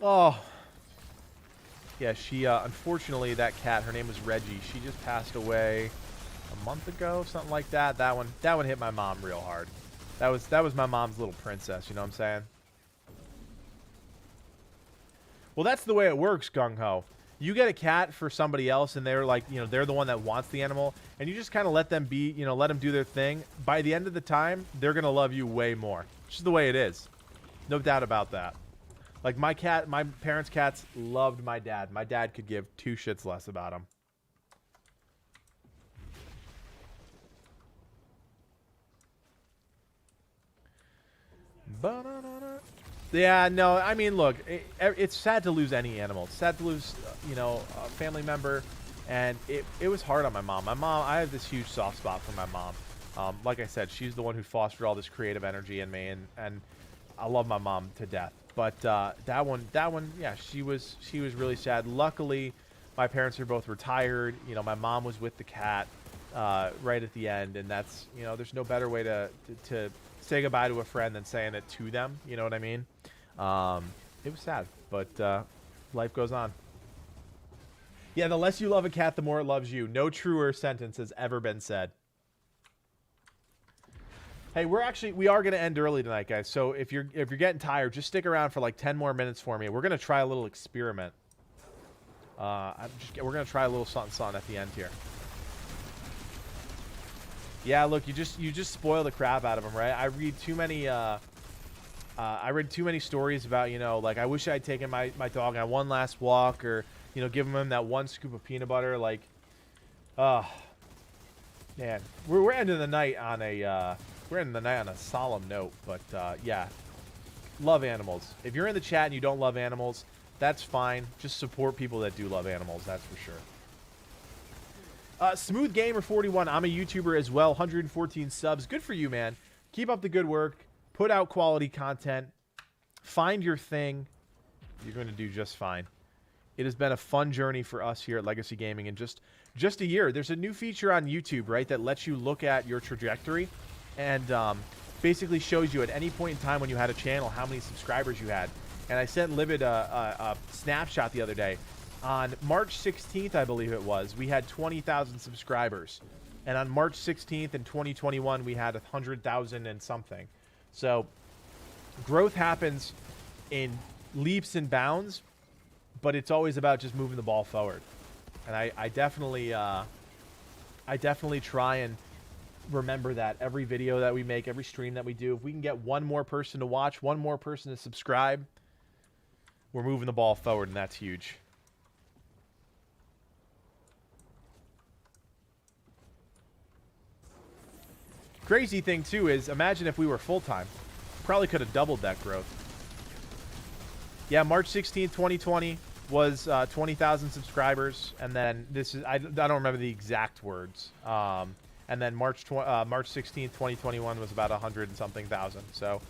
Oh. Yeah, she, unfortunately, that cat, her name was Reggie. She just passed away a month ago, something like that. That one hit my mom real hard. That was my mom's little princess, you know what I'm saying? Well, that's the way it works, Gung Ho. You get a cat for somebody else, and they're like, you know, they're the one that wants the animal, and you just kind of let them be, you know, let them do their thing. By the end of the time, they're going to love you way more. It's just the way it is. No doubt about that. Like my parents' cats loved my dad. My dad could give two shits less about him. Yeah, no, I mean, look, it's sad to lose any animal. It's sad to lose, you know, a family member, and it was hard on my mom. I have this huge soft spot for my mom. Like I said, she's the one who fostered all this creative energy in me, and I love my mom to death. But that one, yeah, she was really sad. Luckily, my parents are both retired. You know, my mom was with the cat right at the end, and that's, you know, there's no better way to say goodbye to a friend than saying it to them. You know what I mean? It was sad, but life goes on. Yeah, the less you love a cat, the more it loves you. No truer sentence has ever been said. Hey, we are going to end early tonight, guys. So if you're getting tired, just stick around for like 10 more minutes for me. We're going to try a little experiment. We're going to try a little something at the end here. Yeah, look, you just spoil the crap out of them, right? I read too many stories about, you know, like, I wish I had taken my dog on one last walk, or, you know, giving him that one scoop of peanut butter. Like, man, we're ending the night on a solemn note. But yeah, love animals. If you're in the chat and you don't love animals, that's fine. Just support people that do love animals. That's for sure. Smooth Gamer 41. I'm a YouTuber as well. 114 subs. Good for you, man. Keep up the good work. Put out quality content. Find your thing. You're going to do just fine. It has been a fun journey for us here at Legacy Gaming in just a year. There's a new feature on YouTube, right, that lets you look at your trajectory and basically shows you at any point in time when you had a channel how many subscribers you had. And I sent Livid a snapshot the other day. On March 16th, I believe it was, we had 20,000 subscribers. And on March 16th in 2021, we had 100,000 and something. So growth happens in leaps and bounds, but it's always about just moving the ball forward. And I definitely try and remember that every video that we make, every stream that we do, if we can get one more person to watch, one more person to subscribe, we're moving the ball forward, and that's huge. Crazy thing, too, is imagine if we were full-time. Probably could have doubled that growth. Yeah, March 16th, 2020 was 20,000 subscribers. And then this is, I don't remember the exact words. And then March 16th, 2021 was about 100 and something thousand. So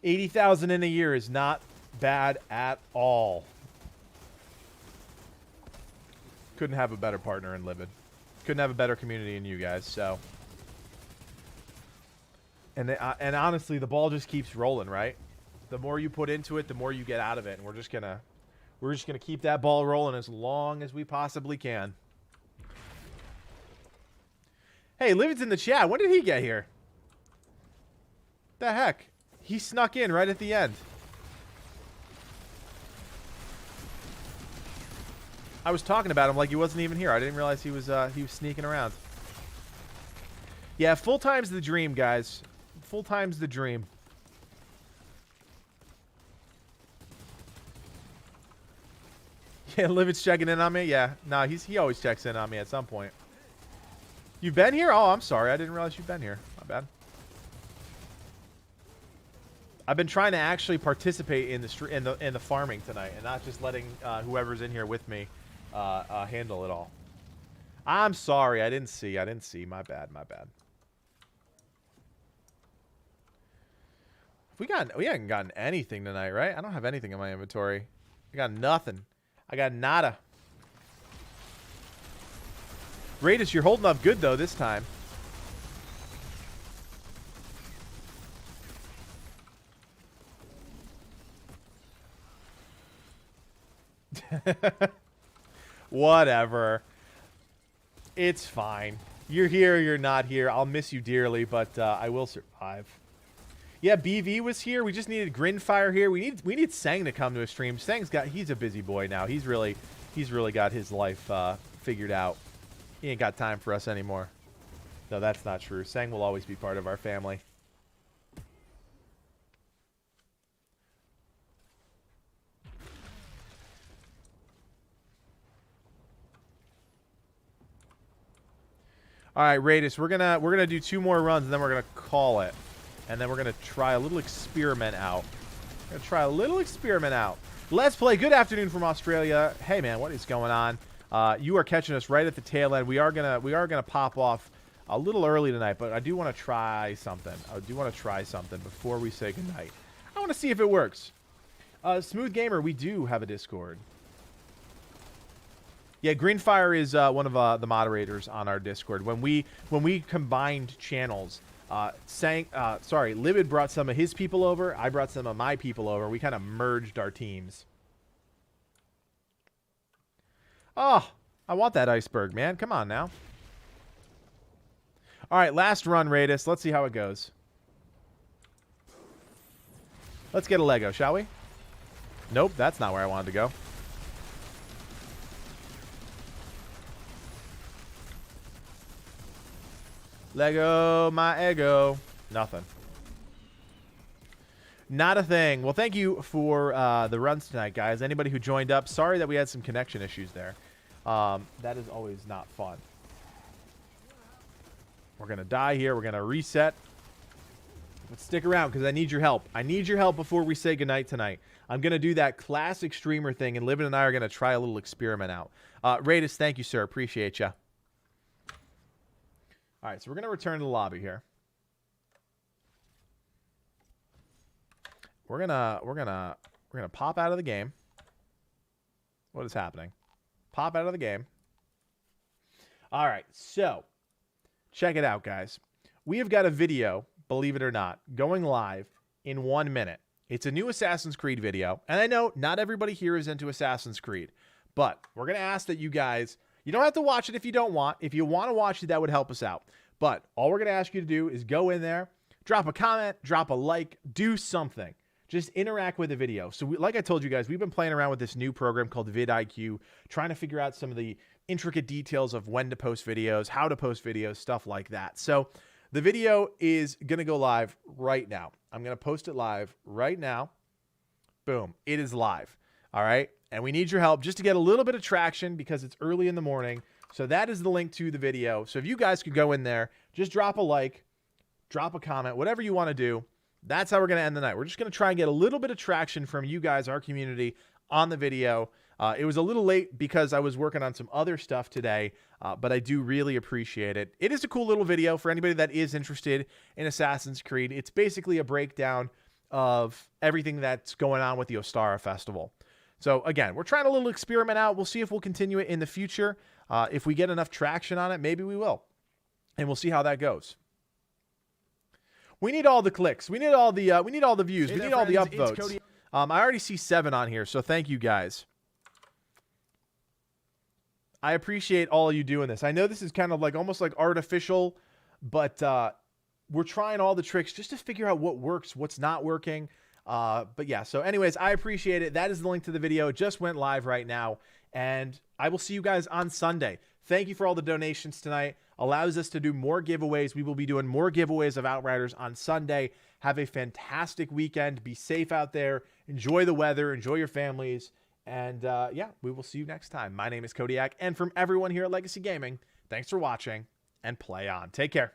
80,000 in a year is not bad at all. Couldn't have a better partner in Livid. Couldn't have a better community in you guys, so... And honestly, the ball just keeps rolling, right? The more you put into it, the more you get out of it, and we're just gonna keep that ball rolling as long as we possibly can. Hey, Livid's in the chat. When did he get here? The heck? He snuck in right at the end. I was talking about him like he wasn't even here. I didn't realize he was sneaking around. Yeah, full-time's the dream, guys. Full-time's the dream. Yeah, Livid's checking in on me. Yeah, no, he always checks in on me at some point. You've been here? Oh, I'm sorry. I didn't realize you've been here. My bad. I've been trying to actually participate in the farming tonight, and not just letting whoever's in here with me handle it all. I'm sorry. I didn't see. My bad. My bad. We haven't gotten anything tonight, right? I don't have anything in my inventory. I got nothing. I got nada. Raidus, you're holding up good though this time. Whatever. It's fine. You're here, you're not here. I'll miss you dearly, but I will survive. Yeah, BV was here. We just needed Grinfire here. We need Sang to come to a stream. He's a busy boy now. He's really got his life figured out. He ain't got time for us anymore. No, that's not true. Sang will always be part of our family. All right, Raidus, we're gonna do 2 more runs, and then we're gonna call it, and then we're gonna try a little experiment out. Let's play. Good afternoon from Australia. Hey man, what is going on? You are catching us right at the tail end. We are gonna pop off a little early tonight, but I do want to try something. Before we say goodnight. I want to see if it works. Smooth Gamer, we do have a Discord. Yeah, Greenfire is one of the moderators on our Discord. When we combined channels, Libid brought some of his people over. I brought some of my people over. We kind of merged our teams. Oh, I want that iceberg, man. Come on now. All right, last run, Raidus. Let's see how it goes. Let's get a Lego, shall we? Nope, that's not where I wanted to go. Lego, my ego. Nothing. Not a thing. Well, thank you for the runs tonight, guys. Anybody who joined up, sorry that we had some connection issues there. That is always not fun. We're going to die here. We're going to reset. But stick around because I need your help. I need your help before we say goodnight tonight. I'm going to do that classic streamer thing, and Livin and I are going to try a little experiment out. Raidus, thank you, sir. Appreciate you. All right, so we're going to return to the lobby here. We're gonna pop out of the game. What is happening? Pop out of the game. All right, so check it out, guys. We have got a video, believe it or not, going live in 1 minute. It's a new Assassin's Creed video, and I know not everybody here is into Assassin's Creed, but we're gonna ask that you guys. You don't have to watch it if you don't want. If you want to watch it, that would help us out. But all we're going to ask you to do is go in there, drop a comment, drop a like, do something. Just interact with the video. So like I told you guys, we've been playing around with this new program called vidIQ, trying to figure out some of the intricate details of when to post videos, how to post videos, stuff like that. So the video is going to go live right now. I'm going to post it live right now. Boom. It is live. All right. And we need your help just to get a little bit of traction because it's early in the morning. So that is the link to the video. So if you guys could go in there, just drop a like, drop a comment, whatever you want to do. That's how we're going to end the night. We're just going to try and get a little bit of traction from you guys, our community, on the video. It was a little late because I was working on some other stuff today, but I do really appreciate it. It is a cool little video for anybody that is interested in Assassin's Creed. It's basically a breakdown of everything that's going on with the Ostara Festival. So again, we're trying a little experiment out. We'll see if we'll continue it in the future. If we get enough traction on it, maybe we will. And we'll see how that goes. We need all the clicks. We need all the views. We need all the upvotes. I already see 7 on here, so thank you guys. I appreciate all of you doing this. I know this is kind of like almost like artificial, but we're trying all the tricks just to figure out what works, what's not working. But yeah, so anyways, I appreciate it. That is the link to the video. It just went live right now, and I will see you guys on Sunday. Thank you for all the donations tonight. Allows us to do more giveaways. We will be doing more giveaways of Outriders on Sunday. Have a fantastic weekend. Be safe out there. Enjoy the weather. Enjoy your families. And yeah, we will see you next time. My name is Kodiak, and from everyone here at Legacy Gaming, thanks for watching, and play on. Take care.